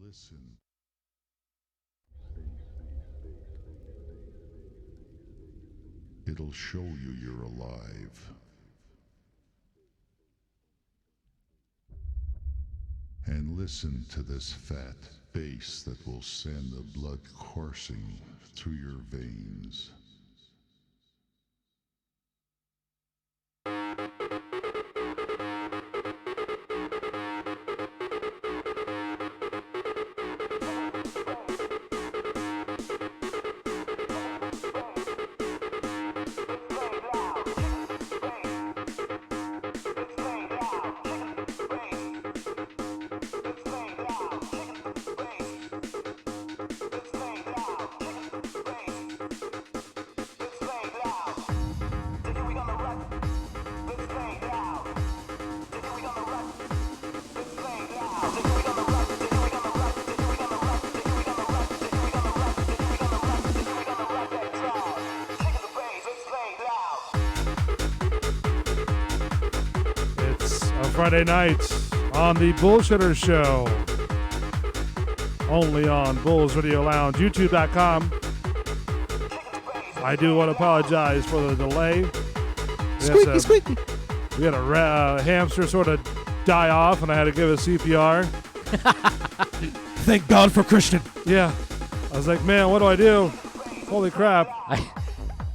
listen. It'll show you you're alive. And listen to this fat bass that will send the blood coursing through your veins. Friday nights on the Bullshitter Show. Only on Bulls Radio Lounge, YouTube.com. I do want to apologize for the delay. Squeaky. We had a hamster sort of die off, and I had to give a CPR. Thank God for Christian. Yeah. I was like, man, what do I do? Holy crap.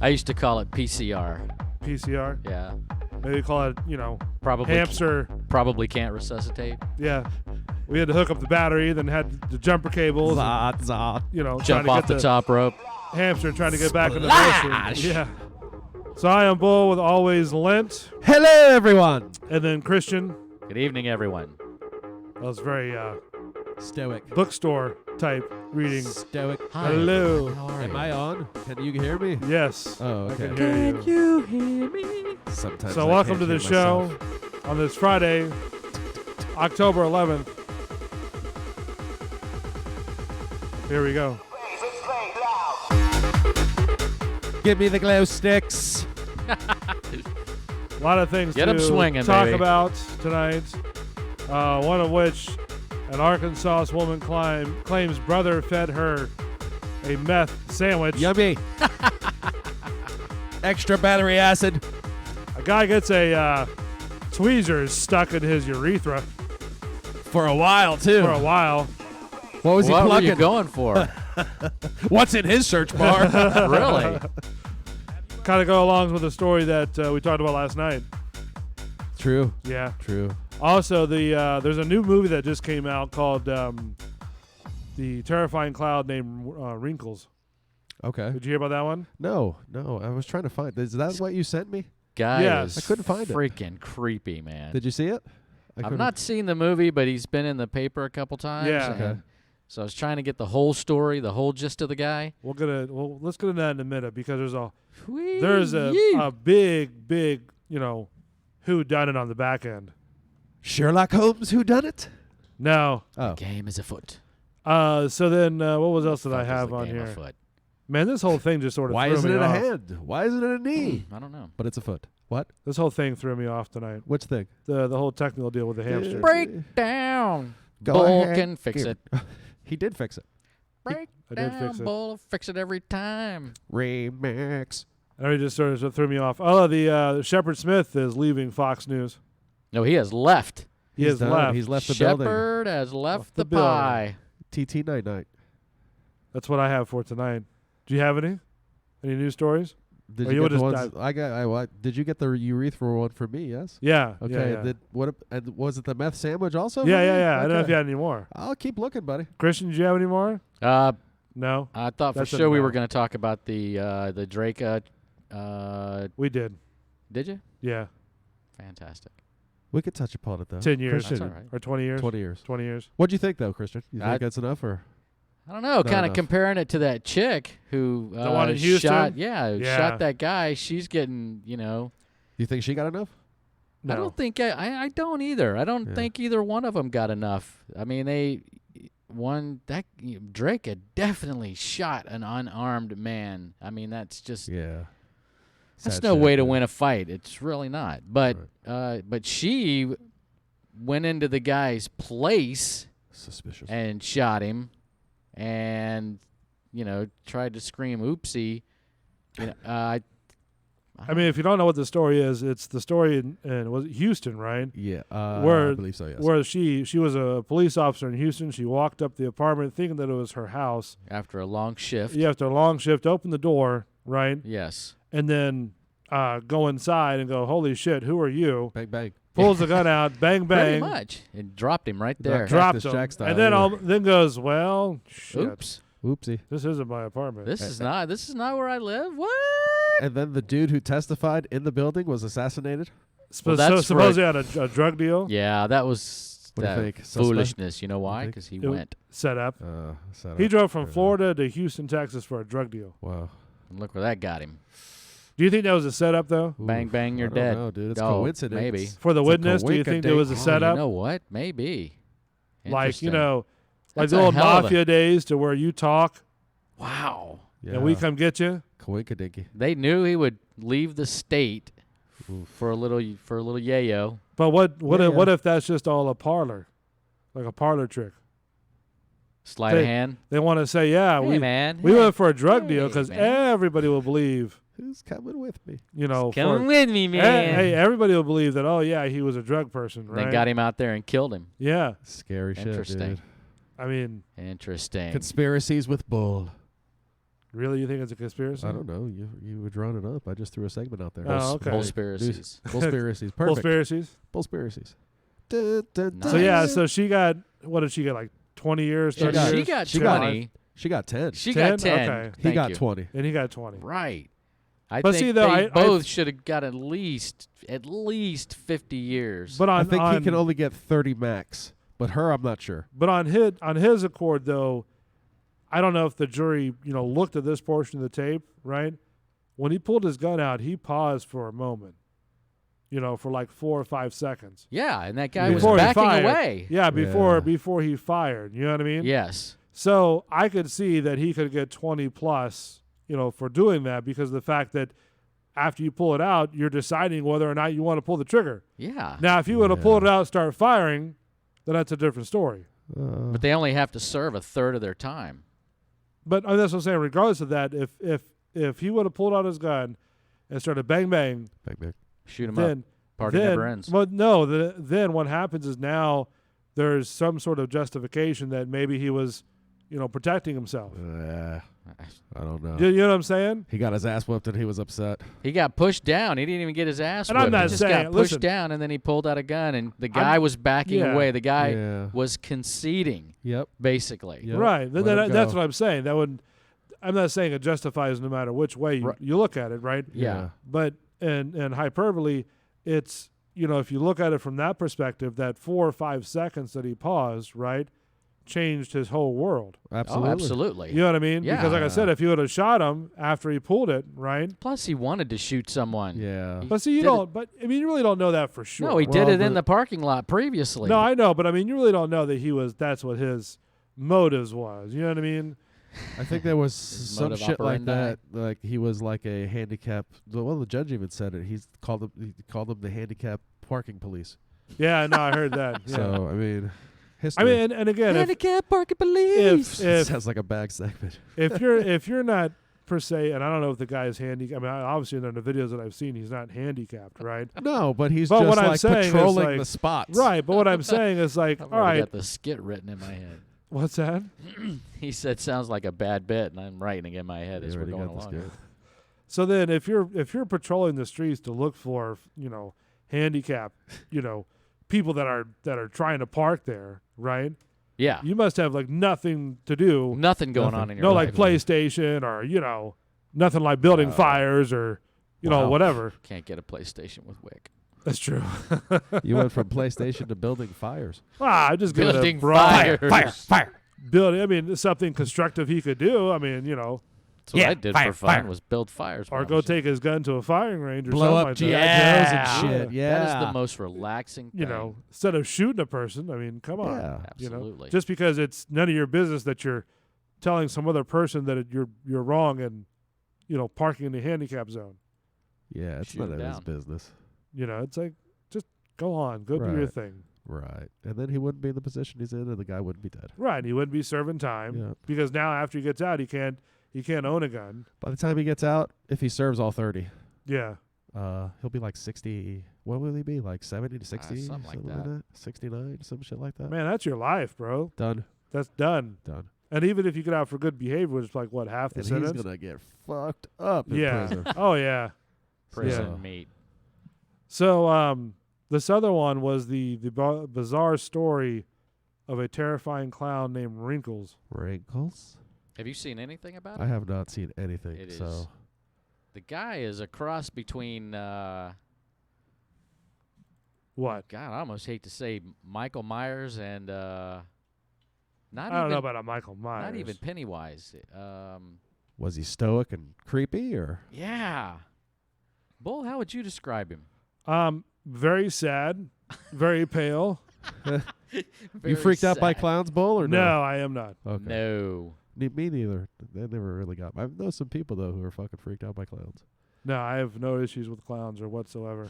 I used to call it PCR. PCR? Yeah. Maybe call it, Probably hamster. Probably can't resuscitate. Yeah. We had to hook up the battery, then had the jumper cables. Zot. Jump off the top rope. Hamster trying to get back in the motion. Yeah. So I am Bull with Always Lent. Hello, everyone. And then Christian. Good evening, everyone. That was very Stoic. bookstore type reading. Stoic. Hi. Hello. How are Am you? I on? Can you hear me? Yes. Oh, I okay. can hear you. you hear me? Sometimes. So I welcome can't to the hear show myself. on this Friday, October 11th. Here we go. Give me the glow sticks. A lot of things Get 'em to swinging, talk baby. about tonight. One of which, an Arkansas woman claims brother fed her a meth sandwich. Yummy. Extra battery acid. A guy gets a tweezers stuck in his urethra For a while, too. for a while. What was he What were plugging? you going for? What's in his search bar? Really? Kind of go along with the story that we talked about last night. True. Yeah. True. Also, there's a new movie that just came out called The Terrifying Cloud Named Wrinkles. Okay. Did you hear about that one? No. I was trying to find. Is that what you sent me? Guy Yes. is I couldn't find it. freaking creepy, man. Did you see it? I've not seen the movie, but he's been in the paper a couple times. Yeah. Okay. and So I was trying to get the whole story, the whole gist of the guy. Let's get into that in a minute because there's a Whee! big who done it on the back end. Sherlock Holmes, who done it? No. Oh. Game is afoot. So then what was else did I Fuck is have the on game here? afoot? Man, this whole thing just sort of Why threw isn't me it a off. hand? Why isn't it a knee? I don't know. But it's a foot. What? This whole thing threw me off tonight. Which thing? The whole technical deal with the hamster. Break down. Go Bull ahead. can fix it. He did fix it. Break I did down. fix it. Bull fix it every time. Remix. And it just sort of threw me off. Oh, the Shepard Smith is leaving Fox News. No, he has left. He He's has done. left. He's left the building. Shepard has left the the pie. TT night night. That's what I have for tonight. Do you have any? Any news stories? Did Or you you get the would ones? just I got. Did you get the urethra one for me? Yes. Yeah. Okay. Yeah. And was it the meth sandwich also? Yeah. for me? I don't know if Okay. you had any more. I'll keep looking, buddy. Christian, did you have any more? No. I thought for That's a sure we no. were going to talk about the Drake. We did. Did you? Yeah. Fantastic. We could touch upon it though. 10 years. Christian, That's all right. Or 20 years? 20 years. 20 years. What'd you think though, Christian? You I- think that's enough or? I don't know. Not Kind of enough. comparing it to that chick who The one in Houston? shot. Yeah. Shot that guy. She's getting. You think she got enough? No. I don't think I don't either. I don't Yeah. think either one of them got enough. I mean, Drake had definitely shot an unarmed man. I mean, that's just Yeah. that's Sad no shit, way to man. win a fight. It's really not. But she went into the guy's place Suspicious. and shot him, and tried to scream "oopsie." I mean, if you don't know what the story is, it's the story in was it Houston, right? Yeah, Where- I believe so. Yes. Where she was a police officer in Houston. She walked up the apartment thinking that it was her house. after a long shift. You after a long shift, open the door, right? Yes. And then go inside and go, holy shit, who are you? Bang bang. Pulls the gun out, bang, Pretty bang. much. It dropped him right there. Dropped Cactus him. Jack style, And then yeah. then goes, well, shit. Oops. Oopsie. This isn't my apartment. This is not where I live. What? And then the dude who testified in the building was assassinated. Well, so that's supposedly had a drug deal Yeah, that was What do you that think? Suspect? foolishness. You know why? think? Because he It- went. set up. Set He up. drove from Yeah. Florida to Houston, Texas for a drug deal. Wow. And look where that got him. Do you think that was a setup, though? Bang, bang, you're I don't dead. know, dude. It's Oh, coincidence. maybe. For the It's a witness, do you think there was a coinkadink. setup? You know what? Maybe. Like, Interesting. like That's the a old hell of a- mafia days to where you talk Wow. Yeah. and we come get you? Coinkadinky. They knew he would leave the state Oof. for a little yayo. But what Yeah, if, what yeah. if that's just all a parlor? Like a parlor trick. Sleight of hand. They want to say, yeah, Hey, man. we Hey. went for a drug deal Hey, because man. everybody will believe, Who's coming with me? for, Come with me, man. hey, everybody will believe that, oh, yeah, he was a drug person, right? Then got him out there and killed him. Yeah. Scary shit, Interesting. dude. I mean, Interesting. Conspiracies with Bull. really, you think it's a conspiracy? I don't know. You were drawing it up. I just threw a segment out there. Oh, okay. Conspiracies. Conspiracies. Perfect. Conspiracies. Conspiracies. So, Nice. yeah, so she got, what did she get, like 20 years, 30 got- years? She got 20. She got 10. She got 10. Okay. He Thank got you. 20. And he got 20. Right. I But think see, though, they I both should have got at least 50 years. But I on, think on, he can only get 30 max. But her, I'm not sure. But on his accord, though, I don't know if the jury, looked at this portion of the tape, right? When he pulled his gun out, he paused for a moment, for like 4 or 5 seconds. Yeah, and that guy Yeah. was Before he backing fired. away. Yeah, before Yeah. before he fired. You know what I mean? Yes. So I could see that he could get 20 plus, for doing that because of the fact that after you pull it out, you're deciding whether or not you want to pull the trigger. Yeah. Now, if you would have pulled it Yeah. out and start firing, then that's a different story. But they only have to serve a third of their time. But that's what I'm saying. Regardless of that, if he would have pulled out his gun and started bang bang, Bang, bang. Shoot him then up. Party then, never ends. Well, no. Then what happens is now there's some sort of justification that maybe he was, protecting himself. I don't know. You know what I'm saying? He got his ass whooped and he was upset. He got pushed down. He didn't even get his ass And whipped. I'm not he just saying- got pushed listen. down, and then he pulled out a gun, and the guy was backing yeah. away. The guy Yeah. was conceding, Yep. basically. Yep. Right. Let Then him that's go. what I'm saying. I'm not saying it justifies no matter which way Right. you look at it, right? Yeah. But in hyperbole, it's if you look at it from that perspective, that 4 or 5 seconds that he paused, right, changed his whole world. Absolutely. Oh, absolutely. You know what I mean? Yeah. Because like I said, if you would have shot him after he pulled it, right? Plus, he wanted to shoot someone. Yeah. He But see, you did don't. But I mean, you really don't know that for sure. No, he did Well, it in the- the parking lot previously. No, I know, but I mean, you really don't know that he was. That's what his motives was. You know what I mean? I think there was some modus shit like operandi. that. Like he was like a handicap. Well, the judge even said it. He called them the handicap parking police. Yeah, no, I heard that. Yeah. So I mean, I history. mean, and again, handicap parking police. if sounds like a bag segment. if you're not per se, and I don't know if the guy is handicapped. I mean, obviously in the videos that I've seen, he's not handicapped, right? No, but he's But just what I'm like saying is, patrolling like- the spots. Right. But what I'm saying is like, I've all already right, got the skit written in my head. what's that? He said, "Sounds like a bad bit," and I'm writing it in my head You as we're already going got the along. skit. So then, if you're patrolling the streets to look for handicapped, people that are trying to park there, right? Yeah, You must have like nothing to do. nothing going Nothing. on in your No, life. like PlayStation or nothing like building fires or Wow. whatever. Can't get a PlayStation with Wick. That's true. You went from PlayStation to building fires. I'm just giving Building a broad fires. building. I mean, something constructive he could do. I mean, That's what I did for fun was build fires. or when I go was take his gun to a firing range or Blow something up like GI that. Joes and shit. Yeah. That is the most relaxing thing. Instead of shooting a person. I mean, come on. Yeah. Absolutely. Just because it's none of your business that you're telling some other person that you're wrong and parking in the handicap zone. Yeah, it's Shoot none him of his down. business. It's like just go on, go do your Right. thing. Right. And then he wouldn't be in the position he's in, and the guy wouldn't be dead. Right. He wouldn't be serving time Yeah. because now after he gets out, he can't own a gun. By the time he gets out, if he serves all 30, Yeah. he'll be like 60. What will he be? Like 70 to 60? something like that. 69, some shit like that. Man, that's your life, bro. Done. That's done. Done. And even if you get out for good behavior, which is like what, half the And sentence? he's going to get fucked up in Yeah. prison. Oh yeah. Prison Yeah. meat. So this other one was the bizarre story of a terrifying clown named Wrinkles. Wrinkles? Have you seen anything about I it? have not seen anything. It so is. The guy is a cross between. What? God, I almost hate to say Michael Myers and not I don't even know about a Michael Myers. not even Pennywise. was he stoic and creepy, or Yeah. Bull, how would you describe him? Very sad, very pale. you Very freaked out by sad. clowns, Bull, or No, I am not. Okay. No. Me neither. They never really got me. I know some people though who are fucking freaked out by clowns. No, I have no issues with clowns or whatsoever.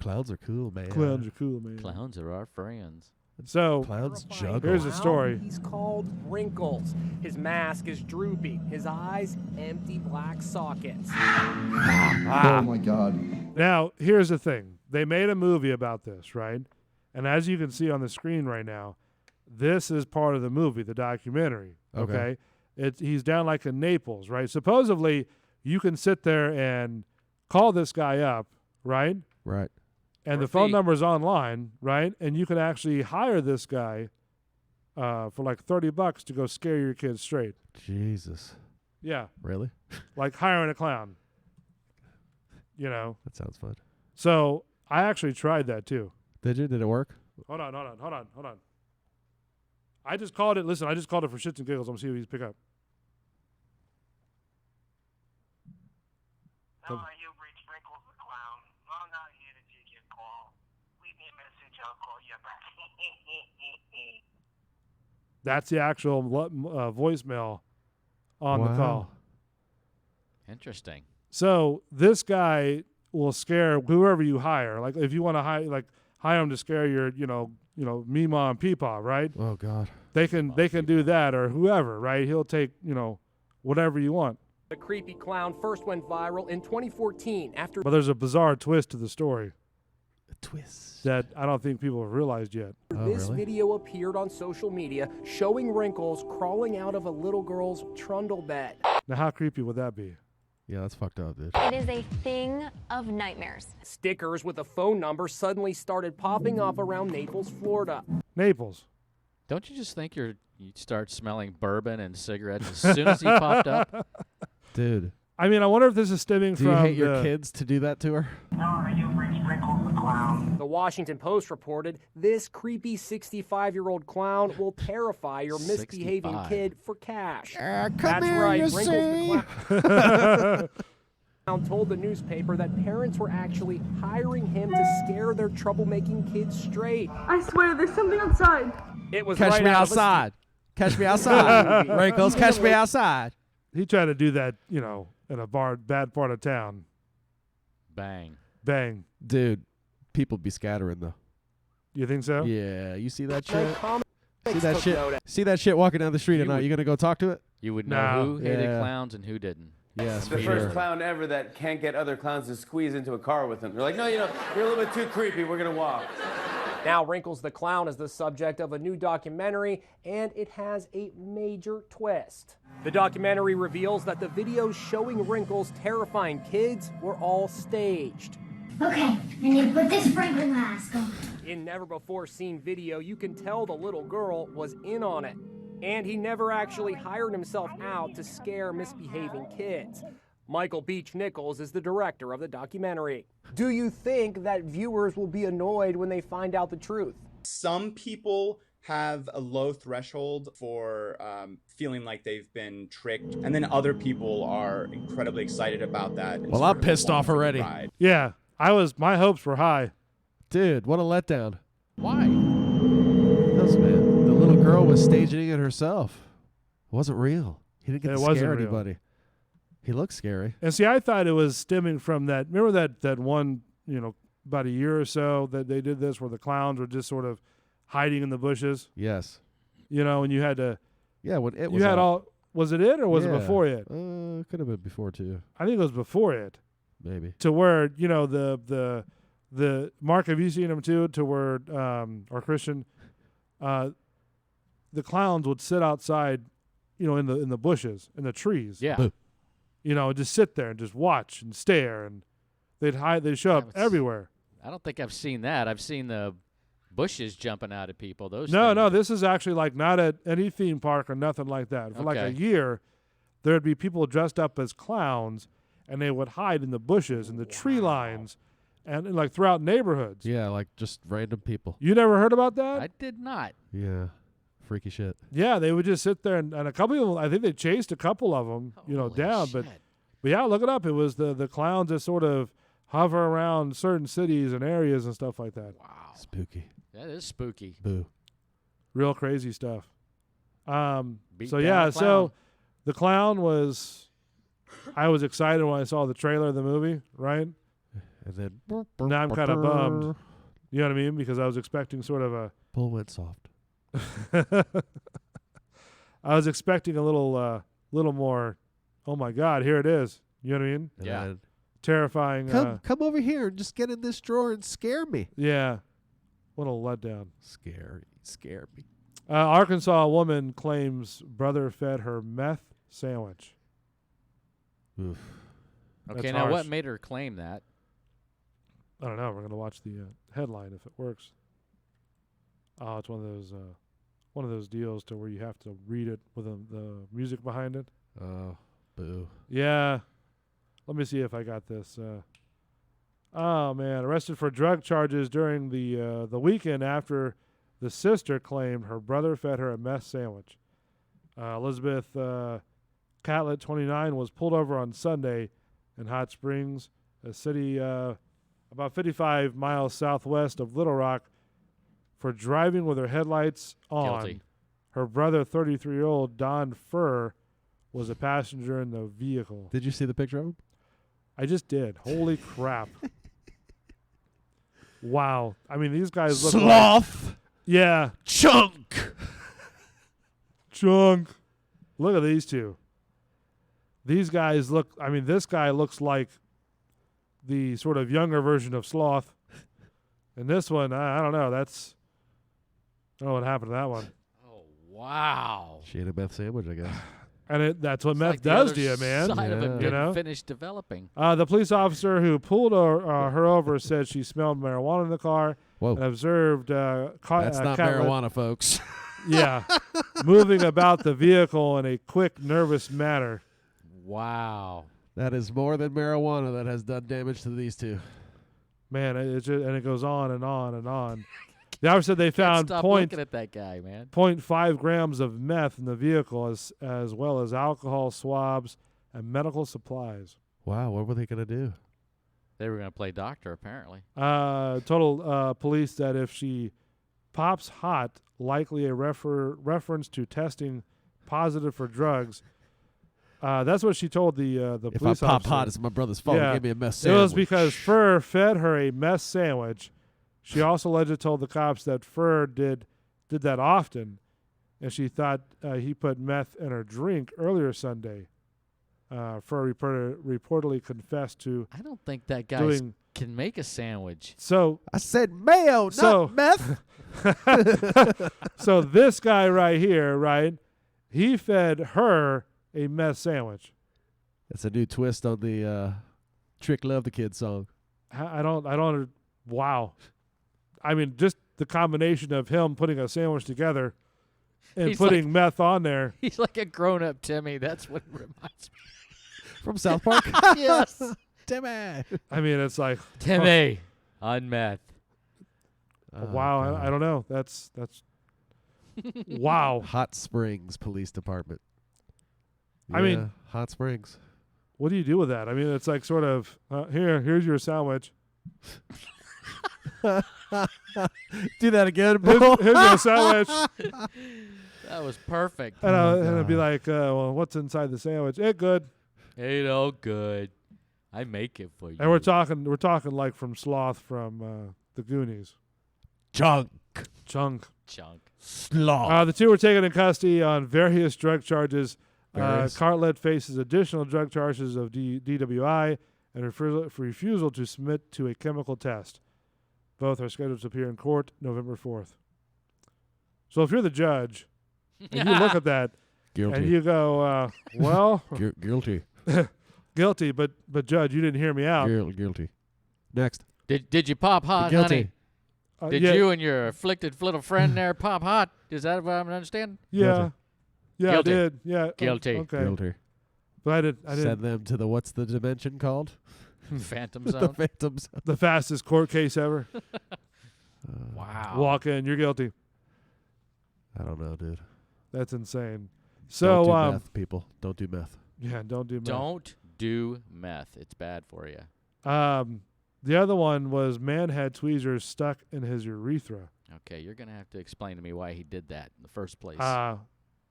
Clowns are cool, man. Clowns are cool, man. Clowns are our friends. So Clowns Terrifying juggle. Here's a clown. story. He's called Wrinkles. His mask is droopy. His eyes, empty black sockets. Oh my God. now here's the thing. They made a movie about this, right? And as you can see on the screen right now, this is part of the movie, the documentary. Okay. He's down like in Naples, right? Supposedly, you can sit there and call this guy up, right? Right. And For the a phone fee. number's online, right? And you can actually hire this guy for like $30 to go scare your kids straight. Jesus. Yeah, Really? like hiring a clown. You know. That sounds fun. So I actually tried that too. Did you? Did it work? Hold on. I just called it. Listen, I just called it for shits and giggles. I'm gonna see if he's pick up. Hello, you've reached Wrinkles the Clown. I'm not here to take your call. Leave me a message, I'll call you back. That's the actual voicemail on the call. Interesting. So this guy will scare whoever you hire. Like if you want to hire him to scare your, Meemaw and Peepaw, right? Oh God. They can do that, or whoever, right? He'll take, whatever you want. The creepy clown first went viral in 2014 after But there's a bizarre twist to the story A twist. that I don't think people have realized yet. Oh, this really? video appeared on social media showing Wrinkles crawling out of a little girl's trundle bed. Now, how creepy would that be? Yeah, that's fucked up, dude. It is a thing of nightmares. Stickers with a phone number suddenly started popping up around Naples, Florida. Naples. Don't you just think you'd start smelling bourbon and cigarettes as soon as he popped up? Dude, I mean, I wonder if this is stemming do you from hate your the- kids to do that to her? Hello, you've reached Wrinkles the Clown. The Washington Post reported this creepy 65-year-old clown will terrify your misbehaving 65. kid for cash. Come That's here, right, you Wrinkles see? the clown told the newspaper that parents were actually hiring him to scare their troublemaking kids straight. I swear there's something outside. It was Catch right me out of a outside. Catch me outside. Wrinkles, catch me outside. He tried to do that, in a bad part of town. Bang. Bang. Dude, people be scattering though. You think so? Yeah, you see that No shit? comics See that took shit? notice. See that shit walking down the street You at night? would- You gonna go talk to it? You would No. know who hated Yeah. clowns and who didn't. Yes, The for first sure. clown ever that can't get other clowns to squeeze into a car with him. They're like, no, you're a little bit too creepy. We're gonna walk. Now, Wrinkles the Clown is the subject of a new documentary, and it has a major twist. The documentary reveals that the videos showing Wrinkles terrifying kids were all staged. Okay, I need to put this sprinkle mask on. In never-before-seen video, you can tell the little girl was in on it. And he never actually hired himself out to scare misbehaving kids. Michael Beach Nichols is the director of the documentary. Do you think that viewers will be annoyed when they find out the truth? Some people have a low threshold for feeling like they've been tricked, and then other people are incredibly excited about that. and Well, sort I'm of pissed along off for the already. ride. Yeah. My hopes were high. Dude, what a letdown. Why? Because, man, the little girl was staging it herself. It wasn't real. He didn't get It to wasn't scare real. anybody. He looked scary. And see, I thought it was stemming from that. Remember that one, about a year or so that they did this, where the clowns were just sort of hiding in the bushes. Yes. You know, and you had to. Yeah, when it was You had out. all. Was it or was it Yeah. before it? Could have been before too. I think it was before it. Maybe. To where the Mark, have you seen them too? To where or Christian, the clowns would sit outside, in the bushes, in the trees. Yeah. Boo. Just sit there and just watch and stare, and they'd hide. They'd show up That's- everywhere. I don't think I've seen that. I've seen the bushes jumping out at people. Those No, things. no, this is actually like not at any theme park or nothing like that. For like a Okay. year, there'd be people dressed up as clowns, and they would hide in the bushes and the tree lines, and like throughout neighborhoods. Yeah, like just random people. You never heard about that? I did not. Yeah. Freaky shit. Yeah, they would just sit there, and a couple of them, I think they chased a couple of them, Holy down. shit. But yeah, look it up. It was the clowns that sort of hover around certain cities and areas and stuff like that. Wow. Spooky. That is spooky. Boo. Real crazy stuff. Beat So down yeah, a so clown. the clown was. I was excited when I saw the trailer of the movie, right? And then Now I'm kind of bummed. You know what I mean? Because I was expecting sort of a. pull went soft. I was expecting a little more. Oh my God! Here it is. You know what I mean? And Yeah. then, Terrifying. come over here and just get in this drawer and scare me. Yeah. What a letdown. Scare me. Arkansas woman claims brother fed her meth sandwich. Oof. Okay, That's now what harsh. made her claim that? I don't know. We're gonna watch the headline if it works. Oh, it's one of those deals to where you have to read it with the music behind it. Oh, boo. Yeah. Let me see if I got this. Oh man, arrested for drug charges during the weekend after the sister claimed her brother fed her a meth sandwich. Elizabeth Catlett, 29, was pulled over on Sunday in Hot Springs, a city about 55 miles southwest of Little Rock, for driving with her headlights on. Guilty. Her brother, 33-year-old Don Furr, was a passenger in the vehicle. Did you see the picture of him? I just did. Holy crap. Wow. I mean, these guys look like, Sloth. yeah, Chunk. chunk. Look at these two. These guys look, I mean, this guy looks like the sort of younger version of Sloth. And this one, I don't know. I don't know what happened to that one. Oh, wow. She ate a meth sandwich, I guess. And that's what It's meth like the does other to you, man. Side of him Yeah. You didn't know? finish developing. The police officer who pulled her over said she smelled marijuana in the car and Whoa. observed That's not Catlett, marijuana, folks. yeah, moving about the vehicle in a quick, nervous manner. Wow. That is more than marijuana that has done damage to these two. Man, it just, and it goes on and on and on. The officer said they Can't found stop looking at that guy, man. 0.5 grams of meth in the vehicle, as well as alcohol swabs and medical supplies. Wow, what were they going to do? They were going to play doctor, apparently. Told police that if she pops hot, likely a reference to testing positive for drugs. That's what she told the If I police pop officer. hot, it's my brother's fault. Yeah. He gave me a meth It sandwich. was because Furr fed her a meth sandwich. She also allegedly told the cops that Furr did that often, and she thought he put meth in her drink earlier Sunday. Furr reportedly confessed to I don't think that guy doing can make a sandwich. so. I said mayo, not So- meth. So this guy right here, right? He fed her a meth sandwich. That's a new twist on the Trick Love the Kid song. I don't. Wow. I mean, just the combination of him putting a sandwich together and He's putting meth on there. He's like a grown-up Timmy. That's what it reminds me. From South Park? Yes. Timmy. I mean, it's like Timmy on meth. wow. God. I don't know. That's wow. Hot Springs Police Department. I mean- Yeah, Hot Springs. What do you do with that? I mean, it's like sort of here's your sandwich. Do that again, Here's, Bull. here's your sandwich. That was perfect. And Oh, it'd be God. like, well, what's inside the sandwich? It good. Ain't all good. I make it for you. And we're talking like from Sloth from the Goonies. Chunk. Chunk. Sloth. The two were taken in custody on various drug charges. Various? Cartlet faces additional drug charges of DWI and refusal to submit to a chemical test. Both are scheduled to appear in court November 4th. So if you're the judge and you look at that Guilty. and you go, well, Guilty. guilty, but judge, you didn't hear me out. Guilty. Next. Did you pop hot, Guilty. honey? Did yeah, you and your afflicted little friend there pop hot? Is that what I'm understanding? Yeah. Guilty. Yeah, Guilty. I did. Yeah. Guilty. Okay. Guilty. But I didn't. Send them to the what's the dimension called? Phantom The Zone. Phantom Zone. The fastest court case ever. Wow. Walk in, you're guilty. I don't know, dude. That's insane. Don't So, do meth, people. Don't do meth. yeah, don't do meth. Don't do meth. It's bad for you. The other one was man had tweezers stuck in his urethra Okay, you're gonna have to explain to me why he did that in the first place.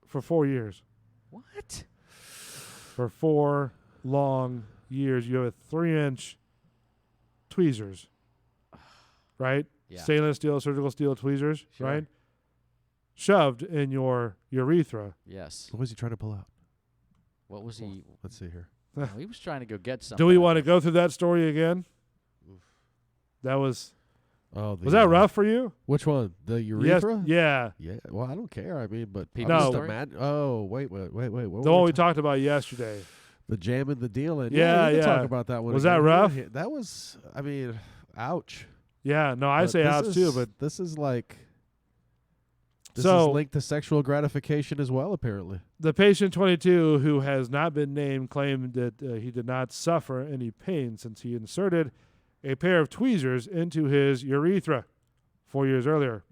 for 4 years. What? For 4 long years, you have 3-inch tweezers, right? Yeah. Stainless steel, surgical steel tweezers, Sure. right? Shoved in your urethra. Yes. What was he trying to pull out? What was he? Let's see here. Oh, he was trying to go get something. Do we want to go through that story again? That was Oh, was that rough for you? Which one? The Yes. urethra? Yeah. Yeah. Well, I don't care. I mean, but People I'm just story? oh, wait. What The were one we we talked about yesterday. the jam and the deal. And Yeah, we can talk yeah. about that one. Was that again. rough? Yeah, that was. I mean, ouch. Yeah, no, I But say this ouch is- too, but this is like. This So- is linked to sexual gratification as well, apparently. the patient 22, who has not been named, claimed that he did not suffer any pain since he inserted a pair of tweezers into his urethra 4 years earlier.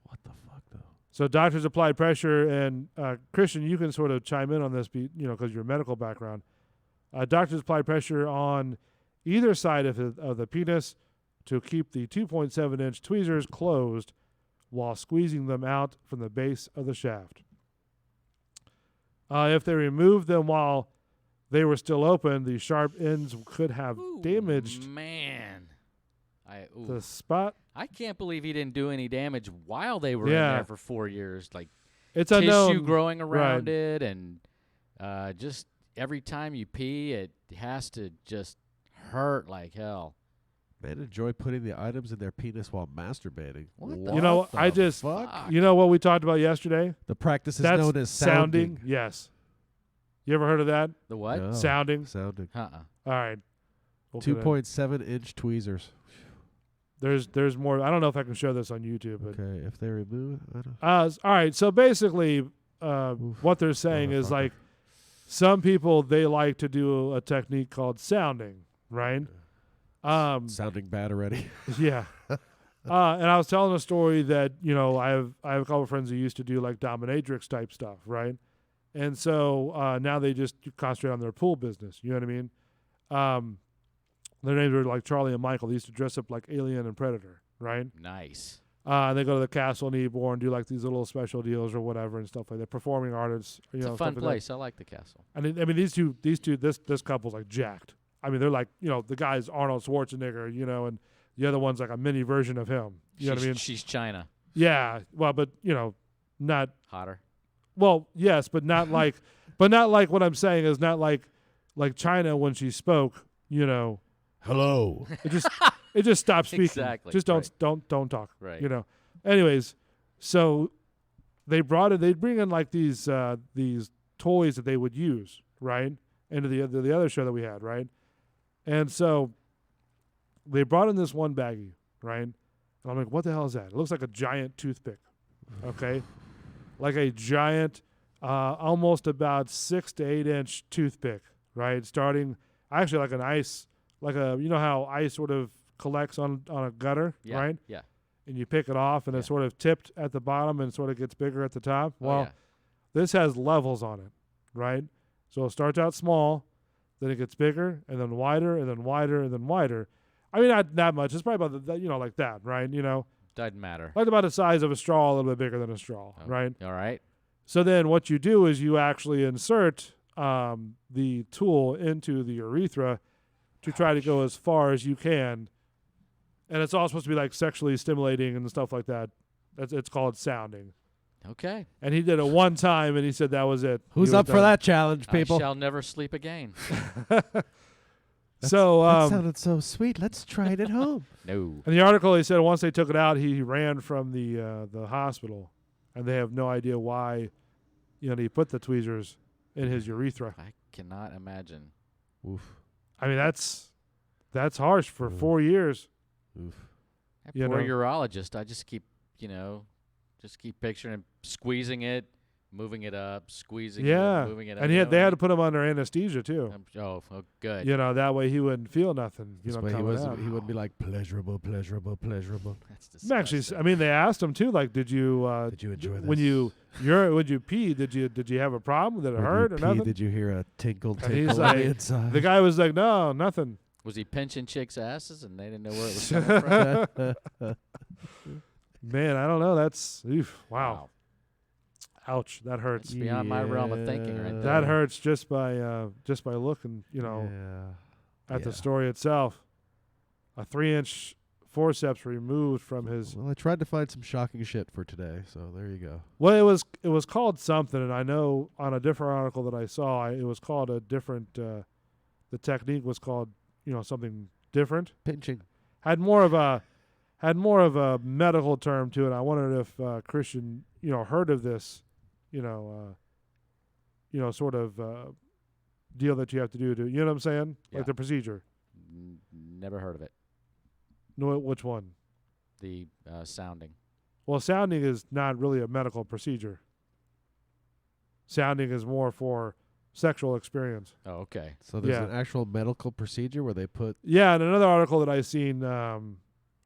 What the fuck, though? So doctors applied pressure, and Christian, you can sort of chime in on this, because your medical background. Doctors applied pressure on either side of the penis to keep the 2.7-inch tweezers closed while squeezing them out from the base of the shaft. If they removed them while they were still open, the sharp ends could have damaged Man, the spot. I can't believe he didn't do any damage while they were in Yeah. there for 4 years. Like It's tissue unknown. growing around Right. it, and just every time you pee, it has to just hurt like hell. Men enjoy putting the items in their penis while masturbating. What the You know, the I just- fuck? You know what we talked about yesterday? The practice is That's known as sounding. Yes. You ever heard of that? The what? No. Sounding. Sounding. Uh-uh. All right. We'll put it- 2.7-inch tweezers. There's more. I don't know if I can show this on YouTube, but Okay, if they remove, I don't. all right. So basically, what they're saying is Motherfucker. like some people they like to do a technique called sounding, right? Sounding bad already. Yeah. And I was telling a story that I have a couple of friends who used to do like dominatrix type stuff, right? And so now they just concentrate on their pool business. You know what I mean? Their names were like Charlie and Michael. They used to dress up like Alien and Predator, right? Nice. And they go to the castle in Eborn and do like these little special deals or whatever and stuff like that. Performing artists, It's a stuff fun like that. place. I like the castle. I mean, these two, this couple's like jacked. I mean, they're like, the guy's Arnold Schwarzenegger, and the other one's like a mini version of him. You know what I mean? She's China. Yeah. Well, but not. Hotter. Well, yes, but not like, what I'm saying is not like China when she spoke. Hello. It just stopped speaking. Exactly, Just right. don't talk. Right. Anyways, so they'd bring in like these toys that they would use, right? Into the other show that we had, right? And so they brought in this one baggie, right? And I'm like, what the hell is that? It looks like a giant toothpick. Okay? Like a giant, almost about 6 to 8 inch toothpick, right? Starting actually like an ice, like how ice sort of collects on a gutter, Yeah. right? Yeah. And you pick it off and it's sort of tipped at the bottom and sort of gets bigger at the top. Oh, Well, yeah. this has levels on it, right? So it starts out small, then it gets bigger and then wider and then wider and then wider. I mean, not that much. It's probably about like that, right? Doesn't matter. Like about the size of a straw, a little bit bigger than a straw, Oh, right? All right. So then what you do is you actually insert the tool into the urethra to try to go as far as you can. And it's all supposed to be like sexually stimulating and stuff like that. It's called sounding. Okay. And he did it one time, and he said that was it. Who's He was up for done. that challenge, people? I shall never sleep again. So that sounded so sweet. Let's try it at home. No. in the article, he said once they took it out, he ran from the hospital, and they have no idea why. He put the tweezers in his urethra. I cannot imagine. Oof. I mean, that's harsh for 4 years. Oof. That You poor know. urologist. I just keep picturing him squeezing it, moving it up, squeezing Yeah, it, moving it up. and they had to put him under anesthesia too. Oh, good. That way he wouldn't feel nothing. This way he wouldn't be like pleasurable. That's disgusting. Actually, I mean, they asked him too. Like, did you enjoy this? when you pee? Did you have a problem? Did it When you hurt or pee, nothing? Did you hear a tinkle And he's on like, the inside? the guy was like, no, nothing. Was he pinching chicks' asses and they didn't know where it was coming from? Man, I don't know. That's wow. Ouch, that hurts. It's beyond my realm of thinking right there. That hurts just by looking, at the story itself. A 3-inch forceps removed from his. Well, I tried to find some shocking shit for today, so there you go. Well, it was called something, and I know on a different article that I saw, it was called a different. The technique was called something different. Pinching. Had more of a medical term to it. I wondered if Christian heard of this, sort of deal that you have to do to, you know what I'm saying? Yeah. Like the procedure. Never heard of it. No, which one? The sounding. Well, sounding is not really a medical procedure. Sounding is more for sexual experience. Oh, okay. So there's an actual medical procedure where they put. Yeah, and another article that I seen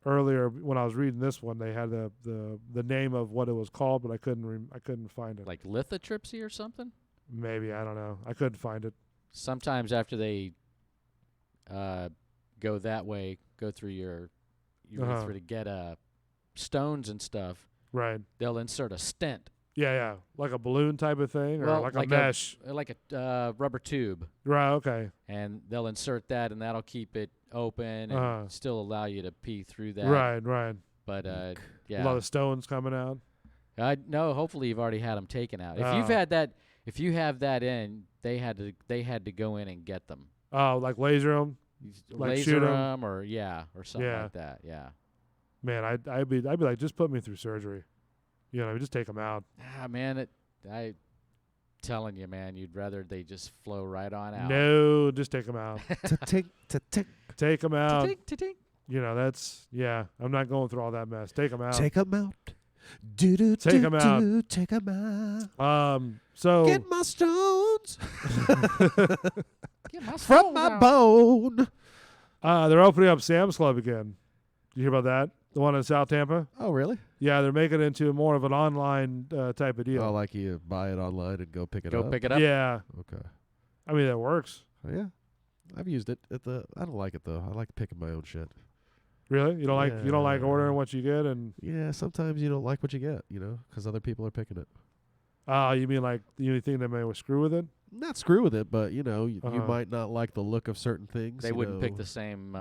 earlier when I was reading this one, they had the name of what it was called, but I couldn't find it. Like lithotripsy or something? Maybe, I don't know. I couldn't find it. Sometimes after they go that way, go through your urethra to get stones and stuff, right? They'll insert a stent. Yeah, like a balloon type of thing, or like a mesh, like a rubber tube. Right. Okay. And they'll insert that, and that'll keep it open and still allow you to pee through that. Right. But a yeah, lot of stones coming out. No, hopefully you've already had them taken out. If you've had that, if you have that in, they had to go in and get them. Oh, like laser them, like laser shoot them, or something Yeah. like that. Yeah. Man, I'd be like, just put me through surgery. Just take them out. Ah, man, I telling you, man, you'd rather they just flow right on out. No, just take them out. Take them out. Ta-tink. That's I'm not going through all that mess. Take them out. Take them out. Take them out. Take them out. So get my stones Get my from my bone. They're opening up Sam's Club again. Did you hear about that? The one in South Tampa? Oh, really? Yeah, they're making it into more of an online type of deal. Oh, like you buy it online and go pick it up? Go pick it up? Yeah. Okay. I mean, that works. Oh, yeah. I've used it I don't like it, though. I like picking my own shit. Really? You don't like ordering what you get? And yeah, sometimes you don't like what you get, because other people are picking it. You mean like you think they may screw with it? Not screw with it, but, you might not like the look of certain things. They wouldn't pick the same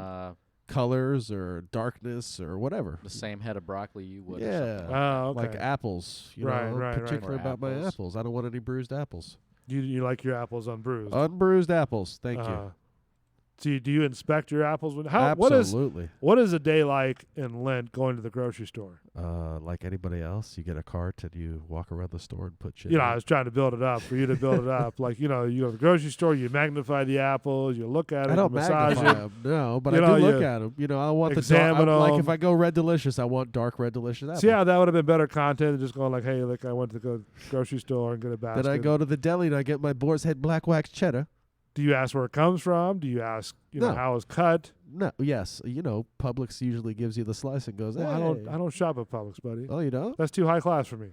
colors or darkness or whatever. the same head of broccoli you would. Yeah. Or something. Oh, okay. Like apples. Right, I'm right. particular Or about my apples. apples. I don't want any bruised apples. You like your apples unbruised? Unbruised apples. Thank you. So do you inspect your apples? Absolutely. What is a day like in Lent going to the grocery store? Like anybody else, you get a cart and you walk around the store and put shit. I was trying to build it up for you to build it up. Like, you go to the grocery store, you magnify the apples, you look at it, I don't you massage magnify it. them, no, but You I know, do look you at them. I want the examine dark. Like 'em. if I go Red Delicious, I want dark Red Delicious apples. See how that would have been better content than just going like, hey, look, I went to the grocery store and get a basket. Then I go to the deli and I get my Boar's Head black wax cheddar. Do you ask where it comes from? Do you ask, No. how it's cut? No, yes, Publix usually gives you the slice and goes. Well, Hey. I don't shop at Publix, buddy. Oh, you don't? That's too high class for me.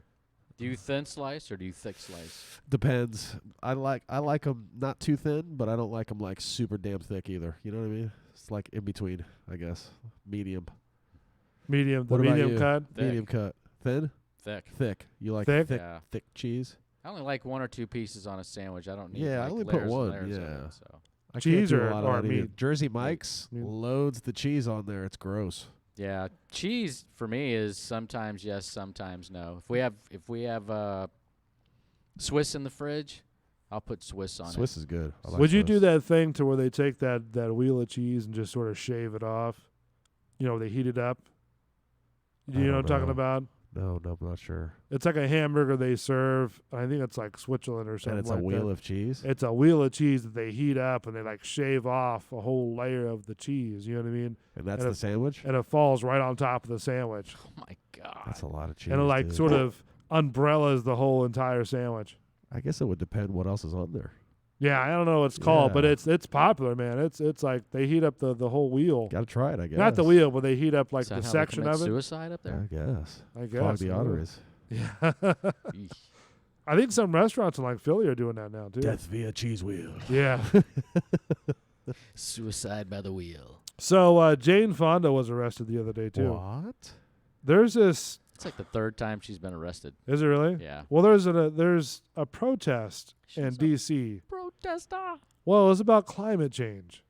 Do you thin slice or do you thick slice? Depends. I like them not too thin, but I don't like them like super damn thick either. You know what I mean? It's like in between, I guess. Medium. Medium, the What about medium you? cut. Thick. Medium cut. Thin? Thick. Thick. You like Thick? Yeah. thick cheese? I only like 1 or 2 pieces on a sandwich. I don't need Yeah, I like only put layers and one, layers of yeah. it, so. I Cheese can't do or- a lot or of that either. meat? Jersey Mike's Meat. loads the cheese on there. It's gross. Yeah, cheese for me is sometimes yes, sometimes no. If we have Swiss in the fridge, I'll put Swiss on Swiss is good. I like Would you do Swiss. that thing to where they take that wheel of cheese and just sort of shave it off? You know, they heat it up. I You know don't what I'm talking know. about? No, I'm not sure. It's like a hamburger they serve. I think it's like Switzerland or something. And it's like a wheel that. of cheese. It's a wheel of cheese that they heat up and they like shave off a whole layer of the cheese. You know what I mean? And that's and the sandwich? And it falls right on top of the sandwich. Oh my god. That's a lot of cheese. And it like dude. sort of umbrellas the whole entire sandwich. I guess it would depend what else is on there. Yeah, I don't know what it's called, but Yeah. it's popular, man. It's like they heat up the whole wheel. Got to try it, I guess. Not the wheel, but they heat up like Is that the how they section commit of it. suicide up there? I guess. I guess. Clog the yeah. arteries. Yeah. Eesh. I think some restaurants in like Philly are doing that now too. Death via cheese wheel. Yeah. Suicide by the wheel. So Jane Fonda was arrested the other day too. What? There's this. It's like the third time she's been arrested. Is it really? Yeah. Well, there's a protest in D.C. Protester. Well, it was about climate change.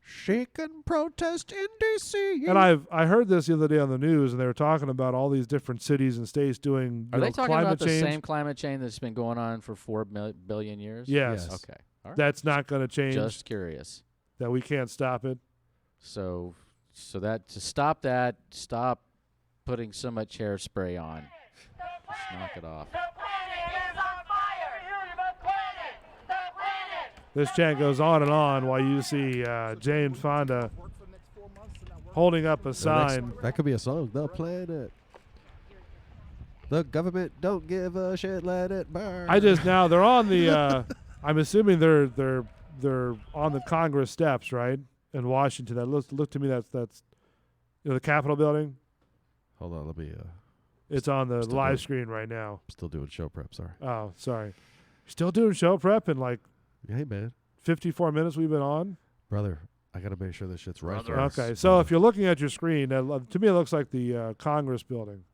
Shaken protest in D.C. And I heard this the other day on the news, and they were talking about all these different cities and states doing Are they talking climate about the change. same climate change that's been going on for 4 billion years? Yes. Okay. All right. That's not going to change. Just curious. That we can't stop it. So that to stop that, stop putting so much hairspray on. Just knock it off. This chant goes on and on while you see Jane Fonda holding up a sign. That could be a song. The planet. The government don't give a shit. Let it burn. I just now they're on the. I'm assuming they're on the Congress steps, right, in Washington. That look to me that's the Capitol building. Hold on, let me. It's on the Still live doing- screen right now. Still doing show prep. Sorry. Oh, sorry. Still doing show prep in like Hey man, 54 minutes we've been on. brother, I gotta make sure this shit's right. Brother. for us. Okay, so if you're looking at your screen, to me it looks like the Congress building,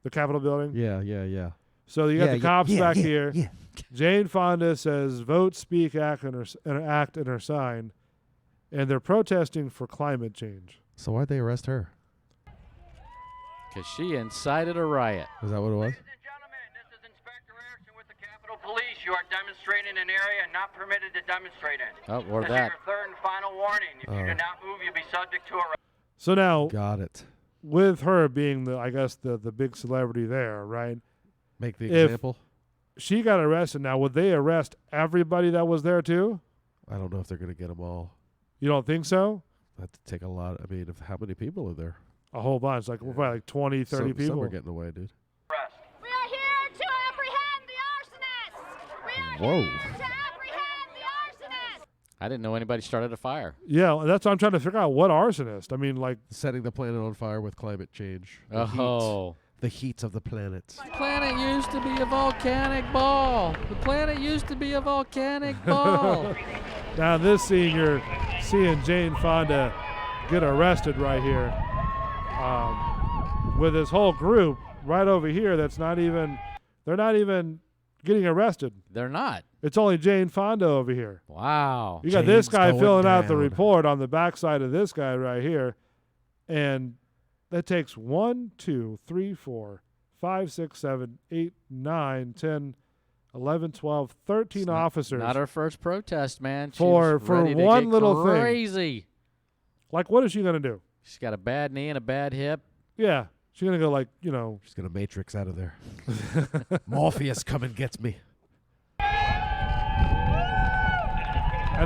the Capitol building. Yeah. So you got the cops back here. Yeah. Jane Fonda says, "Vote, speak, act," in her sign, and they're protesting for climate change. So why'd they arrest her? Because she incited a riot. Is that what it was? Ladies and gentlemen, this is Inspector Erickson with the Capitol Police. You are demonstrating in an area not permitted to demonstrate in. Oh, or This that. is your third and final warning. If you do not move, you'll be subject to arrest. So now, Got it. with her being I guess the big celebrity there, right? Make the If- example. She got arrested. Now, would they arrest everybody that was there too? I don't know if they're gonna get them all. You don't think so? That to take a lot. I mean, how many people are there? A whole bunch, like probably like 20, 30 people. Some are getting away, dude. We are here to apprehend the arsonists. We are Whoa. here to apprehend the arsonists. I didn't know anybody started a fire. Yeah, that's what I'm trying to figure out. What arsonist? I mean, like, Setting the planet on fire with climate change. The Oh. heat. The heat of the planet. The planet used to be a volcanic ball. The planet used to be a volcanic ball. now in this scene, you're seeing Jane Fonda get arrested right here, with this whole group right over here. They're not even getting arrested. They're not. It's only Jane Fonda over here. Wow. You got this Jane's guy going filling out the down. report on the backside of this guy right here, and that takes 1, 2, 3, 4, 5, 6, 7, 8, 9, 10, 11, 12, 13 officers. Not her first protest, man. She For- was for ready to one get little thing. crazy. Like, what is she gonna do? She's got a bad knee and a bad hip. Yeah, she's gonna go like, She's gonna Matrix out of there. Morpheus, come and get me. and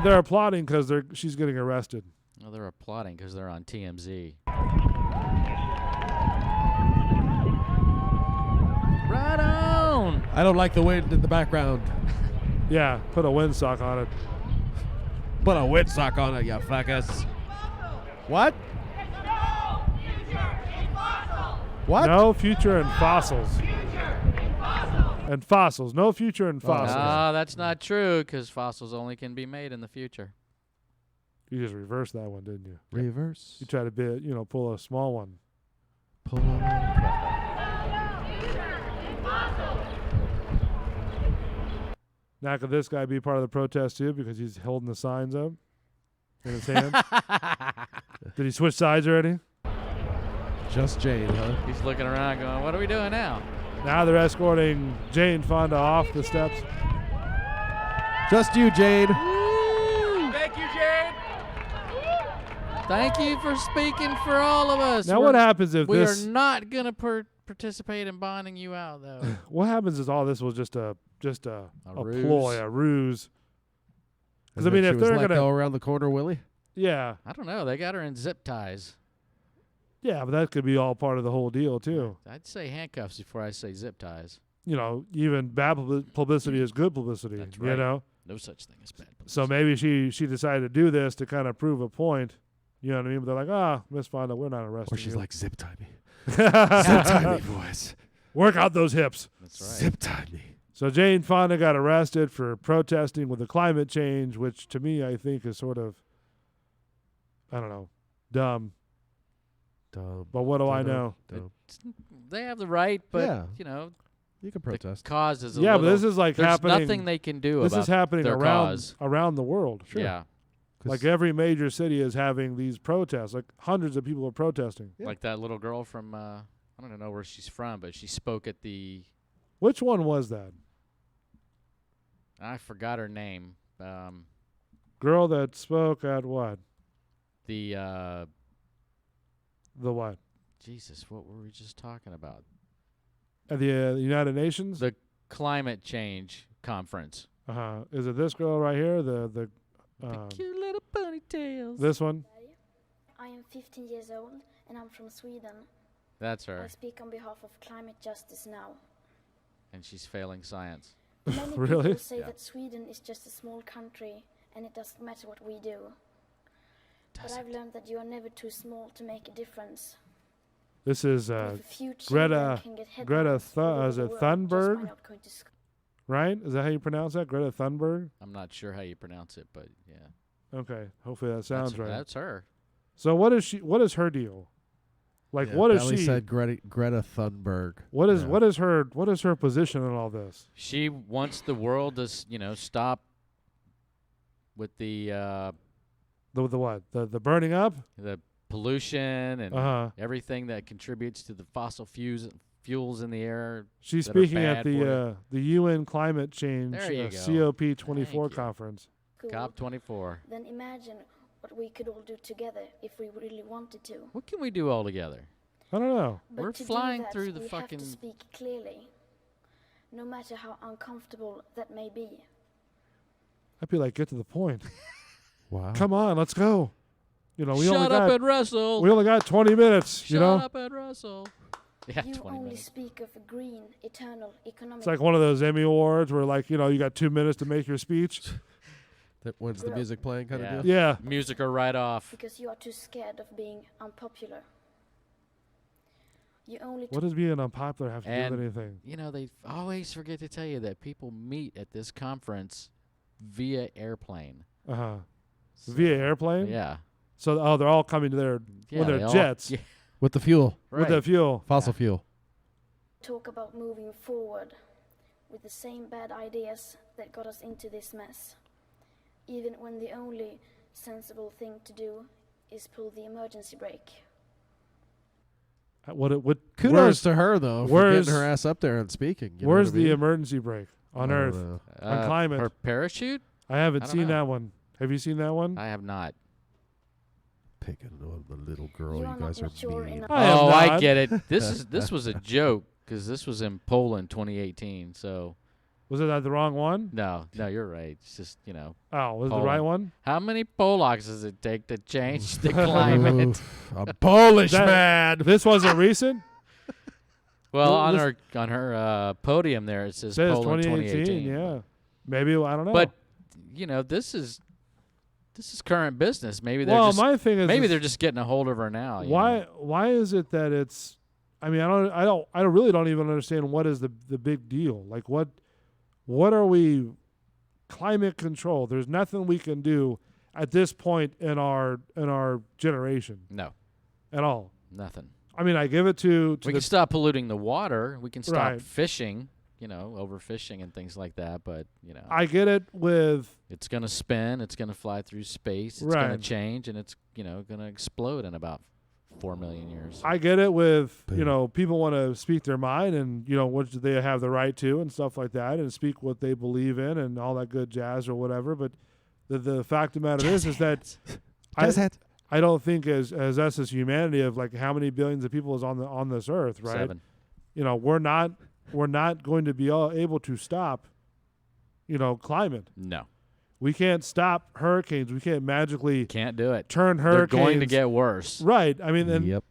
they're applauding because she's getting arrested. Well, they're applauding because they're on TMZ. Right on. I don't like the wind in the background. Yeah, put a windsock on it. Put a windsock on it, you fuckers. What? What? No future in fossils. And fossils. No future in fossils. No, that's not true because fossils only can be made in the future. You just reversed that one, didn't you? Reverse. You tried to pull a small one. Pull on. Now, could this guy be part of the protest too because he's holding the signs up in his hand? Did he switch sides already? Just Jane, huh? He's looking around going, what are we doing now? Now they're escorting Jane Fonda off the steps. Just you, Jane. Thank you, Jane. Thank you for speaking for all of us. Now, what happens if we this? are not going to participate in bonding you out, though. What happens is all this was just a ruse. ploy, a ruse. Because I And mean, then if she was they're let gonna, go around the corner, Willie. yeah, I don't know. They got her in zip ties. yeah, but that could be all part of the whole deal too. I'd say handcuffs before I say zip ties. You know, even bad publicity is good publicity. That's You right. know, No such thing as bad publicity. so maybe she decided to do this to kind of prove a point. You know what I mean? But they're like, Miss Fonda, we're not arresting Or she's you. like, zip tie me. Zip tie me, boys. Work out those hips. That's right. Zip tie me. So Jane Fonda got arrested for protesting with the climate change, which to me I think is sort of, I don't know, dumb. Dumb. But what do I know? Dumb. They have the right, but, Yeah. you know, You can the protest. cause is a Yeah, little... but this is like there's happening. nothing they can do This about is happening their around cause. around the world. Yeah. Like every major city is having these protests. Like hundreds of people are protesting. Yeah. Like that little girl from, I don't know where she's from, but she spoke at the... Which one was that? I forgot her name. Girl that spoke at what? The what? Jesus, what were we just talking about? At the United Nations? The climate change conference. Is it this girl right here? The Cute little ponytails. this one? I am 15 years old and I'm from Sweden. That's I her. speak on behalf of climate justice now. And she's failing science. Many Really? people say Yeah. that Sweden is just a small country and it doesn't matter what we do. But I've learned that you are never too small to make a difference. This is And if a few Greta children can get Greta headlines all over is the it world just by Thunberg? not going to school. Right? Is that how you pronounce that? Greta Thunberg? I'm not sure how you pronounce it, but yeah. Okay. Hopefully that sounds that's, right. That's her. So what is her deal? Like Yeah, what is Belly she said Greta Thunberg. what is Yeah. what is her position in all this? She wants the world to, stop with the The what? The burning up? pollution and Uh-huh. everything that contributes to the fossil fuels in the air. She's that are speaking at bad for the UN climate change There you go. COP24 Thank you. conference. COP24. Then imagine what we could all do together if we really wanted to. What can we do all together? I don't know. But We're to do flying that, through the we fucking- have to speak clearly, no matter how uncomfortable that may be. I'd be like, get to the point. Wow. Come on, let's go. You know, we Shut only up got and wrestle. we only got 20 minutes. You Shut know, up and wrestle. Yeah, You 20 only minutes. speak of a green, eternal economic. it's like one of those Emmy awards where like you know you got 2 minutes to make your speech. That when's the music playing kind Yeah. of deal? Yeah. Music are right off. because you are too scared of being unpopular. You only What does being unpopular have to do And with anything? You know, they always forget to tell you that people meet at this conference via airplane. Via airplane. Yeah. So they're all coming to their Yeah, with they their all- jets yeah. With the fuel. with their fuel. Fossil fuel. talk about moving forward with the same bad ideas that got us into this mess, even when the only sensible thing to do is pull the emergency brake. What Kudos to her though for where's- getting her ass up there and speaking. You know Where's what I mean? the emergency brake on I don't Earth know. on climate? Her parachute? I haven't I don't seen know. that one. Have you seen that one? I have not. Picking on the little girl. You You are guys not are mature mean. enough. I am Oh, I not. get it. This was a joke because this was in Poland 2018. So Was it the wrong one? no, you're right. It's just Oh, was it the Poland. right one? How many Polacks does it take to change the climate? Oof, a Polish That- man. This wasn't recent. Well, Well, on her podium there it says It says Poland 2018. Yeah, maybe I don't know. But this is current business. Maybe they're well, just my thing is maybe is they're just getting a hold of her now. you why know? why is it that it's? I mean, I really don't even understand what is the big deal. Like what are we? Climate control. There's nothing we can do at this point in our generation No, at all. nothing. I mean, I give it to We the can stop polluting the water. We can stop Right. fishing. overfishing and things like that. But I get it with it's gonna spin, it's gonna fly through space, it's gonna change, and it's gonna explode in about 4 million years. I get it with people want to speak their mind and what do they have the right to and stuff like that and speak what they believe in and all that good jazz or whatever. But the fact of the matter is that I don't think as us as humanity of like how many billions of people is on this earth, right? 7. We're not going to be able to stop climate. No. We can't stop hurricanes. We can't magically can't do it. Turn hurricanes. They're going to get worse. Right. I mean, and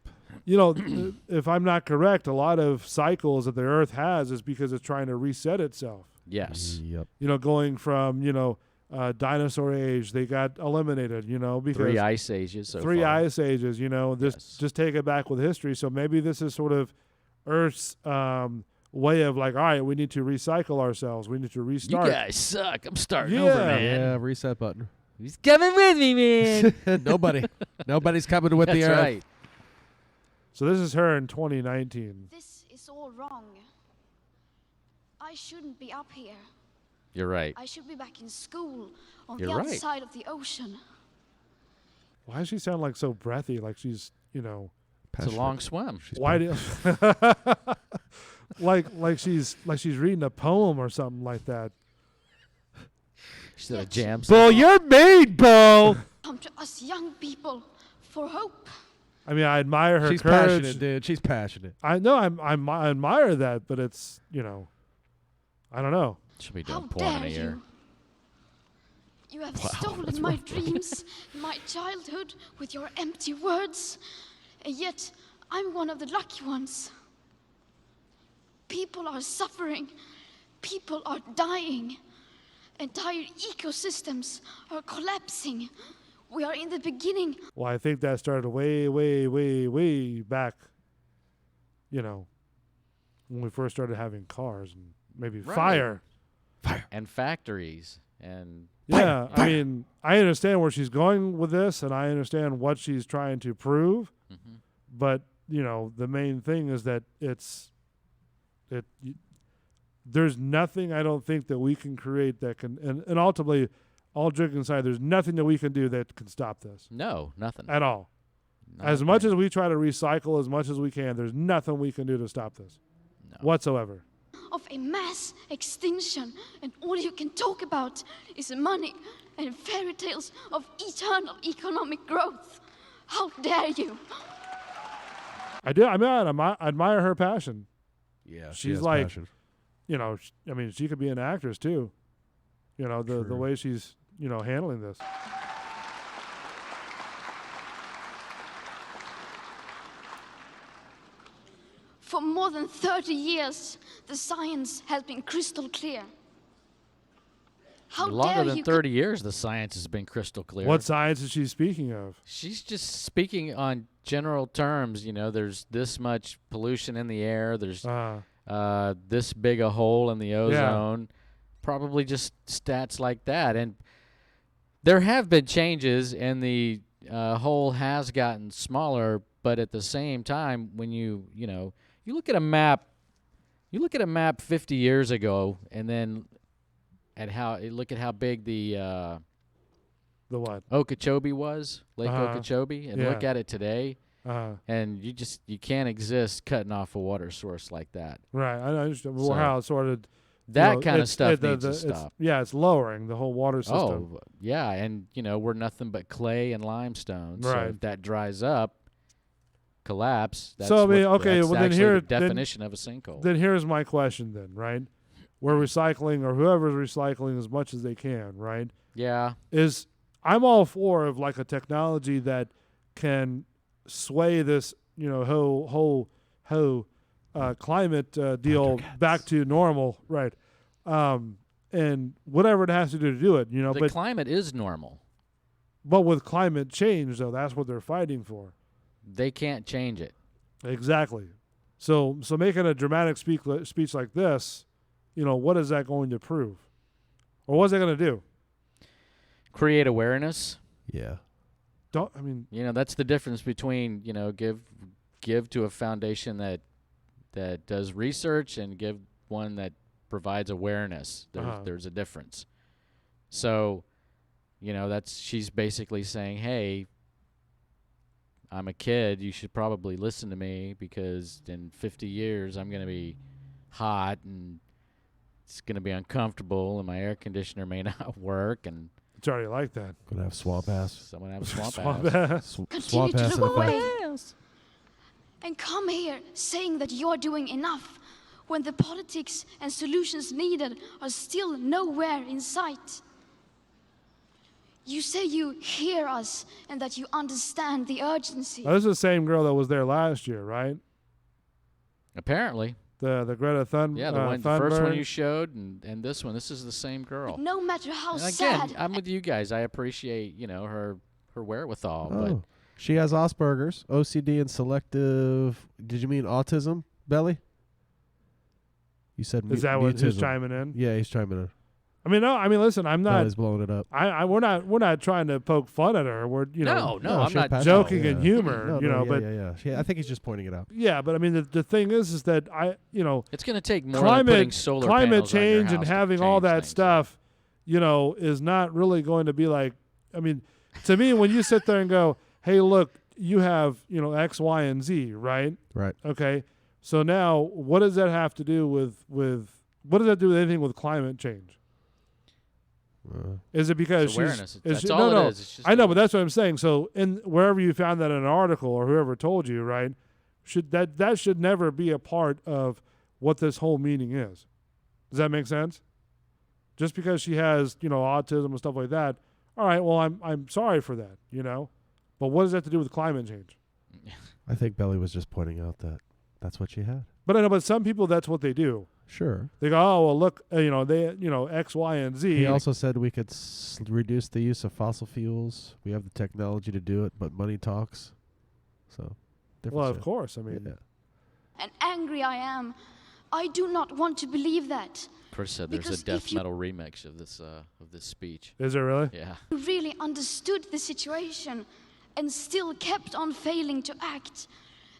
if I'm not correct, a lot of cycles that the Earth has is because it's trying to reset itself. Yes. Yep. Going from dinosaur age, they got eliminated. Because 3 ice ages. So 3 far. ice ages. Just take it back with history. So maybe this is sort of Earth's way of like, all right, we need to recycle ourselves. We need to restart. You guys suck. I'm starting over, man. Yeah, reset button. Who's coming with me, man? Nobody's coming with the Earth. That's right. So this is her in 2019. This is all wrong. I shouldn't be up here. You're right. I should be back in school on You're the other right. side of the ocean. Why does she sound like so breathy? Like she's, It's a long swim. Why do like she's reading a poem or something like that. She's at a jam. Bo, you're made, Bo. Come to us young people for hope. I mean, I admire her She's courage. passionate, dude. She's passionate. I know. I admire that, but it's I don't know. She'll be How doing porn in dare a year. You have stolen my dreams, my childhood with your empty words, and yet I'm one of the lucky ones. People are suffering. People are dying. Entire ecosystems are collapsing. We are in the beginning. Well, I think that started way, way, way, way back. When we first started having cars and maybe Right. fire. And factories and Yeah, I mean, I understand where she's going with this, and I understand what she's trying to prove. Mhm. But the main thing is that there's nothing I don't think that we can create that can, and ultimately, all joking aside, there's nothing that we can do that can stop this no, nothing. at all. As much as we try to recycle as much as we can, there's nothing we can do to stop this whatsoever. Of a mass extinction, and all you can talk about is money and fairy tales of eternal economic growth. How dare you? I do. I mean, I admire her passion. Yeah, she she's has like, passion. I mean, she could be an actress too. The True. way she's handling this. For more than 30 years, the science has been crystal clear. How Longer dare than you 30 years, the science has been crystal clear. What science is she speaking of? She's just speaking on general terms. There's this much pollution in the air. There's this big a hole in the ozone. Probably just stats like that. And there have been changes, and the hole has gotten smaller. But at the same time, when you look at a map, 50 years ago, and then look at how big the what? Okeechobee was, Lake Okeechobee, and look Yeah. at it today, and you can't exist cutting off a water source like that. Right. I understand So, how it sort of that kind of it's- stuff the- needs to it's- stop. Yeah, it's lowering the whole water system. Oh, yeah, and we're nothing but clay and limestone. So Right. if that dries up, collapse. That's So, I mean, what- okay, that's well, then actually here- the then- definition of a sinkhole. Then here's my question. Then, right? We're recycling, or whoever's recycling as much as they can, right? Yeah. I'm all for of like a technology that can sway this, whole climate deal back to normal, right? And whatever it has to do it, The but climate is normal. with climate change, though, that's what they're fighting for. They can't change it. Exactly. So making a dramatic speech like this, what is that going to prove, or what's that going to do? Create awareness. Yeah. That's the difference between give to a foundation that does research and give one that provides awareness. There's a difference. So, she's basically saying, hey, I'm a kid. You should probably listen to me because in 50 years I'm going to be hot and it's going to be uncomfortable and my air conditioner may not work. And it's already like that. Gonna have swamp ass. Someone have a swamp ass. Swamp ass. Go away and come here saying that you're doing enough when the politics and solutions needed are still nowhere in sight. You say you hear us and that you understand the urgency. This is the same girl that was there last year, right? Apparently. The Greta Thunberg. Yeah, the first one you showed and this one. This is the same girl. But no matter how and again, sad. I'm with you guys. I appreciate, her wherewithal. Oh. But She has Asperger's, OCD, and selective. Did you mean autism, Belly? You said is that what he's mutism. chiming in? Yeah, he's chiming in. I mean, no. I mean, listen. I'm not. Belly's blowing it up. We're not trying to poke fun at her. We're No, I'm not joking in humor. Yeah, I think he's just pointing it out. Yeah, but I mean, the thing is that it's going to take more than putting solar climate panels on your change and house having to all change that things. stuff, is not really going to be like. I mean, to me, when you sit there and go, "Hey, look, you have X, Y, and Z," right? Right. Okay. So now, what does that have to do with what does that do with anything with climate change? Is it because It's awareness. she's That's all no, it is. It's just I know, but that's what I'm saying. So, in wherever you found that in an article or whoever told you, right? That should never be a part of what this whole meeting is. Does that make sense? Just because she has autism and stuff like that. All right. Well, I'm sorry for that. But what does that have to do with climate change? I think Belly was just pointing out that that's what she had. But I know, but some people that's what they do. Sure. They go, oh well, look, they X, Y, and Z. He also said we could reduce the use of fossil fuels. We have the technology to do it, but money talks. So, well, of course. I mean, yeah. And angry I am. I do not want to believe that. Chris said there's a death metal remix of this speech. Is there really? Yeah. You really understood the situation and still kept on failing to act,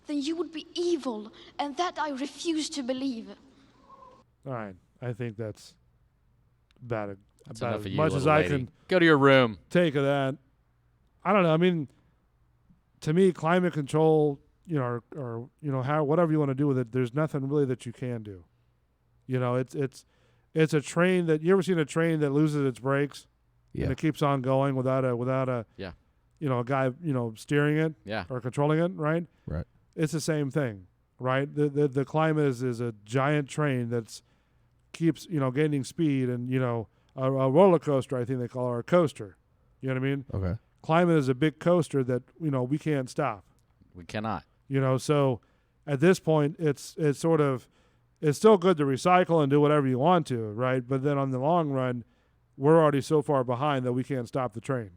then you would be evil, and that I refuse to believe. All right, I think that's about That's about enough as of you, much as little I lady. can Go to your room. take of that. I don't know. I mean, to me, climate control, or how whatever you want to do with it, there's nothing really that you can do. It's a train that you ever seen a train that loses its brakes, Yeah. and it keeps on going without a Yeah. a guy steering it, Yeah. or controlling it, right? Right. It's the same thing, right? The climate is a giant train that's keeps gaining speed, and a roller coaster, I think they call it, or a coaster. You know what I mean? Okay. Climate is a big coaster that we can't stop. We cannot. So at this point, it's still good to recycle and do whatever you want to, right? But then on the long run, we're already so far behind that we can't stop the train.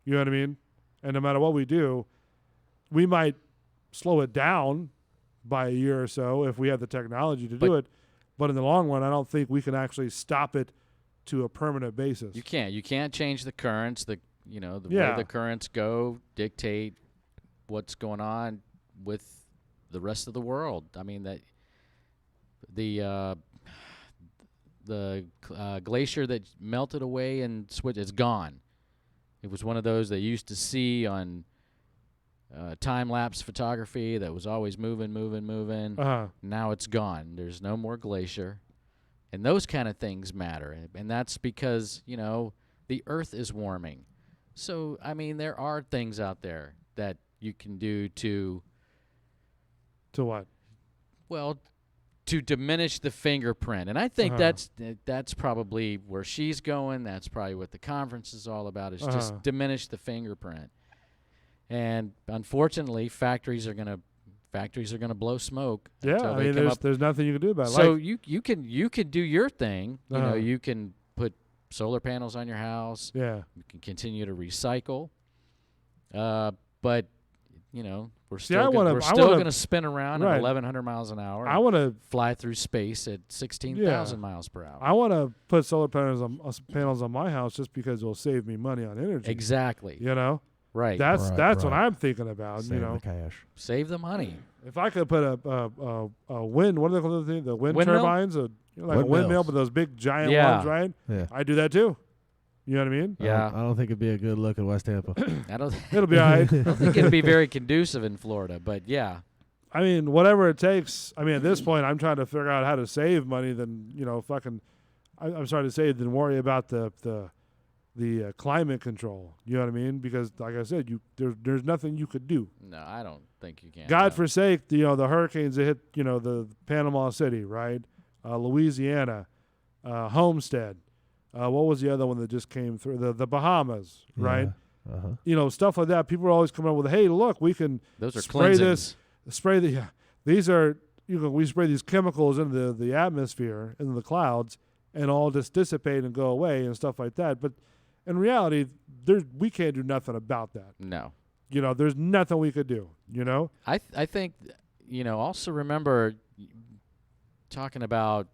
You know what I mean? And no matter what we do, we might slow it down by a year or so if we have the technology to do it. But in the long run, I don't think we can actually stop it to a permanent basis. You can't. You can't change the currents. The way Yeah. the currents go dictate what's going on with the rest of the world. I mean that the glacier that melted away in Switzerland is gone. It was one of those they used to see on time-lapse photography that was always moving. Uh-huh. Now it's gone. There's no more glacier. And those kind of things matter. And that's because, the Earth is warming. So, I mean, there are things out there that you can do to what? Well, to diminish the fingerprint. And I think that's probably where she's going. That's probably what the conference is all about, is just diminish the fingerprint. And unfortunately, factories are gonna blow smoke. Yeah, until I they mean, come up. there's nothing you can do about it. So Like, you can do your thing. Uh-huh. You can put solar panels on your house. Yeah. You can continue to recycle. But we're See, I still wanna- going to spin around right. at 1,100 miles an hour. I want to fly through space at 16,000 miles per hour. I want to put solar panels on my house just because it will save me money on energy. Exactly. Right. That's Right. what I'm thinking about. Save the cash. Save the money. If I could put a wind, what do they call the thing? The wind Windmill? turbines, like a windmill, but those big giant ones, right? Yeah. I do that too. You know what I mean? Yeah. I don't think it'd be a good look in West Tampa. I don't. It'll be all right. I don't think it'd be very conducive in Florida, but yeah. I mean, whatever it takes. I mean, at this point, I'm trying to figure out how to save money than, fucking, I'm sorry to say, than worry about the climate control. You know what I mean? Because, like I said, there's nothing you could do. No, I don't think you can. God forsake, the hurricanes that hit, the Panama City, right? Louisiana, Homestead. What was the other one that just came through? The Bahamas, right? Uh-huh. Stuff like that. People are always coming up with, hey, look, we can Those are spray cleansings. these are, we spray these chemicals into the atmosphere, into the clouds, and all just dissipate and go away and stuff like that. But in reality, we can't do nothing about that. No. There's nothing we could do, I think, also remember talking about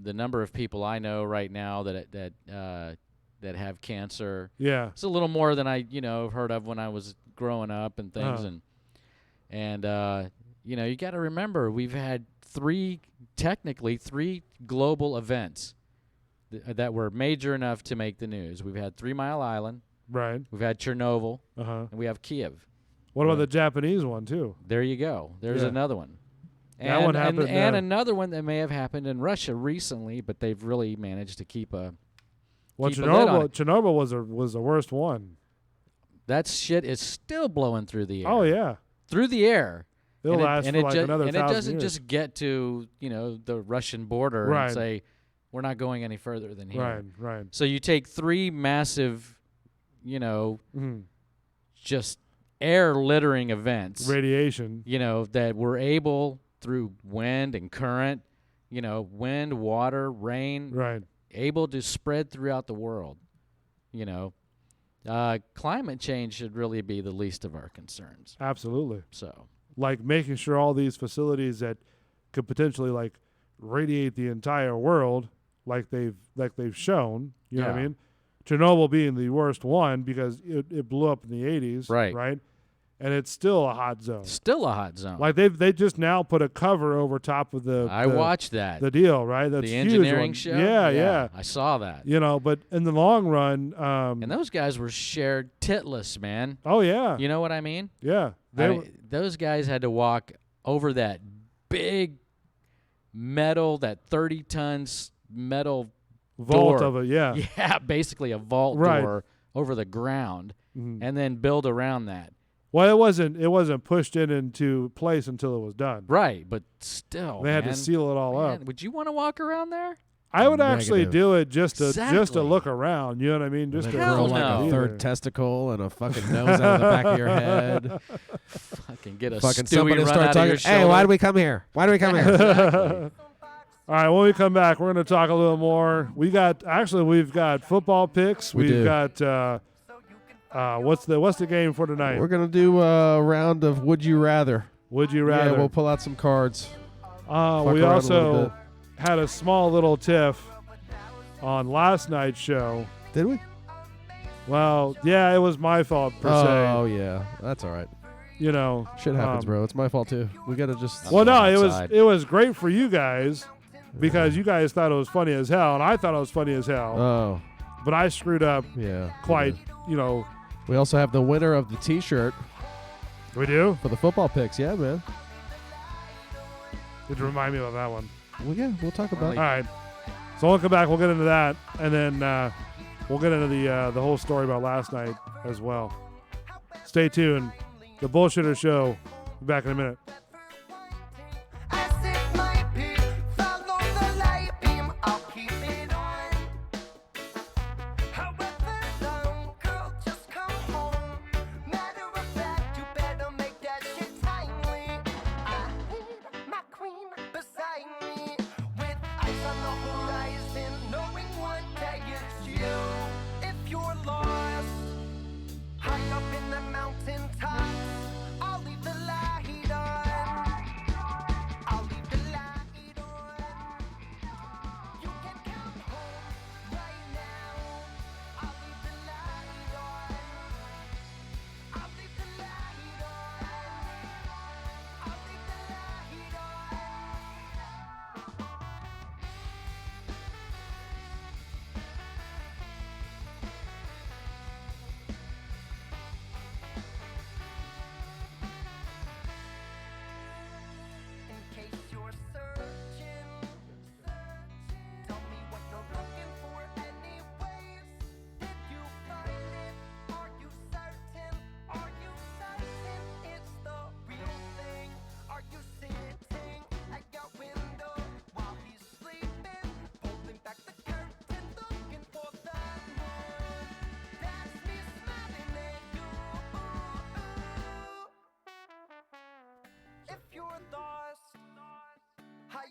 the number of people I know right now that have cancer. Yeah. It's a little more than I, heard of when I was growing up and things. And you got to remember, we've had technically three global events that were major enough to make the news. We've had 3 Mile Island. Right. We've had Chernobyl. Uh-huh. And we have Kiev. What about the Japanese one, too? There you go. There's another one. That one happened. And another one that may have happened in Russia recently, but they've really managed to keep a Well, keep a lid on it. Chernobyl was the worst one. That shit is still blowing through the air. Oh, yeah. Through the air. It'll last for like another 1,000 And it doesn't years. just get to, the Russian border Right. and say, we're not going any further than here. Right. So you take 3 massive, just air littering events. Radiation. That were able, through wind and current, wind, water, rain, Right. able to spread throughout the world. Climate change should really be the least of our concerns. Absolutely. So, like making sure all these facilities that could potentially like radiate the entire world, like they've shown, you know what I Yeah. mean? Chernobyl being the worst one because it blew up in the 80s, right? And it's still a hot zone. Still a hot zone. Like they just now put a cover over top of I watched that. the deal, right? That's the huge engineering one. show? Yeah. I saw that. But in the long run, And those guys were shared titless, man. oh yeah, You know what I mean? yeah, Those guys had to walk over that big metal, that 30 tons metal vault door. of it, yeah. Yeah, basically a vault Right. door over the ground, Mhm. and then build around that. Well, it wasn't pushed into place until it was done. Right, but still, They had to man. seal it all Man, up. would you want to walk around there? I would actually Negative. do it just to Exactly. look around. You know what I mean? Just They to Hell grow just like no. a be third there. testicle and a fucking nose out of the back of your head. Fucking get a Fucking Stewie somebody run start out of talking. your Hey, shoulder. why do we come here? Why do we come here? Exactly. All right, when we come back, we're going to talk a little more. We've got football picks. We We've do. got what's the game for tonight? We're gonna do a round of Would You Rather. Would you rather? Yeah, we'll pull out some cards. we around a little also bit. had a small little tiff on last night's show. Did we? Well, yeah, it was my fault per Oh yeah, that's all right. se. Shit happens, bro. It's my fault too. We gotta just. Well, no, outside. it was great for you guys because you guys thought it was funny as hell, and I thought it was funny as hell. Oh But I screwed up yeah. quite. We also have the winner of the T-shirt We do. for the football picks. Yeah, man. Did you remind me of that one? Well, yeah, we'll talk about All it. right. So we'll come back. We'll get into that, and then we'll get into the whole story about last night as well. Stay tuned. The Bullshitter Show. Be back in a minute.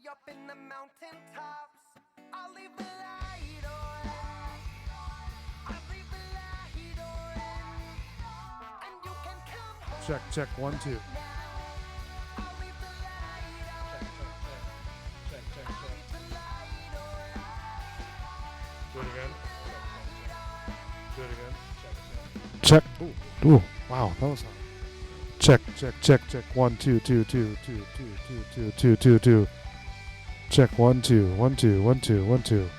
high up in the mountain tops. I'll leave the light on. I'll leave the light on. And you can come home. Check 1 2. Do it again. Do it again. Check. Ooh. Wow, that was hard. Check. 1 2 2 2 2 2 2 2 2 2. Check 1 2 1 2 1 2 1 2.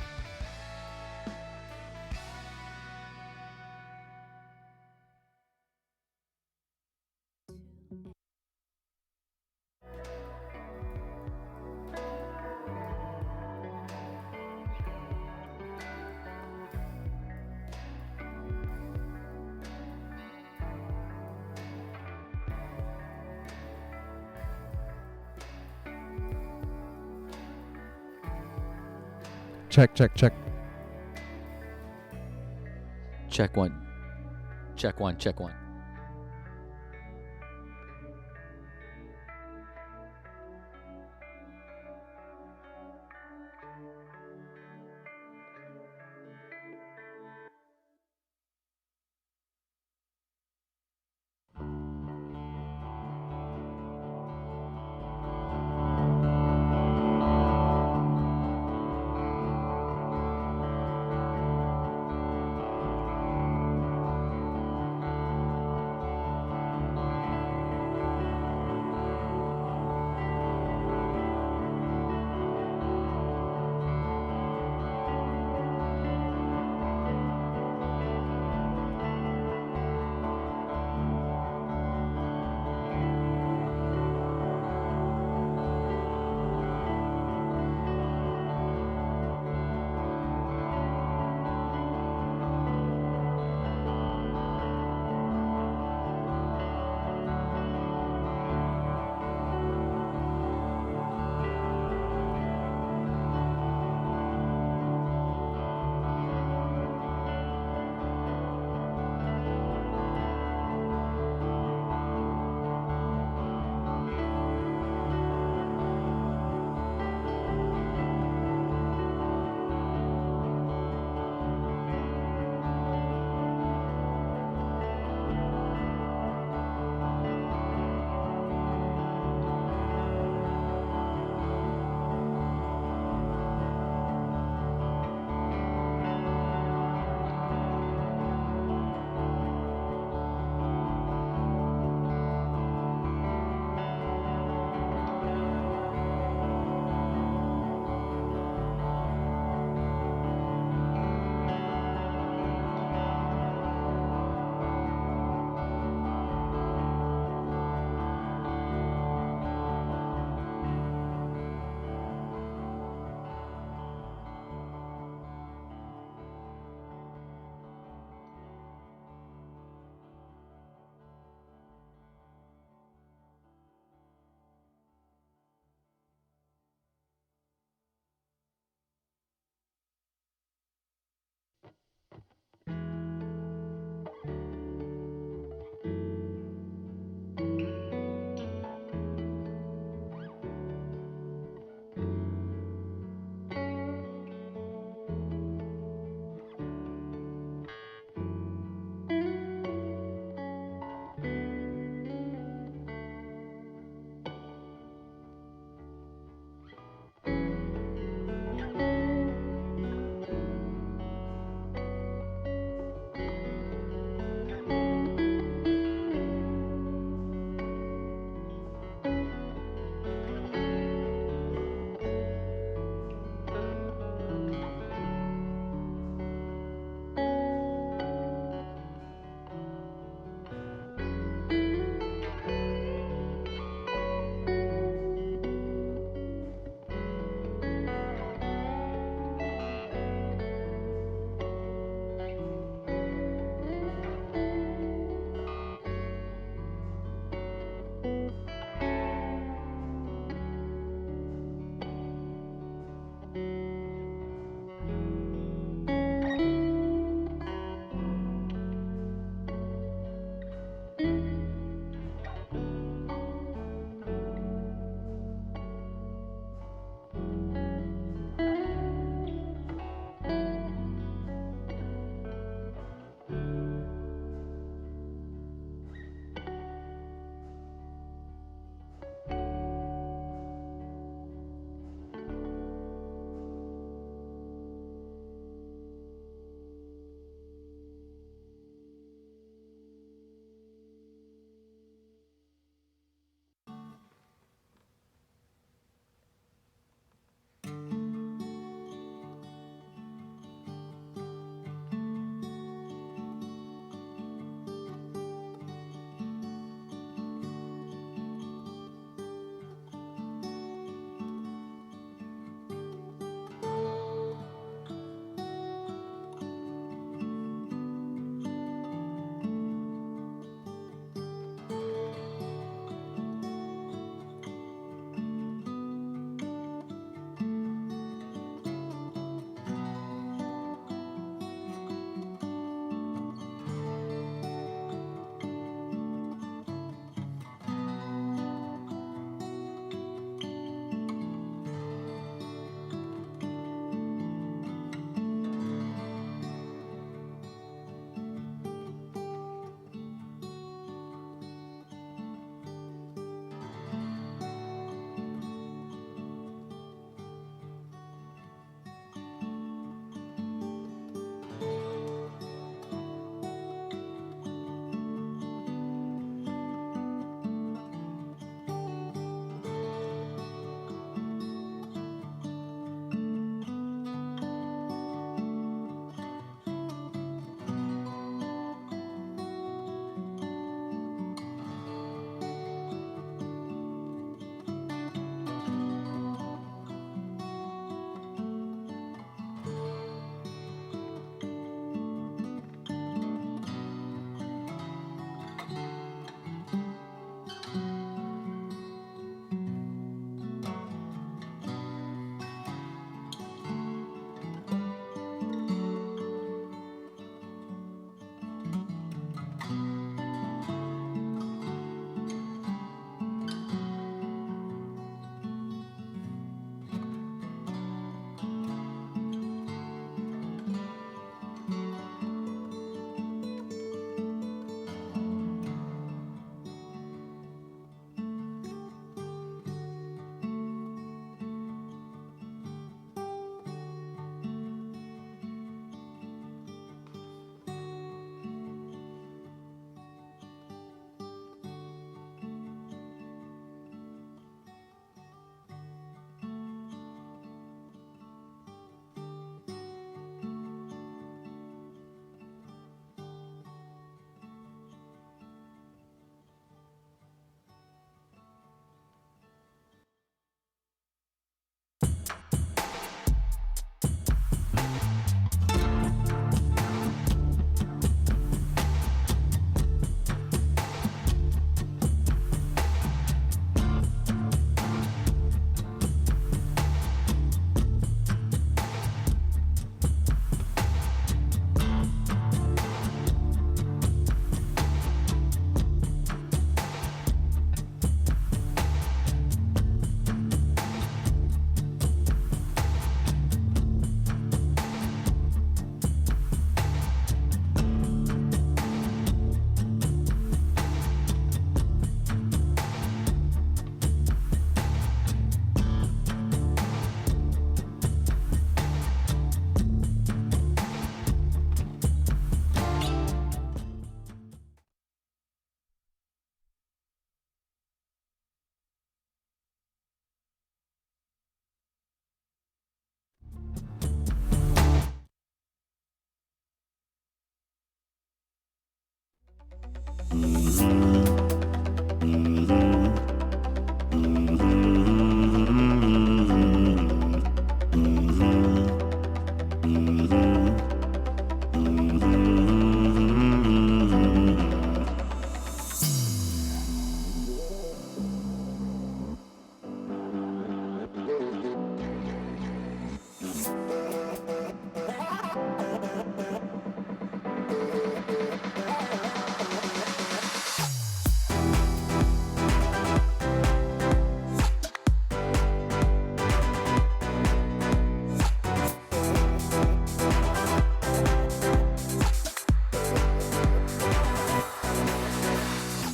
Check. Check one. Check one. Check one.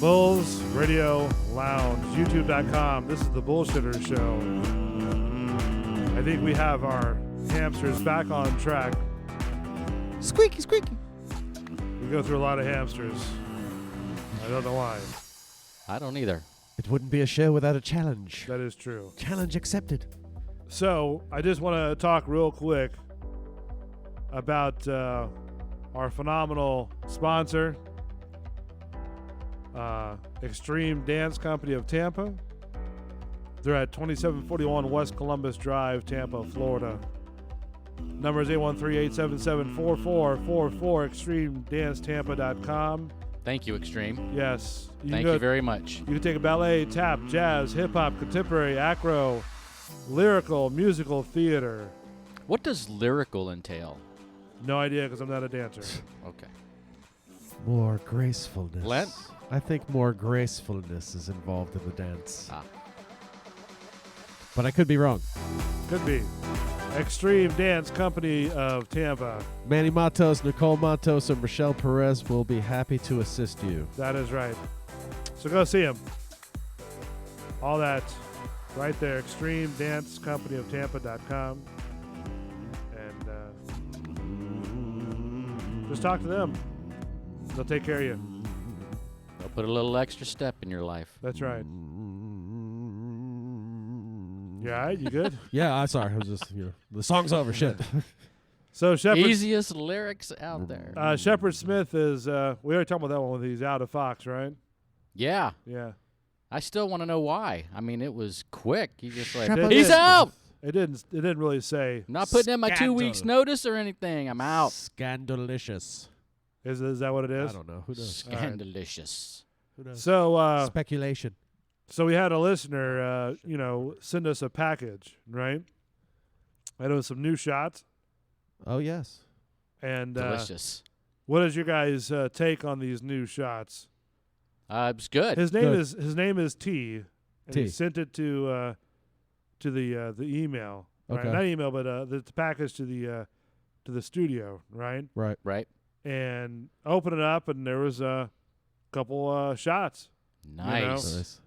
Bulls Radio Lounge, YouTube.com. This is the Bullshitter Show. I think we have our hamsters back on track. Squeaky, squeaky. We go through a lot of hamsters. I don't know why. I don't either. It wouldn't be a show without a challenge. That is true. Challenge accepted. So, I just want to talk real quick about our phenomenal sponsor, Extreme Dance Company of Tampa. They're at 2741 West Columbus Drive, Tampa, Florida. Number is 813-877-4444, extremedancetampa.com. Thank you, Extreme. Yes. Thank you very much. You can take a ballet, tap, jazz, hip-hop, contemporary, acro, lyrical, musical, theater. What does lyrical entail? No idea because I'm not a dancer. Okay. More gracefulness. Lent? I think more gracefulness is involved in the dance. But I could be wrong. Could be. Extreme Dance Company of Tampa. Manny Matos, Nicole Matos, and Michelle Perez will be happy to assist you. That is right. So go see them. All that right there. Extreme Dance Company of Tampa.com. And just talk to them. They'll take care of you. They'll put a little extra step in your life. That's right. You all right? You good? Yeah, I'm sorry. I was just, the song's over. Shit. So Shepard, Easiest lyrics out there. Shepard Smith is, we already talked about that one when he's out of Fox, right? Yeah. Yeah. I still want to know why. I mean, it was quick. He just like, Shepard he's Smith. out. It didn't really say. I'm not putting in my 2 Scandal. weeks notice or anything. I'm out. Scandalicious. Is that what it is? I don't know. Who knows? Scandalicious. Who knows? So, Speculation. so we had a listener, send us a package, right? And it was some new shots. Oh, yes. And Delicious. what is your guys' take on these new shots? It's good. His name Good. is T, and he T. sent it to the email. Right? Okay. Not email, but the package to the studio, right? Right. Right. And open it up, and there was a couple shots. Nice. Nice.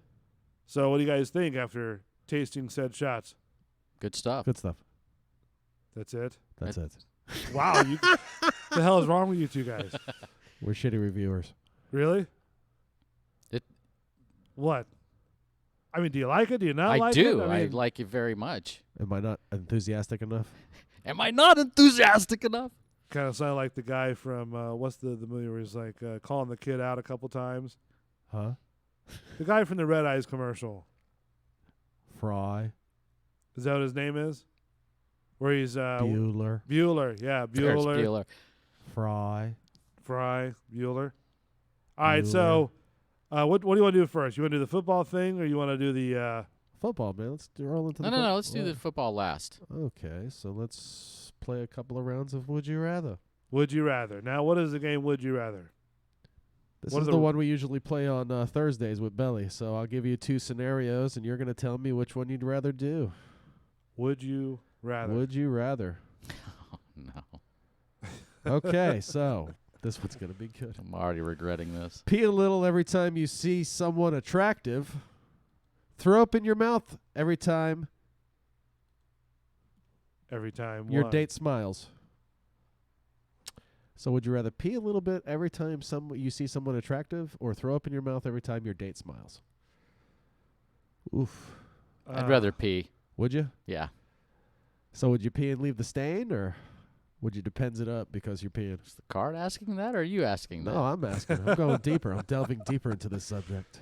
So what do you guys think after tasting said shots? Good stuff. Good stuff. That's it. That's it. Wow, the hell is wrong with you two guys? We're shitty reviewers. Really? It- What? I mean, do you like it? Do you not I like do. it? I mean, like it very much. Am I not enthusiastic enough? Am I not enthusiastic enough? kind of sound like the guy from what's the movie where he's like calling the kid out a couple times. Huh? The guy from the Red Eyes commercial. Fry. Is that what his name is? Where he's Bueller. Bueller, yeah, Ferris Bueller. Bueller. Fry. Fry, Bueller. All right, so what do you want to do first? You want to do the football thing, or you want to do the football, man? Let's roll into the No. Let's do the football last. Okay, so let's play a couple of rounds of Would You Rather. Would You Rather. Now, what is the game Would You Rather? This What is are the the- one we usually play on Thursdays with Belly. So I'll give you two scenarios, and you're going to tell me which one you'd rather do. Would you rather? Would you rather? Oh, no. Okay, so this one's going to be good. I'm already regretting this. Pee a little every time you see someone attractive. Throw up in your mouth every time Every time your what? date smiles. So would you rather pee a little bit every time you see someone attractive, or throw up in your mouth every time your date smiles? Oof. I'd rather pee. Would you? Yeah. So would you pee and leave the stain, or Would you depends it up because you're peeing? Is the card asking that, or are you asking that? No, I'm asking. I'm going deeper. I'm delving deeper into this subject.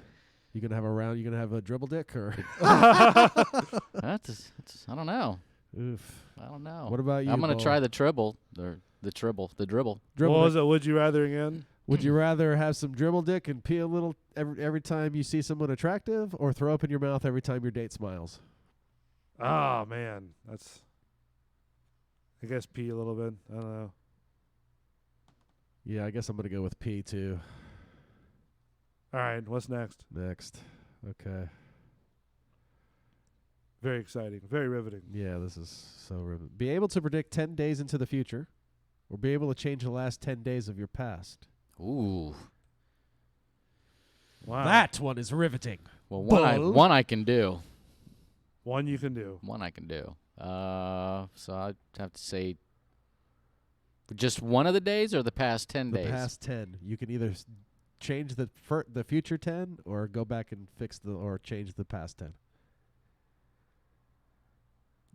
You gonna have a round? You gonna have a dribble dick or? That's I don't know. Oof. I don't know. What about you? I'm gonna Bo? try the dribble. The dribble. Dribble What was dick. it? Would you rather again? Would you rather have some dribble dick and pee a little every time you see someone attractive, or throw up in your mouth every time your date smiles? Oh man, that's. I guess pee a little bit. I don't know. Yeah, I guess I'm gonna go with pee too. All right, what's next? Next. Okay. Very exciting. Very riveting. Yeah, this is so riveting. Be able to predict 10 days into the future, or be able to change the last 10 days of your past. Ooh. Wow. That one is riveting. Well, Bull. one I can do. One you can do. One I can do. So I'd have to say just one of the days or the past 10 days? The past 10. You can either change the future 10 or go back and or change the past 10.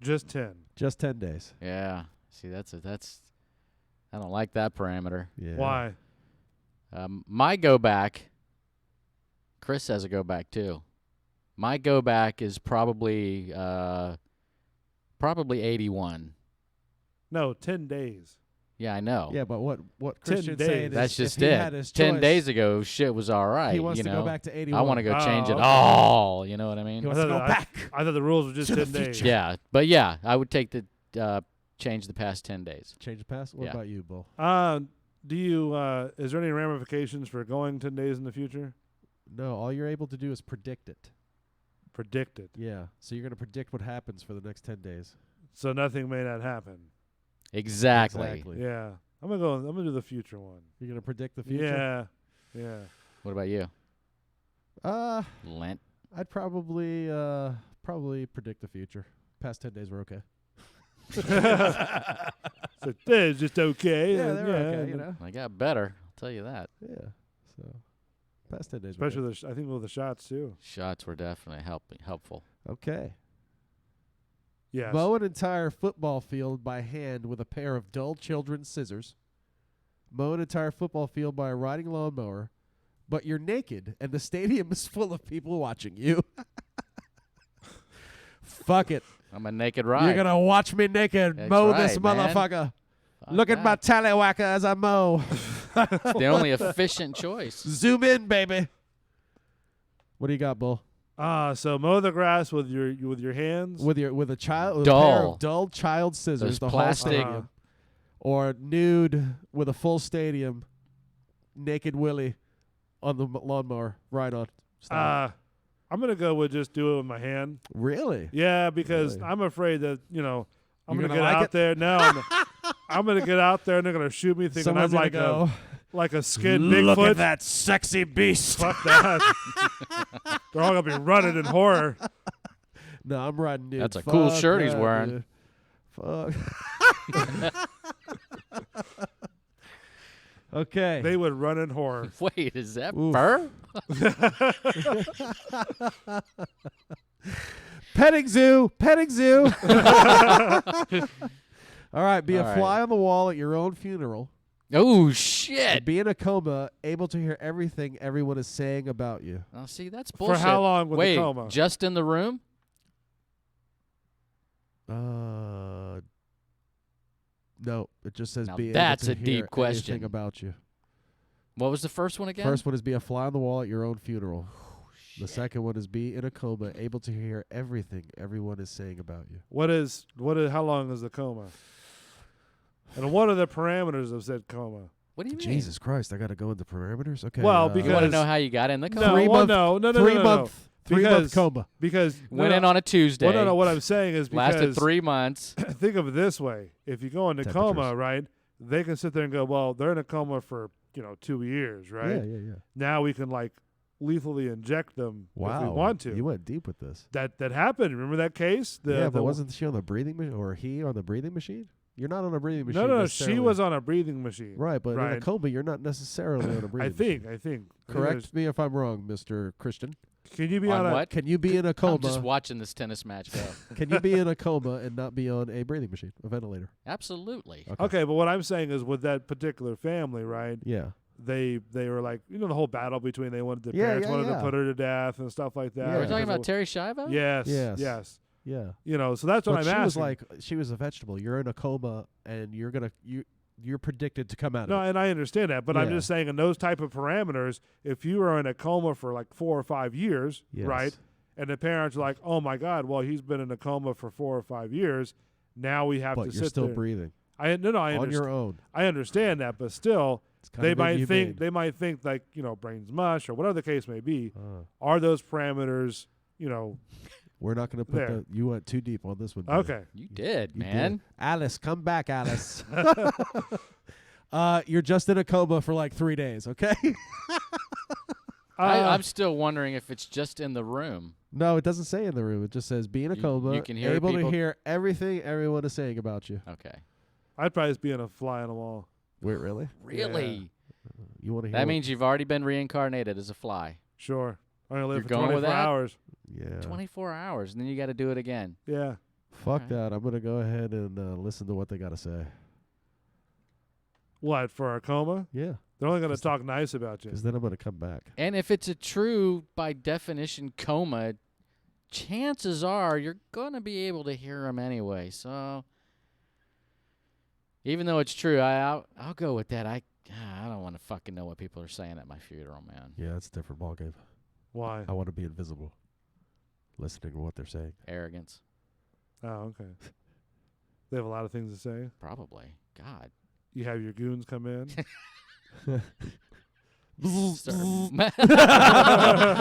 Just 10. Just 10 days. Yeah. See, that's I don't like that parameter. Yeah. Why? My go back, Chris has a go back too. My go back is probably 81. No, 10 days. Yeah, I know. Yeah, but what 10 Christian's days. saying is That's if just he it. had his 10 choice, days ago, shit was all right. he wants you to know? go back to 81. I want to go change it okay. all. You know what I mean? He wants to go back. I thought the rules were just to the 10 days. future. Yeah, but yeah, I would take the change the past 10 days. Change the past? What Yeah. about you, Bull? Do you, is there any ramifications for going 10 days in the future? No, all you're able to do is predict it. Predict it. Yeah, so you're going to predict what happens for the next 10 days. So nothing may not happen. Exactly. Yeah. I'm gonna do the future one. You're going to predict the future? Yeah. Yeah. What about you? Lent. I'd probably predict the future. Past 10 days were okay. So it's just okay. Yeah, they're okay, you know. I got better. I'll tell you that. Yeah. So past 10 days were Especially good. I think with the shots too. Shots were definitely helpful. Okay. Yes. Mow an entire football field by hand with a pair of dull children's scissors. Mow an entire football field by a riding lawnmower, but you're naked and the stadium is full of people watching you. Fuck it. I'm a naked ride. You're going to watch me naked That's mow right, this man. motherfucker. Fuck Look at my that. tallywhacker as I mow. It's the only efficient choice. Zoom in, baby. What do you got, Bull? So mow the grass with your hands. With a child, with a pair Dull. of dull child scissors, Those the plastic- whole stadium, or nude with a full stadium, naked Willie on the lawnmower, ride on. Style. I'm gonna go with just do it with my hand. Really? Yeah, because Really? I'm afraid that I'm You're gonna gonna get like out it? there. No, I'm gonna get out there and they're gonna shoot me thinking Someone's I'm gonna like go, like a skinned Look Bigfoot. at that sexy beast. Fuck that. They're all gonna be running in horror. No, I'm riding nude. That's a cool Fuck shirt he's that, wearing. dude. Fuck. Okay. They would run in horror. Wait, is that Oof. fur? Petting zoo. Petting zoo. All right. Be All a right. fly on the wall at your own funeral. Oh, shit. Be in a coma, able to hear everything everyone is saying about you. Oh, see, that's For bullshit. how long with the Wait, coma? just in the room? No, it just says Now be that's able to a deep hear question. anything about you. What was the first one again? First one is be a fly on the wall at your own funeral. The second one is be in a coma, able to hear everything everyone is saying about you. What is how long is the coma? And what are the parameters of said coma? What do you mean? Jesus Christ, I got to go into parameters? Okay. Well, You want to because- know how you got in the coma? No, 3 well, month, no, 3 no. month, 3 Because- month coma. Because Went in on a Tuesday. Well, no. What I'm saying is because Lasted 3 months. think of it this way: if you go into coma, right, they can sit there and go, "Well, they're in a coma for 2 years, right? Yeah. Now we can lethally inject them Wow. if we want to." You went deep with this. That happened. Remember that case? But wasn't she on the breathing machine, or he on the breathing machine? You're not on a breathing machine. No. She necessarily. was on a breathing machine. Right, but in a right. coma, you're not necessarily on a breathing I machine. think. Correct me if I'm wrong, Mr. Christian. Can you be On on a what? Can you be in a coma? I'm just watching this tennis match go. Can you be in a coma and not be on a breathing machine, a ventilator? Absolutely. Okay, but what I'm saying is with that particular family, right? Yeah. They were like, the whole battle between the Yeah, parents yeah, wanted yeah. to put her to death and stuff like that. Yeah. Are we talking Because about of- Terry Schiavo? Yes. Yes. Yes. Yeah. So that's what But I'm she asking. was like, she was a vegetable. You're in a coma, and you're predicted to come out No, of it. and I understand that, but I'm Yeah. just saying in those type of parameters, if you are in a coma for like 4 or 5 years, Yes. right, and the parents are like, "Oh my God, well he's been in a coma for 4 or 5 years, now we have But to you're sit still there." breathing I on your own. I understand that, but still, It's kind they of might inhumane. think like brains mush or whatever the case may be. Uh. Are those parameters, We're not going to put there. you went too deep on this one. buddy. Okay. You did, You man. did. Alice, come back, Alice. You're just in a coma for like 3 days, okay? I'm still wondering if it's just in the room. No, it doesn't say in the room. It just says be in a coma, you can hear able to people- hear everything everyone is saying about you. Okay. I'd probably just be in a fly on the wall. Wait, really? Really? You want to hear? That means you've already been reincarnated as a fly. Sure. I only live You're for going 24 with that? hours. Yeah. 24 hours, and then you got to do it again. Yeah. Fuck Alright. that. I'm going to go ahead and listen to what they got to say. What, for a coma? Yeah. They're only going to talk nice about you. Because then I'm going to come back. And if it's a true, by definition, coma, chances are you're going to be able to hear them anyway. So, even though it's true, I'll go with that. I don't want to fucking know what people are saying at my funeral, man. Yeah, it's a different ballgame. Why? I want to be invisible, listening to what they're saying. Arrogance. Oh, okay. They have a lot of things to say. Probably. God. You have your goons come in.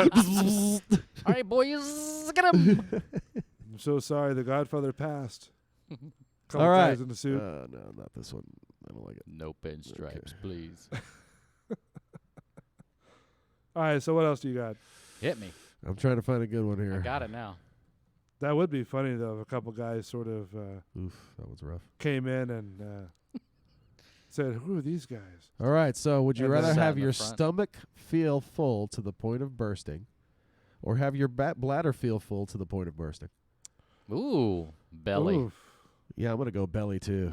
All right, boys, get him. I'm so sorry. The Godfather passed. Couple All right. guys in the suit. No, not this one. I don't like it. No pinstripes, please. All right. So what else do you got? Hit me. I'm trying to find a good one here. I got it now. That would be funny though. If a couple guys sort of Oof, that was rough. came in and said, "Who are these guys?" All right, so would you And then rather sat have in the your front. stomach feel full to the point of bursting, or have your bladder feel full to the point of bursting? Ooh, belly. Oof. Yeah, I'm gonna go belly too.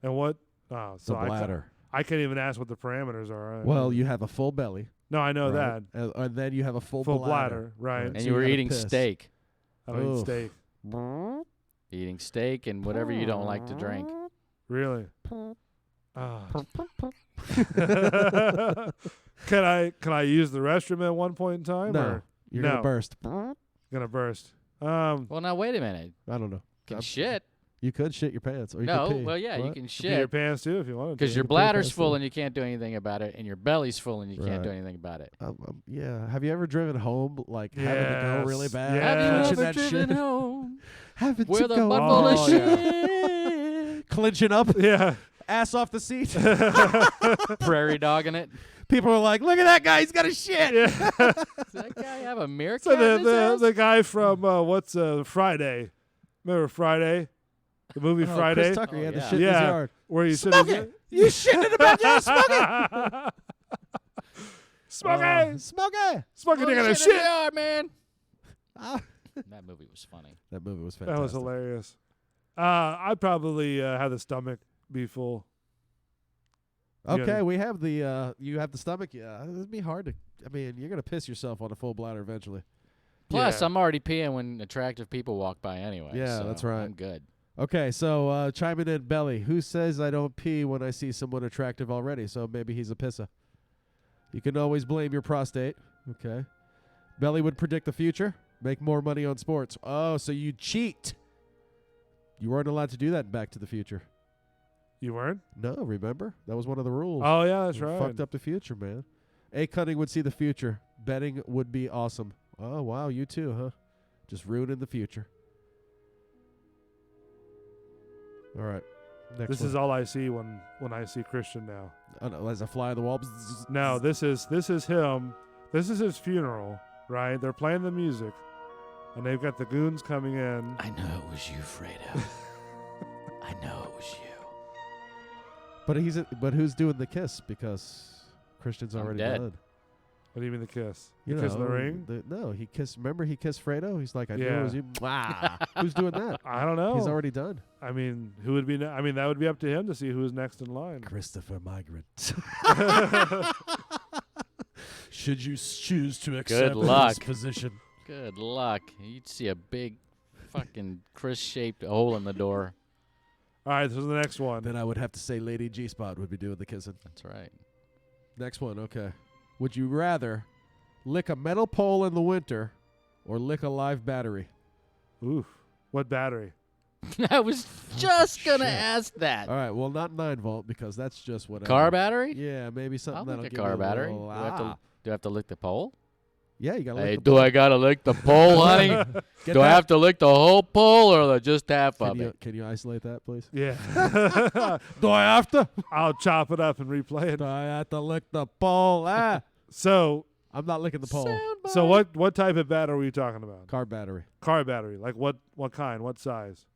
And what? Oh, so The bladder. I can't even ask what the parameters are. Well, you have a full belly. no, I know right? that. And then you have a full, Full bladder, right. And So you were gotta eating piss. steak. I don't eat Oof. steak. Eating steak and whatever you don't like to drink. Really? Ah. Can I use the restroom at one point in time? No, or? you're No. gonna burst. Gonna burst. Well, now wait a minute. I don't know. Can shit. You could shit your pants, or you No, could pee. well, yeah, you What? can Pee your shit pants too if you wanted to. because your can pee bladder's pants full too. and you can't do anything about it, and your belly's full and you can't do Right. anything about it. Yeah. Have you ever driven home like having to go really Yes, bad? yes. Have you Clenching ever that driven shit? home Having with to a go butt full of Oh, shit? clenching up, Yeah. ass off the seat. Prairie dogging it. People are like, "Look at that guy! He's got a shit." Yeah. Does that guy have a meerkat So in his house? the guy from what's Friday? Remember Friday? The movie Oh, Friday? Chris Tucker, he had yeah. to shit in his Yeah. yard. Where you Smoke said it! You shit in the backyard. Smoke it! Smoke it! Smoke it! Smoke it, Oh, you're gonna shit in the shit! yard, man. Ah. That movie was funny. That movie was fantastic. That was hilarious. I'd probably have the stomach be full. Okay, Yeah. we have the you have the stomach. Yeah, it'd be hard to. I mean, you're gonna piss yourself on a full bladder eventually. Plus, Yeah. I'm already peeing when attractive people walk by anyway. Yeah, so that's right. I'm good. Okay, so chiming in, Belly. Who says I don't pee when I see someone attractive already? So maybe he's a pisser. You can always blame your prostate. Okay. Belly would predict the future, make more money on sports. Oh, so you cheat. You weren't allowed to do that in Back to the Future. You weren't? No, remember? That was one of the rules. Oh yeah, that's You right. Fucked up the future, man. A. Cunning would see the future. Betting would be awesome. Oh, wow, you too, huh? Just ruining the future. All right. Next This one. is all I see when I see Christian now. Oh, no, as a fly on the wall. Bzzz, No, this is him. This is his funeral, right? They're playing the music, and they've got the goons coming in. I know it was you, Fredo. I know it was you. But but who's doing the kiss? Because Christian's I'm already dead. dead. What do you mean the kiss? You The kiss in the know, ring? No, he kissed. Remember, he kissed Fredo. He's like, I knew it Yeah. was you. Mwah. Who's doing that? I don't know. He's already done. I mean, who would be? I mean, that would be up to him to see who's next in line. Christopher Migrant. Should you choose to accept Good luck. this position? Good luck. You'd see a big fucking Chris-shaped hole in the door. All right, this is the next one. Then I would have to say Lady G-Spot would be doing the kissing. That's right. Next one, okay. Would you rather lick a metal pole in the winter or lick a live battery? Oof. What battery? I was just going to ask that. All right, well, not 9-volt because that's just whatever. Car battery? Yeah, maybe something I'll that'll lick a give car you battery. little, Do I have to lick the pole? Yeah, you got to Hey, lick the do pole. I got to lick the pole, honey? Get Do I that? have to lick the whole pole or just half of it? Can you isolate that, please? Yeah. Do I have to? I'll chop it up and replay it. Do I have to lick the pole? So I'm not licking the pole. So what type of battery are we talking about? Car battery. Car battery. Like what kind? What size?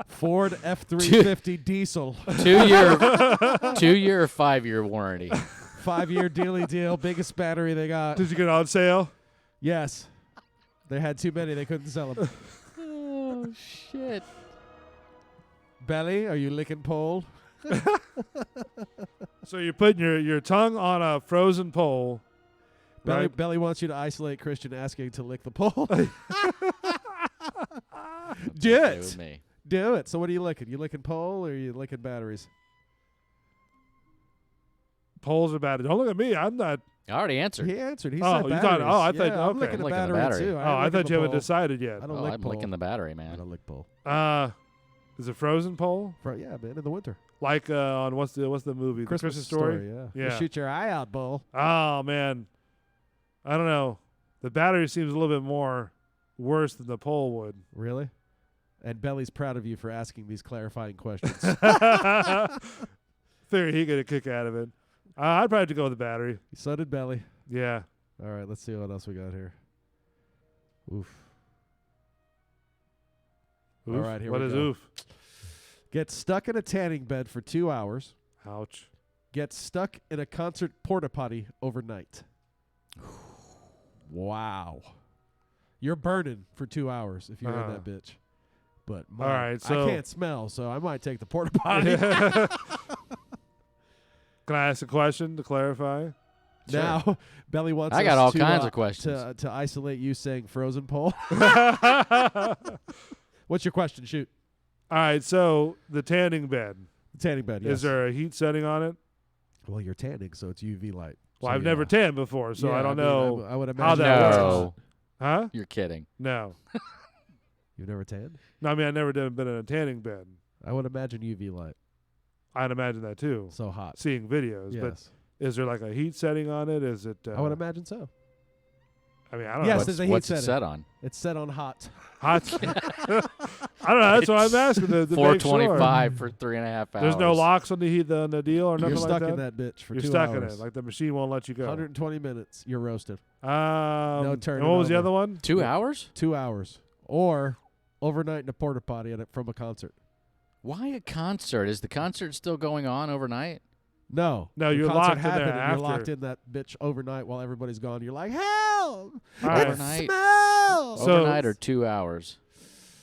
Ford F-350 diesel. 2-year 5-year warranty. 5-year dealy deal. Biggest battery they got. Did you get on sale? Yes. They had too many. They couldn't sell them. Oh, shit. Belly, are you licking pole? So you're putting your tongue on a frozen pole. Belly, Right? Belly wants you to isolate Christian asking to lick the pole. Do Okay it. with me. Do it. So what are you licking? You licking pole or are you licking batteries? Poles are battery. Don't look at me. I'm not. I already answered. He answered. He Oh, said you batteries. thought- oh, I thought- Yeah, I'm okay. licking I'm a licking the battery, battery. too. Oh, I ain't thought licking you the haven't pole. decided yet. I don't Oh, lick I'm pole. licking the battery, I man. don't lick pole. Is it frozen pole? Yeah, man, in the winter. Like on what's the movie? The Christmas Story. Yeah. Yeah. You shoot your eye out, bull. Oh man, I don't know. The battery seems a little bit more worse than the pole would. Really? And Belly's proud of you for asking these clarifying questions. Figured he'd get a kick out of it. I'd probably have to go with the battery. So did Belly. Yeah. All right, let's see what else we got here. Oof. Oof? All right, here What we is go. oof? Get stuck in a tanning bed for 2 hours. Ouch. Get stuck in a concert porta potty overnight. Wow. You're burning for 2 hours if you're in that bitch. But All right, so I can't smell, so I might take the porta potty. Can I ask a question to clarify? Now, Belly wants I us got all to, kinds of questions. to isolate you saying frozen pole. What's your question? Shoot. All right, so the tanning bed. The tanning bed, yes. Is there a heat setting on it? Well, you're tanning, so it's UV light. Well, So I've never tanned before, so Yeah, I don't I mean, know I would how imagine that No. works. Huh? You're kidding. No. You've never tanned? No, I mean, I've never been in a tanning bed. I would imagine UV light. I'd imagine that too. So hot. Seeing videos. Yes. But is there like a heat setting on it? Is it? I would imagine so. I mean, I don't Yes, know. there's a heat What's it setting. set on? It's set on hot. Hot. I don't know. That's what I'm asking. To make sure. 425 for 3.5 hours. There's no locks on the heat on the deal or nothing You're stuck like in that bitch for You're 2 stuck hours. in it. Like the machine won't let you go. 120 minutes. You're roasted. No turning And what was the over. other one? 2 hours? 2 hours. Or overnight in a porta potty from a concert. Why a concert? Is the concert still going on overnight? No. No, the you're concert locked in there happened and after. You're locked in that bitch overnight while everybody's gone. You're like, help! All right. Overnight. Smells! Overnight or 2 hours?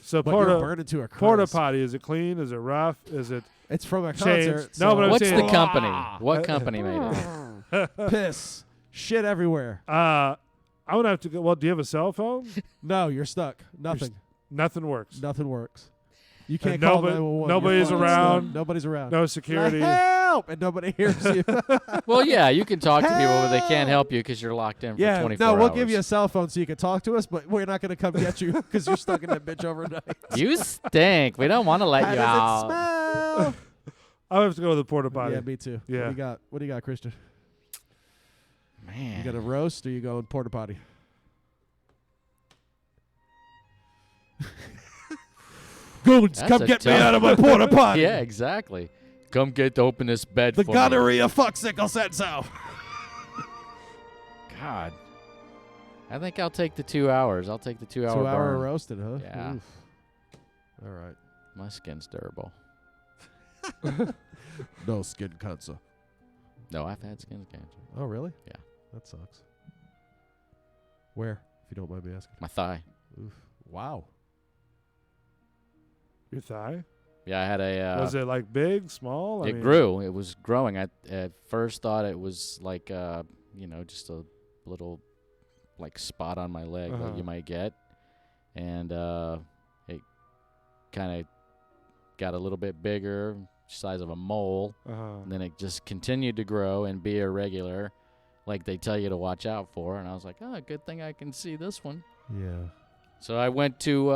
So But you're burning to a porta crisp. potty, is it clean? Is it rough? Is it It's from a changed? concert. No, but I'm What's saying, the company? What company made it? Piss. Shit everywhere. I would have to go. Well, do you have a cell phone? No, you're stuck. Nothing. Nothing works. Nothing works. You can't And call nobody- 911. nobody's Your phone's around. stuck. Nobody's around. No security. Like, help! And nobody hears you. Well, yeah, you can talk to people, but they can't help you because you're locked in for Yeah, 24 no, hours. we'll give you a cell phone so you can talk to us, but we're not going to come get you because you're stuck in that bitch overnight. You stink. We don't want to let How you does out. it smell? I would have to go with the porta potty. Yeah, me too. Yeah. What do you got, Christian? Man. You got a roast or you going porta potty? Goons, That's come a get me tough- out of my porta potty. Yeah, exactly. Come open this bed The for gonorrhea fucksicle said so. me. God. I think I'll take the 2 hours. I'll take the 2 hour 2 hour burn. roasted, huh? Yeah. Oof. All right. My skin's durable. No skin cancer. No, I've had skin cancer. Oh, really? Yeah. That sucks. Where, if you don't mind me asking? My thigh. Oof. Wow. Your thigh? Yeah, I had a. Was it like big, small? It grew. It was growing. I at first thought it was like just a little like spot on my leg that you might get, and it kind of got a little bit bigger, size of a mole, and then it just continued to grow and be irregular, like they tell you to watch out for. And I was like, oh, good thing I can see this one. Yeah. So I went to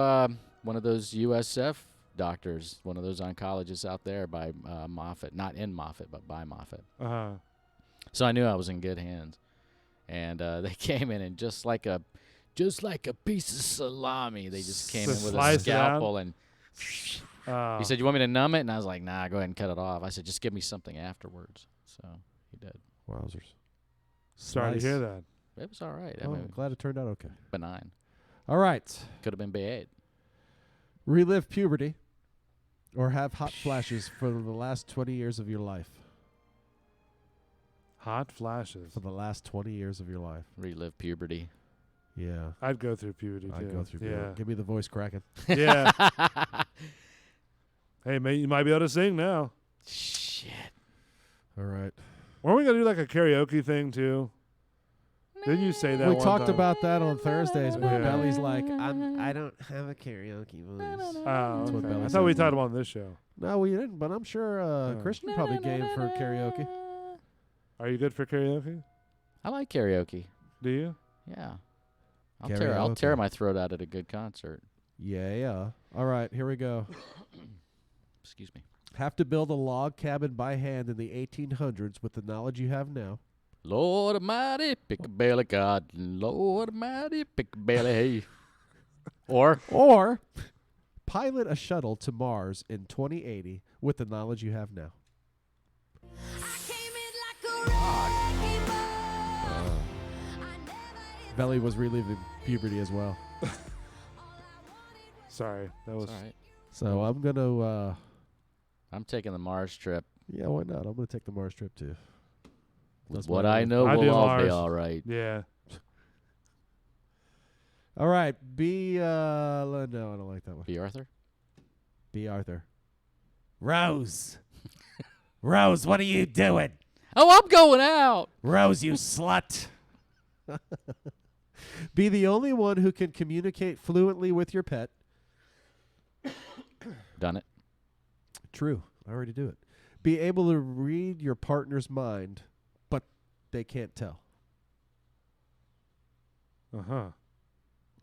one of those USF doctors, one of those oncologists out there by Moffitt, not in Moffitt, but by Moffitt. So I knew I was in good hands, and they came in and just like a piece of salami, they just came in with a scalpel and. He said, "You want me to numb it?" And I was like, "Nah, go ahead and cut it off." I said, "Just give me something afterwards." So he did. Wowzers. Sorry to hear that. It was all right. Well, I'm glad it turned out okay. Benign. All right. Could have been bad. Relive puberty or have hot flashes for the last 20 years of your life. Hot flashes. For the last 20 years of your life. Relive puberty. Yeah. I'd go through puberty, too. I'd go through puberty. Yeah. Give me the voice cracking. Yeah. Hey, man, you might be able to sing now. Shit. All right. Weren't we going to do like a karaoke thing, too? Didn't you say that We one talked time? about that on Thursdays when Yeah. Belly's like, I don't have a karaoke voice. Oh, That's what okay. Belly I said. thought we talked about it on this show. No, we didn't, but I'm sure Christian probably game for karaoke. Are you good for karaoke? I like karaoke. Do you? Yeah. I'll tear Karaoke. my throat out at a good concert. Yeah. All right, here we go. Excuse me. Have to build a log cabin by hand in the 1800s with the knowledge you have now. Lord Almighty, pick a belly God. Lord Almighty, pick a belly hay. Or pilot a shuttle to Mars in 2080 with the knowledge you have now. Belly was reliving puberty as well. Sorry, that was. all right. So I'm going to... I'm taking the Mars trip. yeah, why not? I'm going to take the Mars trip, too. That's What my I relive. know I will do all Mars. be all right. Yeah. All right, no, I don't like that one. B. Arthur? B. Arthur. Rose. Rose, what are you doing? Oh, I'm going out. Rose, you slut. Be the only one who can communicate fluently with your pet. Done it. True. I already do it. Be able to read your partner's mind, but they can't tell. Uh-huh.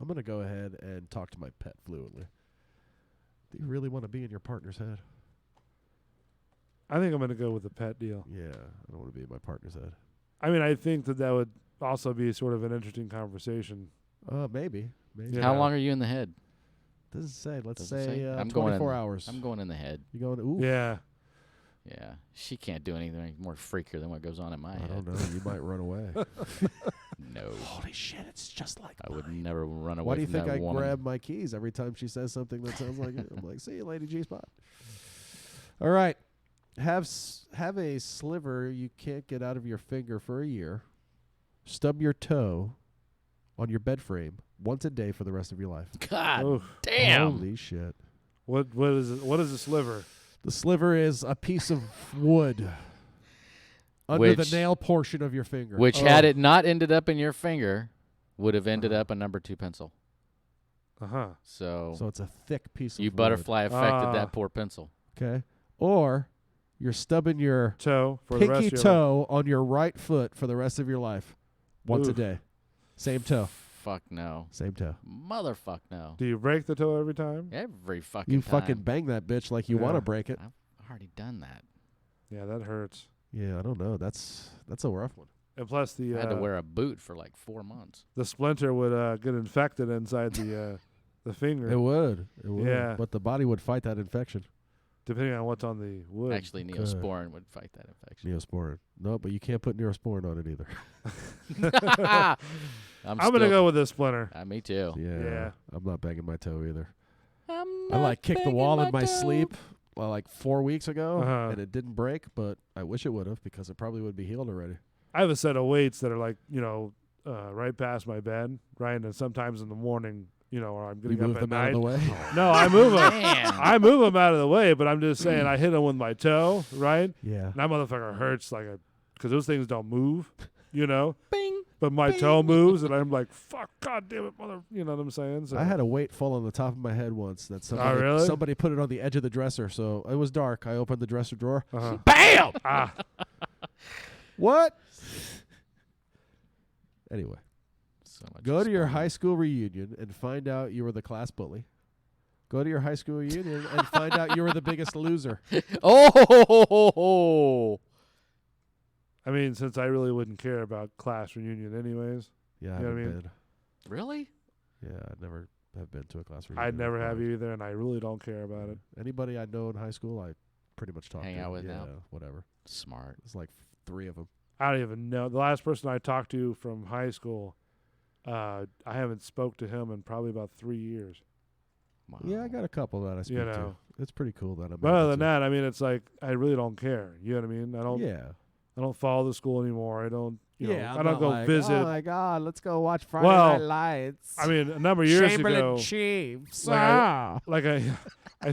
I'm going to go ahead and talk to my pet fluently. Do you really want to be in your partner's head? I think I'm going to go with the pet deal. Yeah, I don't want to be in my partner's head. I mean, I think that would also be sort of an interesting conversation. Maybe. Yeah. How long are you in the head? Doesn't say. Let's Does it say say? I'm 24 going in, hours. I'm going in the head. You going? Ooh. Yeah. Yeah. She can't do anything more freakier than what goes on in my I head. don't know. You might run away. No. Holy shit! It's just like I would never run away Why do you from think that I woman. grab my keys every time she says something that sounds like it? I'm like, see you, Lady G-Spot. All right. Have a sliver you can't get out of your finger for a year. Stub your toe on your bed frame once a day for the rest of your life. God Oof. damn. Holy shit. What is it? What is a sliver? The sliver is a piece of wood under Which- the nail portion of your finger. Which, had it not ended up in your finger, would have ended up a number 2 pencil. Uh-huh. So it's a thick piece of you wood. butterfly affected Ah. that poor pencil. Okay. Or you're stubbing your Toe for the rest pinky of your toe on your right foot for the rest of your life. Once a Oof. day. Same toe. Fuck no. Same toe. Motherfuck no. Do you break the toe every time? Every fucking You time. fucking bang that bitch like you want to Yeah. break it. I've already done that. Yeah, that hurts. Yeah, I don't know. That's a rough one. And plus the I had to wear a boot for like 4 months. the splinter would get infected inside the finger. It would. It would. Yeah. But the body would fight that infection. Depending on what's on the wood. Actually, Neosporin would fight that infection. Neosporin. No, but you can't put Neosporin on it either. I'm going to go with this splinter. Me too. Yeah. Yeah. I'm not banging my toe either. I'm I like kick the wall in my sleep. like 4 weeks ago, Uh-huh. and it didn't break, but I wish it would have because it probably would be healed already. I have a set of weights that are like, right past my bed, right? And sometimes in the morning, or I'm You getting move up at them out night. of the way. No, I move them. Man. I move them out of the way, but I'm just saying I hit them with my toe, right? Yeah. And that motherfucker hurts because those things don't move, Bing. But my toe moves, and I'm like, fuck, god damn it, mother. You know what I'm saying? So I had a weight fall on the top of my head once. That somebody, really? somebody put it on the edge of the dresser, so it was dark. I opened the dresser drawer. Uh-huh. Bam! Ah. What? Anyway, So much go to your explaining. high school reunion and find out you were the class bully. Go to your high school reunion and find out you were the biggest loser. Oh. I mean, since I really wouldn't care about class reunion anyways. Yeah, I You know what I haven't mean? been. Really? Yeah, I never have been to a class reunion. I'd never in have college. either, and I really don't care about it. Anybody I know in high school, I pretty much talk Hang to. out with yeah, now. whatever. Smart. It's like 3 of them. I don't even know. The last person I talked to from high school, I haven't spoke to him in probably about 3 years. Wow. Yeah, I got a couple that I speak know. to. It's pretty cool that I'm. But other able than to. that, I mean, it's like I really don't care. You know what I mean? I don't follow the school anymore. I don't. Yeah, I I'm don't not go like, visit. Oh my God, let's go watch Friday Well, Night Lights. I mean, a number of years Chamberlain ago, Chiefs. I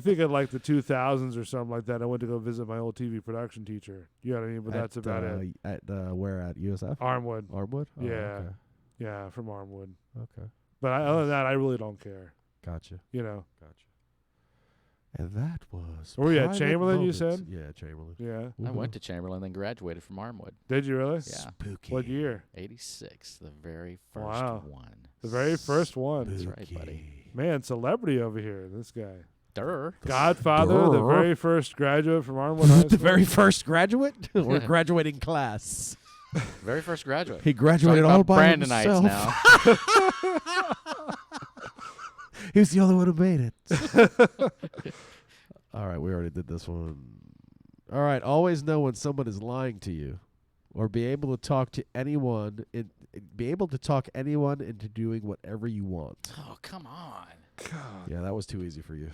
think in like the 2000s or something like that, I went to go visit my old TV production teacher. You know what I mean? But that's about it. At where at USF? Armwood. Armwood. Oh, Yeah. Okay. Yeah, from Armwood. Okay. But other than that, I really don't care. Gotcha. You know. Gotcha. And that was. Were you at Private Chamberlain, you Moments. said? Yeah, Chamberlain. Yeah. I went to Chamberlain, then graduated from Armwood. Did you really? Yeah. Spooky. What year? 86, the very first Wow. one. The very first one. That's right, buddy. Man, celebrity over here, this guy. Durr. Godfather, the very first graduate from Armwood High School. The very first graduate or graduating class. Very first graduate. He graduated Talking all about by Brandonites himself. now. He was the only one who made it. All right, we already did this one. All right, always know when someone is lying to you, or be able to talk anyone into doing whatever you want. Oh, come on. God. Yeah, that was too easy for you.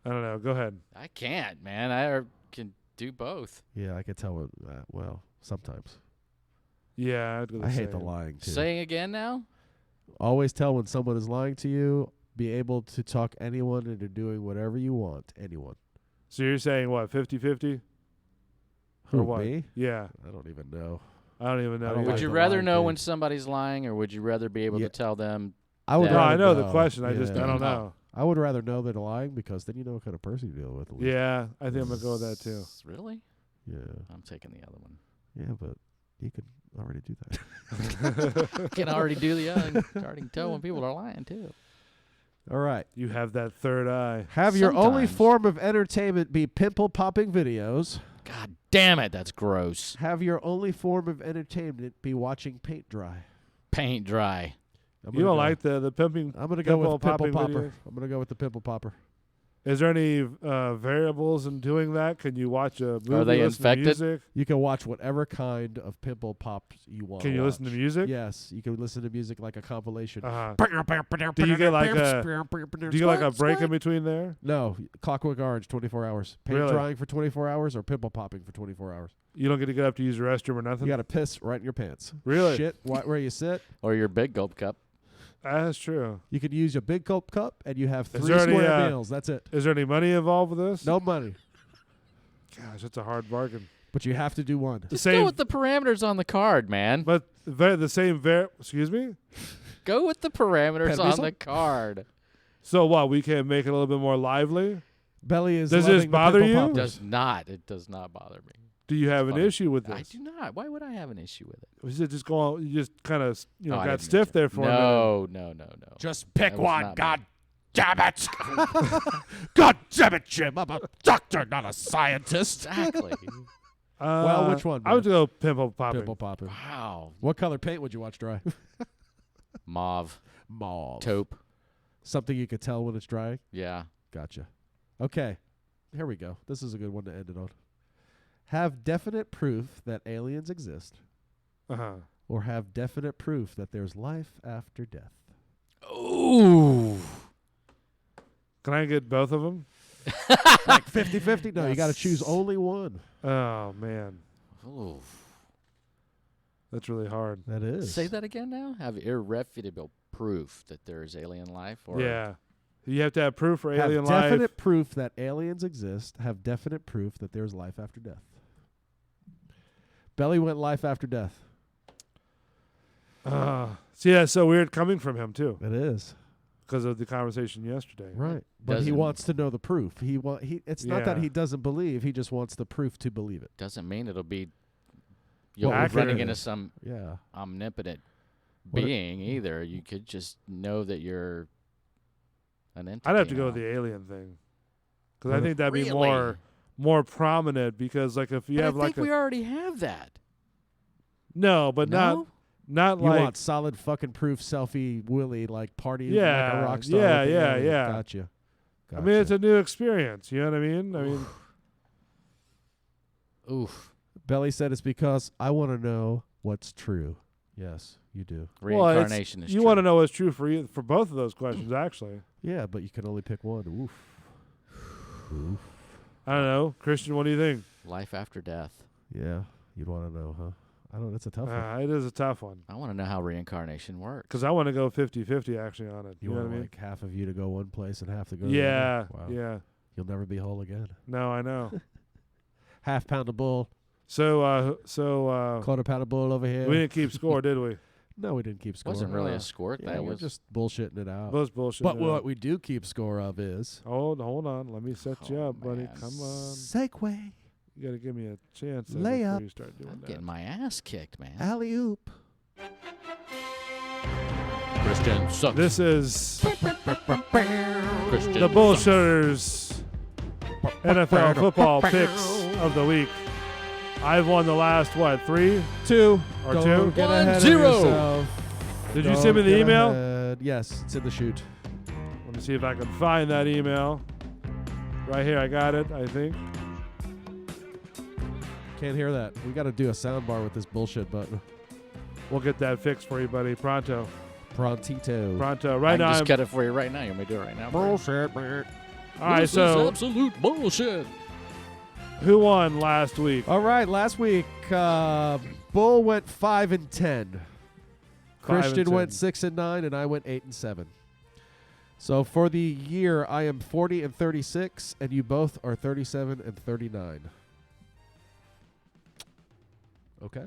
I don't know. Go ahead. I can't, man. I can do both. Yeah, I could tell when. Well, sometimes. Yeah, I'd go the I hate the same. lying too. Saying again now? Always tell when someone is lying to you. Be able to talk anyone into doing whatever you want. Anyone. So you're saying what, 50-50? Who, Or what? me? Yeah. I don't even know. I don't even know. I don't either. Would like you the rather lying know thing. when somebody's lying, or would you rather be able Yeah. to tell them? I would. that- No, rather I know the question. I Yeah. don't know. I would rather know they're lying because then you know what kind of person you deal with. At least. Yeah, I think I'm going to go with that too. Really? Yeah. I'm taking the other one. Yeah, but you could already do that. Can already do the other. Already tell when people are lying too. All right. You have that third eye. Have your only Sometimes. form of entertainment be pimple popping videos. God damn it, that's gross. Have your only form of entertainment be watching paint dry. Paint dry. I'm You gonna don't go- like the pimping? I'm gonna go pimple with pimple popping popper. videos? I'm gonna go with the pimple popper. Is there any variables in doing that? Can you watch a movie? Are they listen to infected? music? You can watch whatever kind of pimple pops you want. Can you listen to music? Yes, you can listen to music like a compilation. Uh-huh. Do you get like a break in between there? No, Clockwork Orange, 24 hours. Paint Really? drying for 24 hours or pimple popping for 24 hours. You don't get to get up to use the restroom or nothing? You got to piss right in your pants. Really? Shit where you sit. Or your big gulp cup. That's true. You could use your big gulp cup and you have Is 3 there any, square meals. That's it. Is there any money involved with this? No money. Gosh, that's a hard bargain. But you have to do one. The Just same, go with the parameters on the card, man. but the same. Excuse me. Go with the parameters Permiso? on the card. So what? We can make it a little bit more lively. Belly is. Does loving this the bother pimple you? poppers. Does not. It does not bother me. Do you have an funny. issue with I this? do not. Why would I have an issue with it? Was it just going? You just kind of Oh, I got didn't stiff mean to. there for a minute. No. Just That pick was one. not God damn it. God damn it, Jim. I'm a doctor, not a scientist. Exactly. Well, which one, I would go pimple popping. Pimple popping. Wow. What color paint would you watch dry? Mauve. Mauve. Taupe. Something you could tell when it's drying? Yeah. Gotcha. Okay. Here we go. This is a good one to end it on. Have definite proof that aliens exist, or have definite proof that there's life after death. Ooh. Can I get both of them? Like 50-50? No, you got to choose only one. Oh man, Ooh. that's really hard. That is. Say that again now. Have irrefutable proof that there is alien life, or Yeah, you have to have proof for Have alien definite life. proof that aliens exist. Have definite proof that there's life after death. Belly went life after death. See, that's so weird coming from him too, It is. because of the conversation yesterday. Right. But he Doesn't- wants to know the proof. It's not that Yeah. he doesn't believe, he just wants the proof to believe it. doesn't mean it'll be you'll Well, be running accurate. into some Yeah. omnipotent What it- being either. You could just know that you're an entity. I'd have to go now. with the alien thing, because What I if- think that'd be Really? more prominent. Because like if you But have I like think we already have that. no, but No? not You like want solid fucking proof selfie Willie, like party like Yeah, a rock star. yeah, with the yeah, alien. yeah. Gotcha. I mean, it's a new experience. You know what I mean? I mean, Oof. Belly said it's because I want to know what's true. Yes, you do. well, it's- Reincarnation is you true. want to know what's true for both of those questions, actually. Yeah, but you can only pick one. Oof. Oof. I don't know, Christian. What do you think? Life after death. Yeah, you'd want to know, huh? I don't. That's a tough one. It is a tough one I want to know how reincarnation works. because I want to go 50-50 actually on it. You, know what I want mean? like half of you to go one place and half to go. Yeah, the other? Wow. yeah. You'll never be whole again. No, I know. Half pound of bull, So quarter pound of bull over here. we didn't keep score, did we? No, we didn't keep score. Wasn't really a score. Yeah, That we're was just bullshitting it out. Those bullshit. But what we do keep score of is Hold on. Let me set you Oh, up, buddy. man. Come on. Segway, You got to give me a chance there Layup. before you start doing I'm that. getting my ass kicked, man. alley oop. Christian sucks. This is Christian the Bullshitters NFL football picks of the week. I've won the last, 3, 2, or Don't 2? get ahead of 1-0. yourself. Did you Don't send me the get email? ahead. Yes, it's in the chute. Let me see if I can find that email. Right here, I got it, I think. Can't hear that. We got to do a sound bar with this bullshit button. We'll get that fixed for you, buddy. Pronto. Prontito. Pronto. I Right can now, just cut it for you right now. You want me to do it right now? Bullshit. all right, This is so absolute bullshit. who won last week? All right, last week, Bull went 5-10. 5 Christian and 10. went 6-9, and I went 8-7. So for the year, I am 40-36, and you both are 37-39. Okay.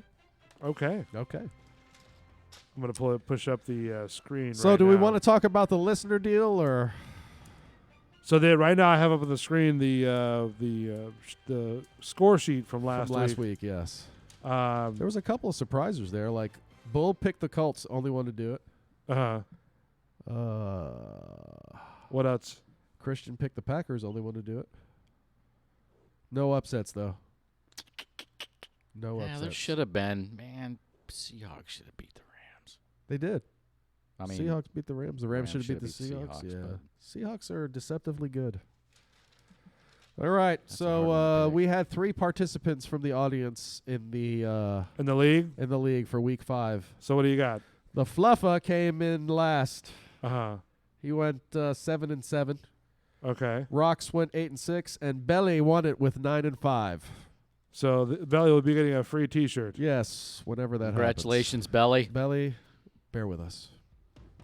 Okay. Okay. I'm going to push up the screen So right do we now. want to talk about the listener deal, or So right now I have up on the screen the score sheet from last week? Yes. Um, There was a couple of surprisers there. Like Bull picked the Colts, only one to do it. What else? Christian picked the Packers, only one to do it. No upsets though. No Yeah, there upsets. should have been. Man, Seahawks should have beat the Rams. They did. I mean, Seahawks beat the Rams. The Rams should have beat the should've Seahawks. beat the Yeah, Seahawks, Seahawks are deceptively good. All right, That's a hard one to so pick. we had 3 participants from the audience in the league for Week 5. So what do you got? The Fluffa came in last. Uh-huh. He went 7-7. Okay. Rocks went 8-6, and Belly won it with 9-5. So Belly will be getting a free T-shirt. Yes, whenever that Congratulations, happens. Belly. Belly, bear with us.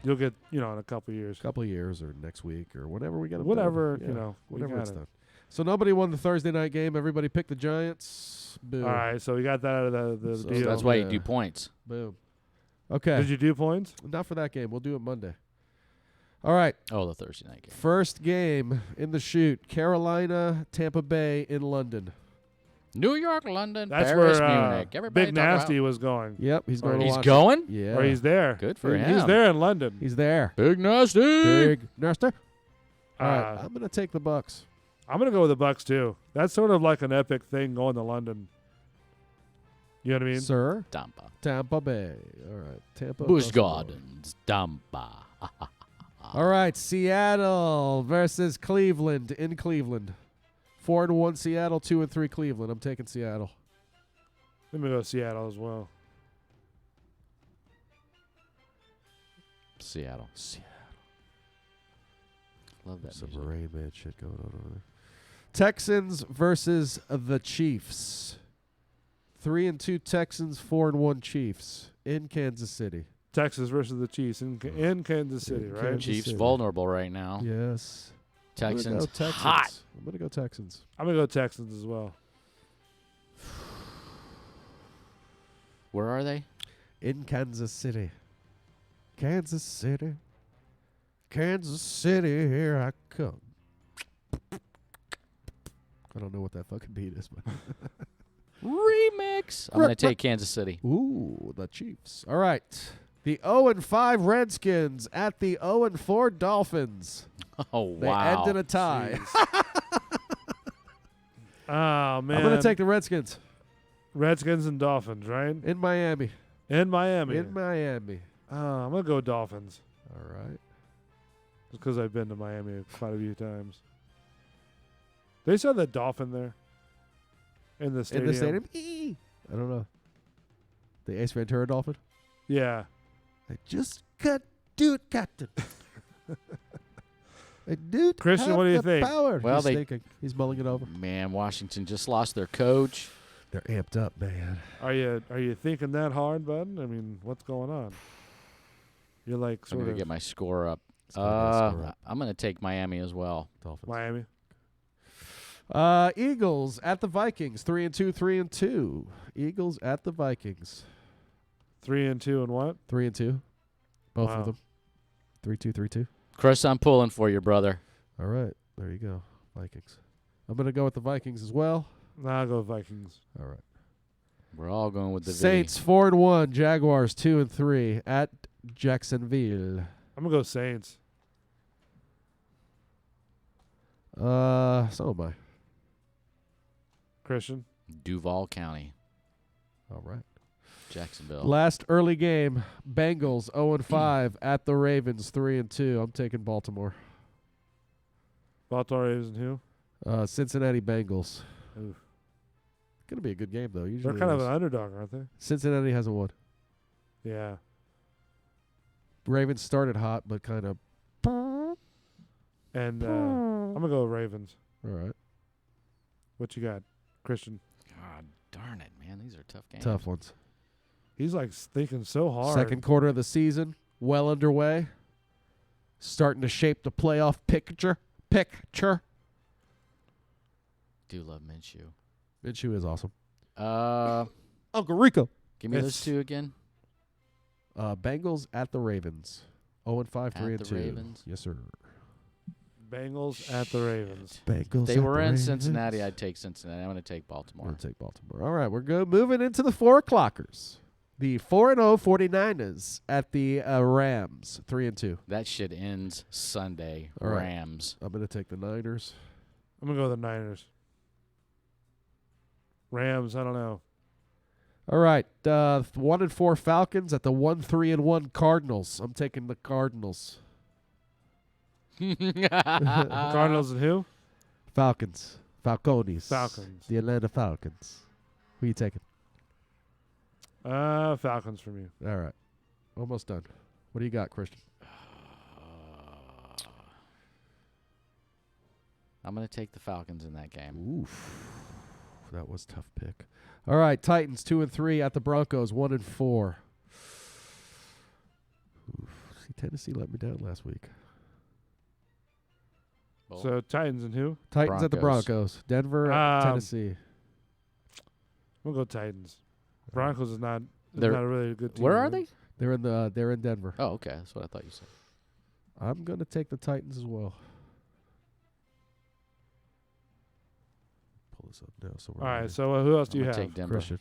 You'll get, in a couple of years. Couple of years or next week or whenever we get them Whatever, done. we whenever got it's it. done. So nobody won the Thursday night game. Everybody picked the Giants. Boom. All right, so we got that out of the So deal. That's why you do points. Boom. Okay. Did you do points? Not for that game. We'll do it Monday. All right. Oh, the Thursday night game. First game in the shoot. Carolina, Tampa Bay in London. New York, London, That's Paris, where Munich. Everybody Big talk Nasty about- was going. Yep, he's going to He's watch going? it. Yeah. Or he's there. Good for him. He's there in London. He's there. Big Nasty. Big Nasty. All right. Uh, I'm going to take the Bucks. I'm going to go with the Bucks too. That's sort of like an epic thing going to London. You know what I mean? Sir? Tampa. Tampa Bay. All right. Tampa. Busch goes Gardens, Tampa. All right, Seattle versus Cleveland in Cleveland. 4-1 Seattle, 2-3 Cleveland. I'm taking Seattle. Let me go Seattle as well. Seattle. Love that Some music. Rain Man shit going on over there. Texans versus the Chiefs. 3-2 Texans, 4-1 Chiefs in Kansas City. Texas versus the Chiefs in Kansas City, right? Kansas Chiefs City. vulnerable right now. Yes. Texans, I'm gonna go Texans. hot. I'm gonna go Texans. I'm gonna go Texans as well. Where are they? In Kansas City. Kansas City. Kansas City, here I come. I don't know what that fucking beat is, but Remix. I'm going to take Kansas City. ooh, the Chiefs. All right. The 0-5 Redskins at the 0-4 Dolphins. Oh, They wow. end in a tie. Oh man, I'm going to take the Redskins Redskins and Dolphins, right? in Miami. In Miami. In Miami. I'm gonna go Dolphins. All right. Just because I've been to Miami quite a few times. They saw the dolphin there. In the stadium. In the stadium? I don't know. The Ace Ventura Dolphin? Yeah. I just got dude captain. I do Christian, have what do you the think? Power. Well, He's they- thinking. He's mulling it over. Man, Washington just lost their coach. They're amped up, man. Are you thinking that hard, bud? I mean, what's going on? You're like I'm sort going to of get my score up. Let's get my score up. I'm going to take Miami as well. Dolphins. Miami. Eagles at the Vikings. 3-2, 3-2. Eagles at the Vikings. 3-2 and what? 3-2. Both Wow. of them. 3-2, 3-2. Chris, I'm pulling for you, brother. All right. There you go. Vikings. I'm going to go with the Vikings as well. Nah, I'll go Vikings. All right. We're all going with the Saints 4-1. Jaguars 2-3 at Jacksonville. I'm gonna go Saints. So am I. Christian. V. Duval County, All right. Jacksonville. Last early game, Bengals 0-5 at the Ravens 3-2. I'm taking Baltimore. Baltimore Ravens and who? Cincinnati Bengals. Oof. Gonna be a good game though. Usually They're kind of it an is. underdog, aren't they? Cincinnati hasn't won. Yeah. Ravens started hot, but kind of. And I'm gonna go Ravens. All right. What you got, Christian? God darn it, man. These are tough games. Tough ones. He's like thinking so hard. Second quarter of the season, well underway. Starting to shape the playoff picture. Do love Minshew. Minshew is awesome. Uncle Rico. Give me those two again. Bengals at the Ravens. 0-5, At 3-2. the Ravens? Yes, sir. Bengals at the Ravens. Bengals. They at were the in Ravens. Cincinnati. I'd take Cincinnati. I'm going to take Baltimore. I'm going to take Baltimore. All right, we're good. Moving into the 4 o'clockers. The 4-0 49ers at the Rams. 3-2. That shit ends Sunday. All right. Rams. I'm going to take the Niners. I'm gonna go with the Niners. Rams, I don't know. All right, 1-4 Falcons at the 1-3-1 Cardinals. I'm taking the Cardinals. Cardinals and who? Falcons. Falcones. Falcons. The Atlanta Falcons. Who you taking? Falcons for me. All right. Almost done. What do you got, Christian? I'm going to take the Falcons in that game. Oof. That was a tough pick. All right, Titans 2-3 at the Broncos 1-4. Oof. See, Tennessee let me down last week. So Titans and who? Titans at the Broncos. Denver at Tennessee. We'll go Titans. Broncos is not They're- not a really good team. Where are right? they? They're in Denver. Oh, okay. That's what I thought you said. I'm going to take the Titans as well. Pull this up now. So we're All right. ready. So who else do you I'm have? gonna take Denver. Christian.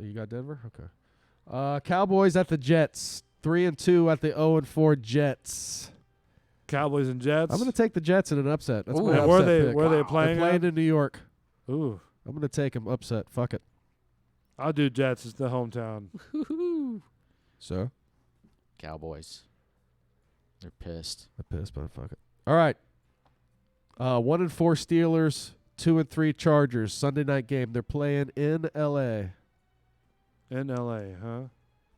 You got Denver? Okay. Cowboys at the Jets. 3-2 at the 0-4 Jets. Cowboys and Jets. I'm going to take the Jets in an upset. That's Ooh. my And upset where they pick. where they playing? They're playing at? in New York. Ooh, I'm going to take them upset. Fuck it. I'll do Jets. It's the hometown. So? Cowboys. They're pissed. I'm pissed, but fuck it. All right. 1-4 Steelers, 2-3 Chargers. Sunday night game. They're playing in L.A. In L.A., huh?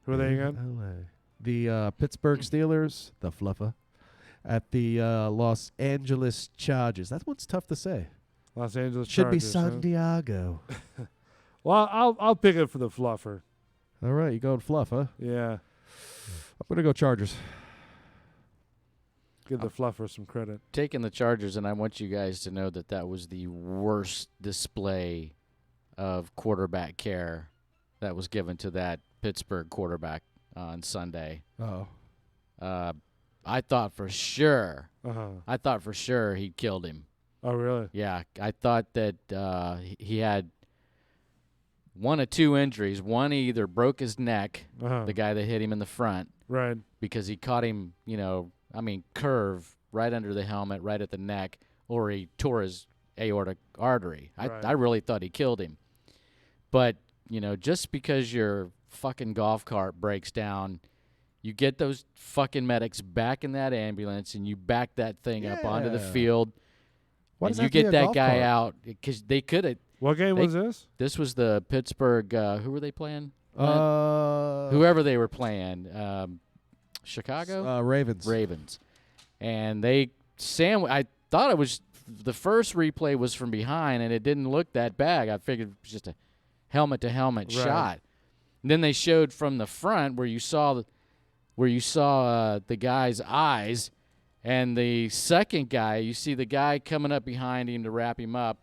Who are they again? L.A. The Pittsburgh Steelers, the Fluffer, at the Los Angeles Chargers. That one's tough to say. Los Angeles Should be Chargers, huh? San Diego. Well, I'll pick it for the fluffer. All right, you going fluff, huh? Yeah. I'm going to go Chargers. Give the fluffer some credit. Taking the Chargers, and I want you guys to know that that was the worst display of quarterback care that was given to that Pittsburgh quarterback on Sunday. Oh. I thought for sure. Uh-huh. I thought for sure he killed him. Oh, really? Yeah, I thought that he had one of two injuries. One, he either broke his neck, the guy that hit him in the front, right? Because he caught him, curve right under the helmet, right at the neck, or he tore his aortic artery. Right. I really thought he killed him. But, just because your fucking golf cart breaks down, you get those fucking medics back in that ambulance and you back that thing up onto the field. Why and does it you have to be get a that golf guy cart? out because they could have. What game was this? This was the Pittsburgh. Who were they playing? Uh, Whoever they were playing. Chicago? Ravens. And they I thought it was the first replay was from behind, and it didn't look that bad. I figured it was just a helmet-to-helmet shot. And then they showed from the front where you saw the guy's eyes, and the second guy, you see the guy coming up behind him to wrap him up,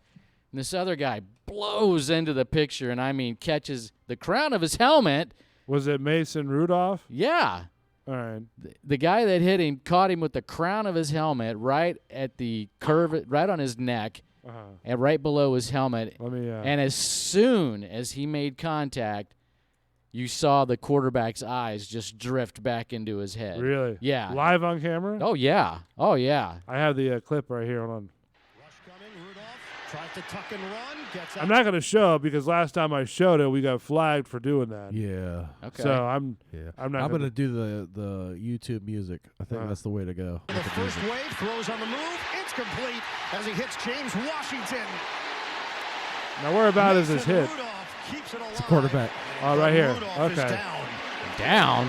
and this other guy blows into the picture, and catches the crown of his helmet. Was it Mason Rudolph? Yeah. All right. The guy that hit him caught him with the crown of his helmet right at the curve, right on his neck, and right below his helmet. And as soon as he made contact, you saw the quarterback's eyes just drift back into his head. Really? Yeah. Live on camera? Oh, yeah. Oh, yeah. I have the clip right here. Hold on. Tries to tuck and run. Gets out. I'm not going to show it because last time I showed it, we got flagged for doing that. Yeah. Okay. So I'm not. I'm going to do the YouTube music. I think that's the way to go. The first wave throws on the move. It's complete as he hits James Washington. Now where about is this hit? It's a quarterback. Oh, right here. Okay. Down.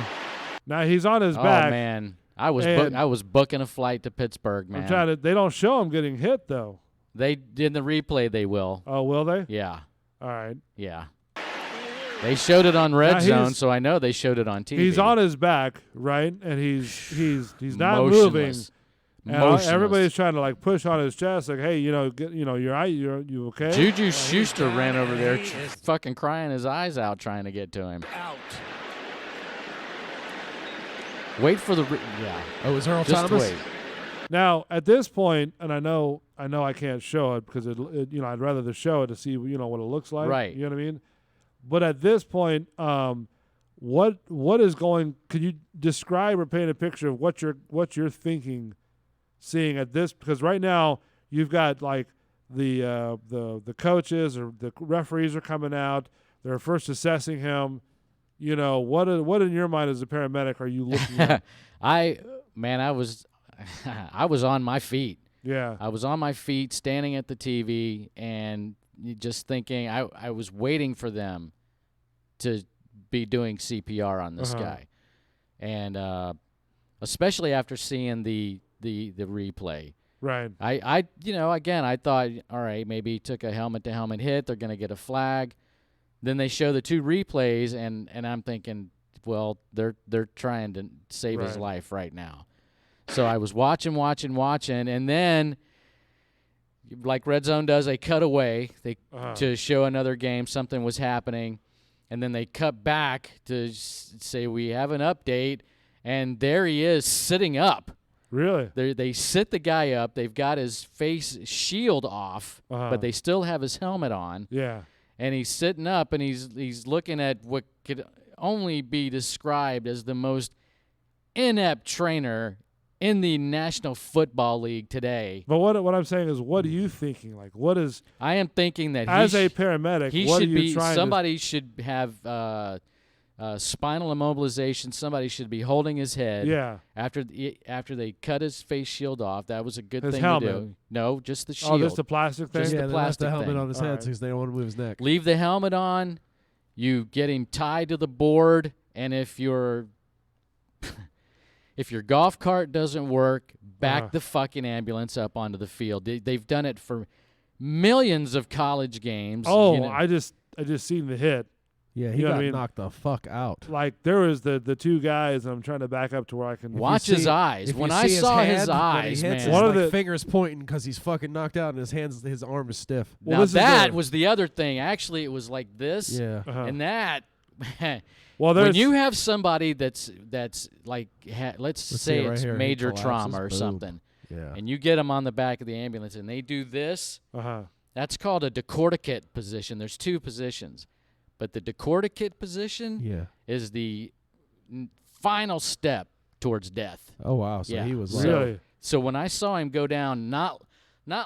Now he's on his back. Oh man, I was booking a flight to Pittsburgh, man. I'm trying to. They don't show him getting hit though. They in the replay. They will. Oh, will they? Yeah. All right. Yeah. They showed it on Red Zone, so I know they showed it on TV. He's on his back, right, and he's not Motionless. moving. And everybody's trying to push on his chest, like, hey, you okay? Juju Schuster ran over there, fucking crying his eyes out, trying to get to him. Out. Wait for the Oh, is Earl Just Thomas? wait. Now at this point, and I know I can't show it because I'd rather to show it to see what it looks like. Right. You know what I mean? But at this point, what is going? Can you describe or paint a picture of what you're thinking, seeing at this? Because right now you've got the coaches or the referees are coming out. They're first assessing him. What in your mind as a paramedic are you looking at? I was on my feet. Yeah. I was on my feet standing at the TV and just thinking I was waiting for them to be doing CPR on this guy. And especially after seeing the replay. Right. Again, I thought, all right, maybe he took a helmet-to-helmet hit. They're going to get a flag. Then they show the two replays, and I'm thinking, well, they're trying to save his life right now. So I was watching, and then, like Red Zone does, they cut away to show another game. Something was happening, and then they cut back to say we have an update, and there he is sitting up. Really? They sit the guy up. They've got his face shield off, but they still have his helmet on. Yeah. And he's sitting up, and he's looking at what could only be described as the most inept trainer in the National Football League today. But what I'm saying is, what are you thinking? What is? I am thinking that as a paramedic, what are you trying? Somebody should have spinal immobilization. Somebody should be holding his head. Yeah. After they cut his face shield off, that was a good His thing helmet. to do. No, just the shield. Oh, just the plastic thing. Just Yeah, the they plastic left the helmet thing. on his head because they don't want to move his neck. Leave the helmet on. You get him tied to the board, and if your golf cart doesn't work, back the fucking ambulance up onto the field. They've done it for millions of college games. Oh, you know. I just seen the hit. Yeah, he You know what got I mean? knocked the fuck out. Like there was the two guys, and I'm trying to back up to where I can Watch his eyes. When I saw his eyes, man. One of the fingers pointing because he's fucking knocked out, and his arm is stiff. Now that was the other thing. Actually, it was like this. Yeah. And that. Well, when you have somebody that's like, let's see say it right it's here. He major collapses. trauma or Boom. something, Yeah. and you get them on the back of the ambulance, and they do this. That's called a decorticate position. There's two positions, but the decorticate position is the final step towards death. Oh wow! So he was like, really. So when I saw him go down, not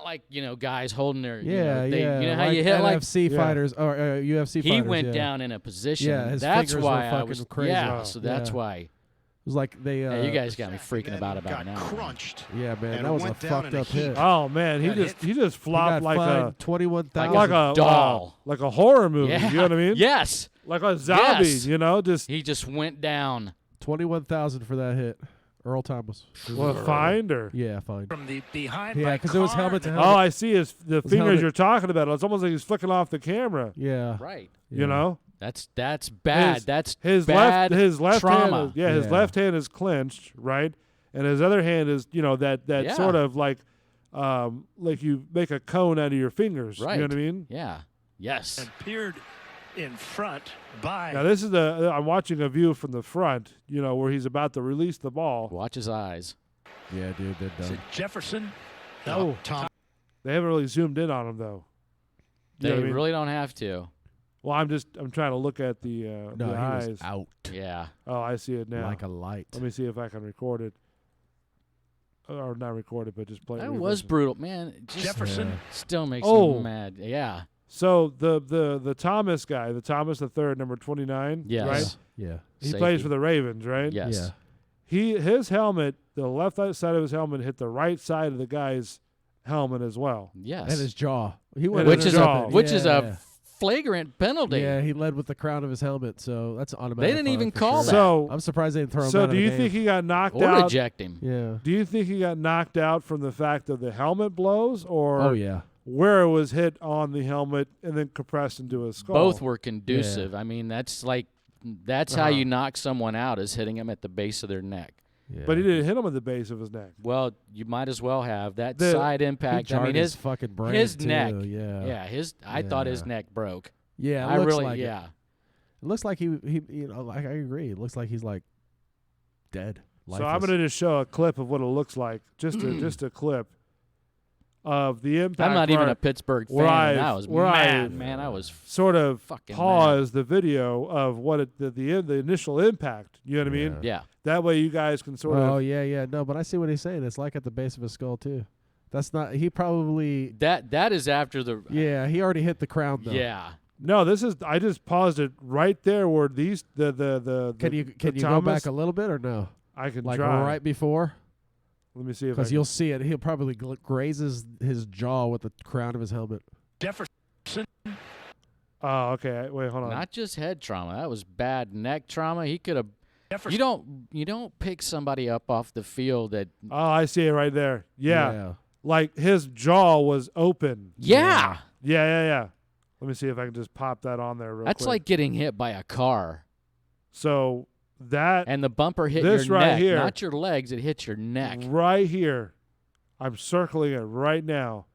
like guys holding their you know how like you hit NFC fighters or UFC fighters. He went yeah. down in a position. Yeah, his that's fingers why were I fucking was crazy. Yeah, so that's Yeah. why. It was like they. Yeah, you guys got me freaking about now. Crunched. Yeah, man, and that was a went down fucked in a up heap. hit. Oh man, he just flopped like a 21,000 like a doll, like a horror movie. Yeah. You know what I mean? Yes. Like a zombie. Yes. Just he just went down. 21,000 for that hit. Earl Thomas. fined or fined. From the behind. Yeah, because it was helmet to oh, helmet. I see the fingers helmet. you're talking about. It's almost like he's flicking off the camera. Yeah. Right. You know. That's bad. That's his bad left trauma. hand. His left hand is clenched, right, and his other hand is that sort of like you make a cone out of your fingers. Right. You know what I mean? Yeah. Yes. And peered in front by. Now this is I'm watching a view from the front. Where he's about to release the ball. Watch his eyes. Yeah, dude, they're Is done. it Jefferson? No, Tom. They haven't really zoomed in on him though. You They know what I mean? really don't have to. Well, I'm trying to look at the No, the he eyes. was out Yeah. Oh, I see it now. like a light. Let me see if I can record it. Or not record it, but just play it. That was brutal, man. It just Jefferson. still makes Oh. me mad. Yeah. So the Thomas guy, the Thomas the third, number 29, Yes. right? Yeah. He Safety. plays for the Ravens, right? Yes. Yeah. His helmet, the left side of his helmet hit the right side of the guy's helmet as well. Yes. And his jaw. He And went his which is jaw. a Yeah. flagrant penalty. Yeah, he led with the crown of his helmet, so that's automatic. They didn't even fine for call sure. that. So I'm surprised they didn't throw him So out do of the you game. think he got knocked Or out? eject him. Yeah. Do you think he got knocked out from the fact of the helmet blows, or Oh yeah. where it was hit on the helmet and then compressed into his skull? Both were conducive. I mean, that's how you knock someone out, is hitting them at the base of their neck. Yeah. But he didn't hit him at the base of his neck. Well, you might as well have that The- side He impact. I jarred mean, his his fucking brain his too, neck. Yeah. Yeah. I thought his Yeah. neck broke. Yeah. It I looks really. like it. Yeah. It looks like he like I agree. It looks like he's like dead. So I'm lifeless. going to just show a clip of what it looks like. Just a clip of the impact. I'm not even where- a Pittsburgh fan. where and I- I was where I- mad, man. I was sort of fucking pause the video of what the initial impact. You know what I mean? Yeah. That way you guys can sort Oh of. yeah. No, but I see what he's saying. It's like at the base of his skull too. That's not. He probably. That is after the. Yeah. He already hit the crown though. Yeah. No, this is. I just paused it right there where these the. Can you go Thomas- back a little bit or no? I can Like try. right before. Let me see if I Because can- you'll see it. He'll probably graze his jaw with the crown of his helmet. Jefferson. Oh, okay. Wait, hold on. Not just head trauma. That was bad neck trauma. He could have. Jefferson. You don't pick somebody up off the field that. Oh, I see it right there. Yeah. Yeah. Like his jaw was open. Yeah. Yeah. Let me see if I can just pop that on there real That's quick. like getting hit by a car. So that And the bumper hit This your right neck, here- not your legs. It hit your neck. right here, I'm circling it right now.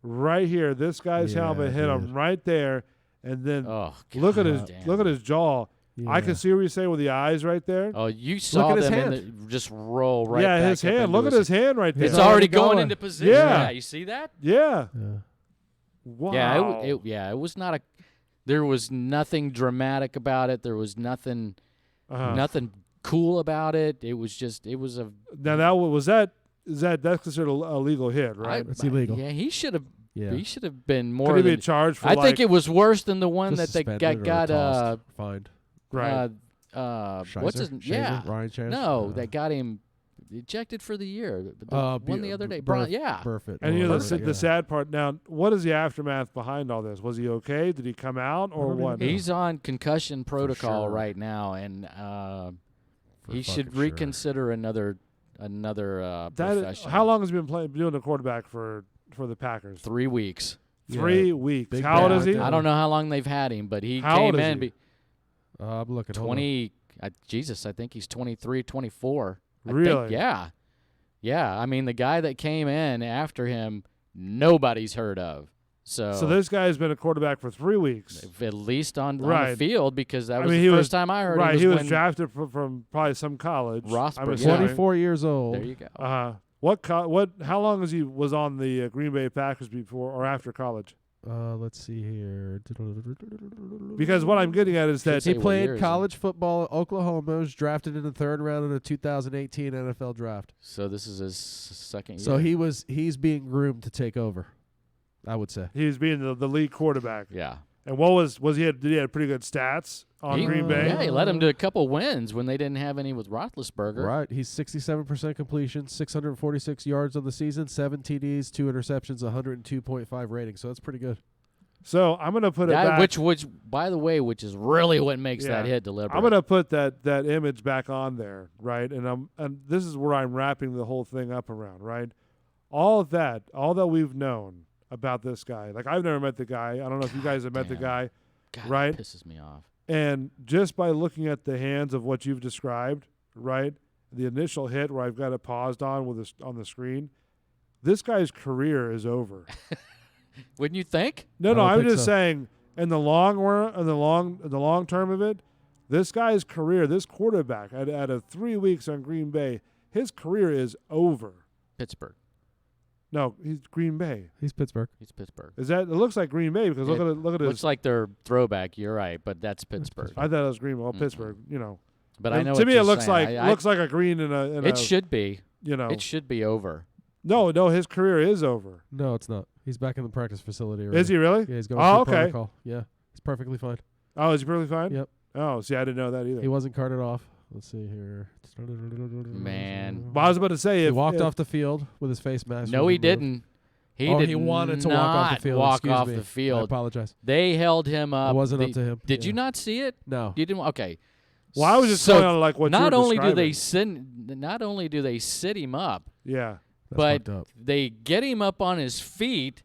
Right here, this guy's Yeah, helmet hit him dude. right there, and then Oh, look at God his damn. look at his jaw. I Yeah. can see what you're saying with the eyes right there. Oh, you saw at his them hand. just roll right yeah, back his up hand. into Look at his hand right there. It's It's already already going going. into position. Yeah. You see that? Yeah. Yeah. Wow. Yeah, it was not a. There was nothing dramatic about it. There was nothing cool about it. It was just. It was a. Now that was that. That's considered a legal hit, right? It's illegal. Yeah, he should have. Yeah. He should have been more. Could he be than- charged for? I like, think it was worse than the one Just that they suspended or got tossed, fined. right. what's his Shazer? yeah Ryan Shazer? no that got him ejected for the year. The one the other day. Burf- Yeah. Burfitt. And you know Burfitt, the sad part. Now, what is the aftermath behind all this? Was he okay? Did he come out or don't even what? know. He's on concussion protocol sure. right now, and he should fucking sure. reconsider another That is, profession. how long has he been doing the quarterback for the Packers? 3 weeks. 3 weeks. Big How old bad is he? right I don't know how long they've had him, but he How old came is in. he? I'm looking. hold on. 20. Jesus, I think he's 23, 24. I Really? think, yeah. Yeah. I mean, the guy that came in after him, nobody's heard of. So this guy's been a quarterback for 3 weeks. at least on Right. the field, because that I was mean, the he first was- time I heard Right, him. he was when drafted from probably some college. I'm Rossburg, assuming. 24 years old. There you go. How long was on the Green Bay Packers before or after college? Let's see here. Because what I'm getting at is that he played college football at Oklahoma. Was drafted in the 3rd round in the 2018 NFL draft. So this is his second year. So he's being groomed to take over, I would say. he's being the lead quarterback. Yeah. And what was did he have pretty good stats on Green Bay? Yeah, he led him to a couple wins when they didn't have any with Roethlisberger. Right. He's 67% completion, 646 yards on the season, 7 TDs, 2 interceptions, 102.5 rating. So that's pretty good. So I'm gonna put it That, back. which by the way, which is really what makes Yeah. that hit deliberate. I'm gonna put that image back on there, right? And this is where I'm wrapping the whole thing up around, right? All that we've known about this guy. Like, I've never met the guy. I don't know if you guys have met the damn. guy, God, right? It pisses me off. And just by looking at the hands of what you've described, right? The initial hit where I've got it paused on on the screen, this guy's career is over. Wouldn't you think? No, I'm just saying in the long run, in the long term of it, this guy's career, this quarterback out of 3 weeks on Green Bay, his career is over. Pittsburgh. No, he's Green Bay. He's Pittsburgh. He's Pittsburgh. Is that? It looks like Green Bay because look at his. Looks like their throwback. You're right, but that's Pittsburgh. I thought it was Green Bay. Well, Pittsburgh, you know. But I know to what me you're it looks saying. like like a green in a. It should be. You know, it should be over. No, his career is over. No, it's not. He's back in the practice facility. Is he really? Yeah, he's going Oh, through okay. protocol. Yeah, he's perfectly fine. Oh, is he perfectly fine? Yep. Oh, see, I didn't know that either. He wasn't carted off. Let's see here. Man. Well, I was about to say he if walked if- off the field with his face mask. No, was he removed. didn't. He Oh, did he wanted to not walk off the field. walk Excuse off me. the field. I apologize. They held him up. It wasn't They- up to him. Did you Yeah. not see it? No. You didn't. Okay. Well, I was just So going on like what not you're only do they describing. not only do they sit him up, Yeah. That's but fucked up. they get him up on his feet.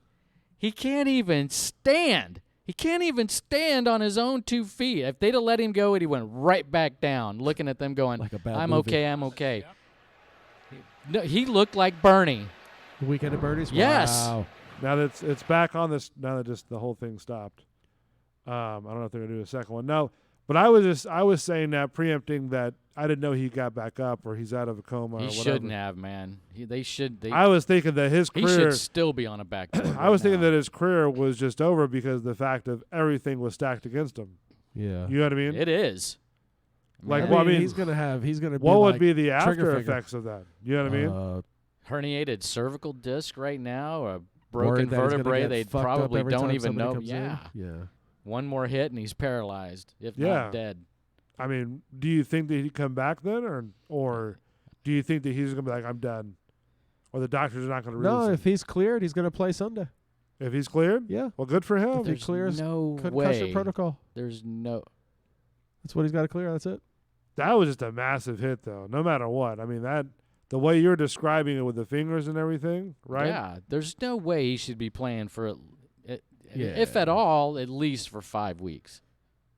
He can't even stand. He can't even stand on his own 2 feet. If they'd have let him go, he went right back down, looking at them going, Like a bad I'm movie. okay, I'm okay. No, he looked like Bernie. The Weekend at Bernie's? Yes. Wow. Now that it's back on this. Now that just the whole thing stopped. I don't know if they're gonna do a second one. No, but I was saying that preempting that I didn't know he got back up or he's out of a coma. He or whatever. shouldn't have, man. They should. I was thinking that his he career. should still be on a back. I was thinking that his career was just over because of the fact of everything was stacked against him. Yeah. You know what I mean? It is. Like, I well, I mean, mean, he's gonna be what would like be the trigger after finger. effects of that? You know what I mean? Herniated cervical disc right now, a Worried broken that he's gonna vertebrae. get They fucked up probably every don't time even somebody know. comes in. Yeah. Yeah. One more hit and he's paralyzed, if Yeah. not dead. I mean, do you think that he'd come back then, or do you think that he's gonna be like, I'm done, or the doctors are not gonna release No, him? if he's cleared, he's gonna play Sunday. If he's cleared, Yeah. well, good for him. If he There's clears no concussion way. protocol. There's no. That's what he's got to clear. That's it. That was just a massive hit, though. No matter what, I mean that the way you're describing it with the fingers and everything, right? Yeah, there's no way he should be playing for, if Yeah. at all, at least for 5 weeks.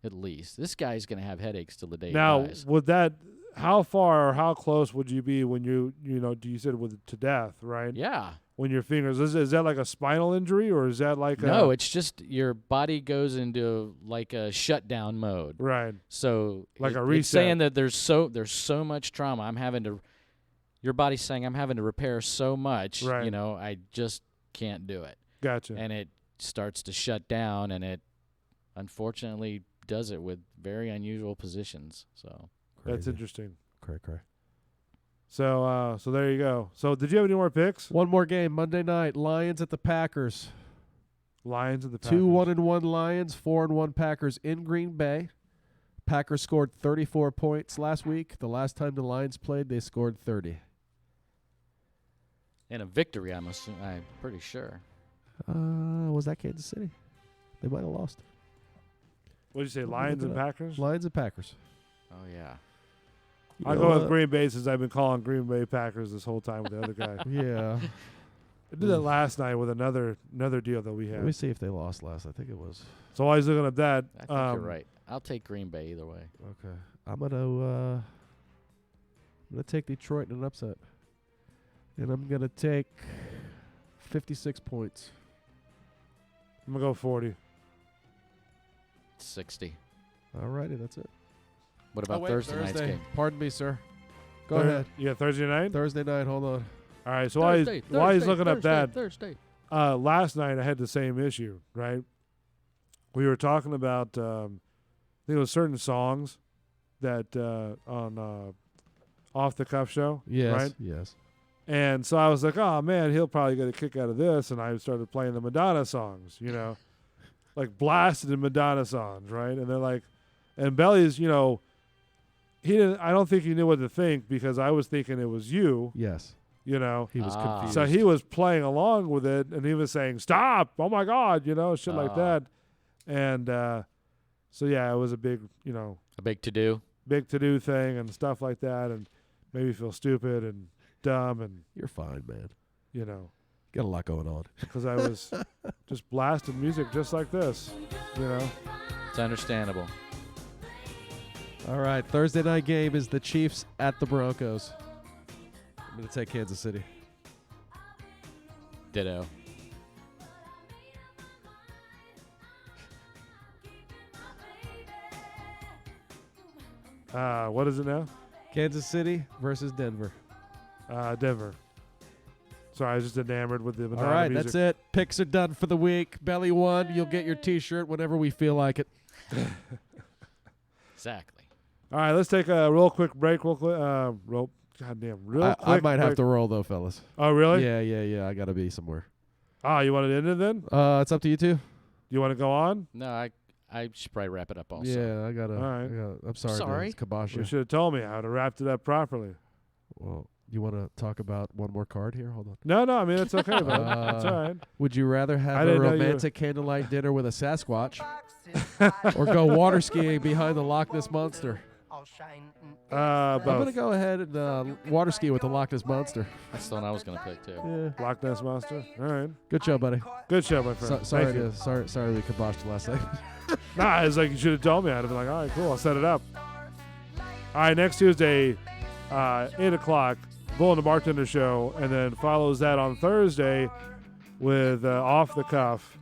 At least this guy's gonna have headaches till the day Now, he dies. would that? How far or how close would you be when you said with to death, right? Yeah. When your fingers is that like a spinal injury or is that like No, a, it's just your body goes into like a shutdown mode. right? So Like a It's reset. saying that there's so much trauma. Your body's saying I'm having to repair so much. Right. You know, I just can't do it. Gotcha. And it starts to shut down, and it unfortunately does it with very unusual positions. So That's interesting. Cray. So there you go. So did you have any more picks? One more game Monday night. Lions at the Packers. Lions of the Packers. 2-1-1 Lions, 4-1 Packers in Green Bay. Packers scored 34 points last week. The last time the Lions played, they scored 30. in a victory, I'm pretty sure. Was that Kansas City? They might have lost. What did you say? Lions and Packers? Lions and Packers. Oh yeah. I'll go with Green Bay since I've been calling Green Bay Packers this whole time with the other guy. Yeah. I did that last night with another deal that we Let had. me see if they lost last. I think it was. So while he's looking at that, I think you're right. I'll take Green Bay either way. Okay. I'm gonna take Detroit in an upset. And I'm gonna take 56 points. I'm gonna go 40. 60. Alrighty, that's it. What about Thursday night's game? Pardon me, sir. Go ahead. Yeah, Thursday night? Thursday night, hold on. All right, so while he's looking up that, Thursday. last night I had the same issue, right? We were talking about, I think it was certain songs that on Off the Cuff show, Yes, right? yes. And so I was like, oh, man, he'll probably get a kick out of this. And I started playing the Madonna songs, you know, like blasted in Madonna songs, right? And they're like, and Belly's, you know, I don't think he knew what to think because I was thinking it was you. Yes. You know, he was confused. So he was playing along with it, and he was saying, "Stop! Oh my God!" You know, shit like that. And so yeah, it was a big, you know, a big to do thing and stuff like that, and made me feel stupid and dumb. And you're fine, man. You know, got a lot going on because I was just blasting music just like this. You know, it's understandable. All right, Thursday night game is the Chiefs at the Broncos. I'm going to take Kansas City. Ditto. What is it now? Kansas City versus Denver. Denver. Sorry, I was just enamored with the Madonna All right, music. that's it. Picks are done for the week. Belly won. You'll get your T-shirt whenever we feel like it. Exactly. All right, let's take a real quick break. Real quick. I might have to roll though, fellas. Oh, really? Yeah. I gotta be somewhere. You want it ended then? It's up to you two. You want to go on? No, I should probably wrap it up also. Yeah, I gotta. All right. I'm sorry. To kibosh You you. should have told me. I would have wrapped it up properly. Well, you want to talk about one more card here? Hold on. No, I mean it's okay, man. It's all right. Would you rather I have a didn't know you- romantic candlelight dinner with a Sasquatch, or go water skiing behind the Loch Ness Monster? I'm Both. gonna go ahead and water ski with the Loch Ness Monster. That's the one I was gonna pick too. Yeah. Loch Ness Monster. All right. Good show, buddy. Good show, my friend. Sorry, Thank you. sorry we kiboshed the last segment. Nah, it's like you should have told me. I'd have been like, all right, cool. I'll set it up. All right, next Tuesday, 8 o'clock, Bull and the Bartender Show, and then follows that on Thursday with Off the Cuff,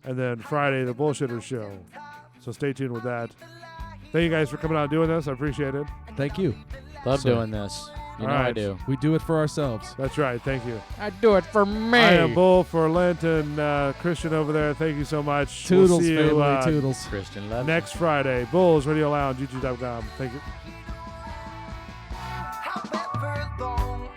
and then Friday, the Bullshitter Show. So stay tuned with that. Thank you guys for coming out and doing this. I appreciate it. Thank you. Love doing this. You know I do. We do it for ourselves. That's right. Thank you. I do it for me. I am Bull for Lent and Christian over there. Thank you so much. Toodles, we'll see you, family, toodles. Christian love. Next Friday. Bulls Radio Lounge, youtube.com. Thank you. However long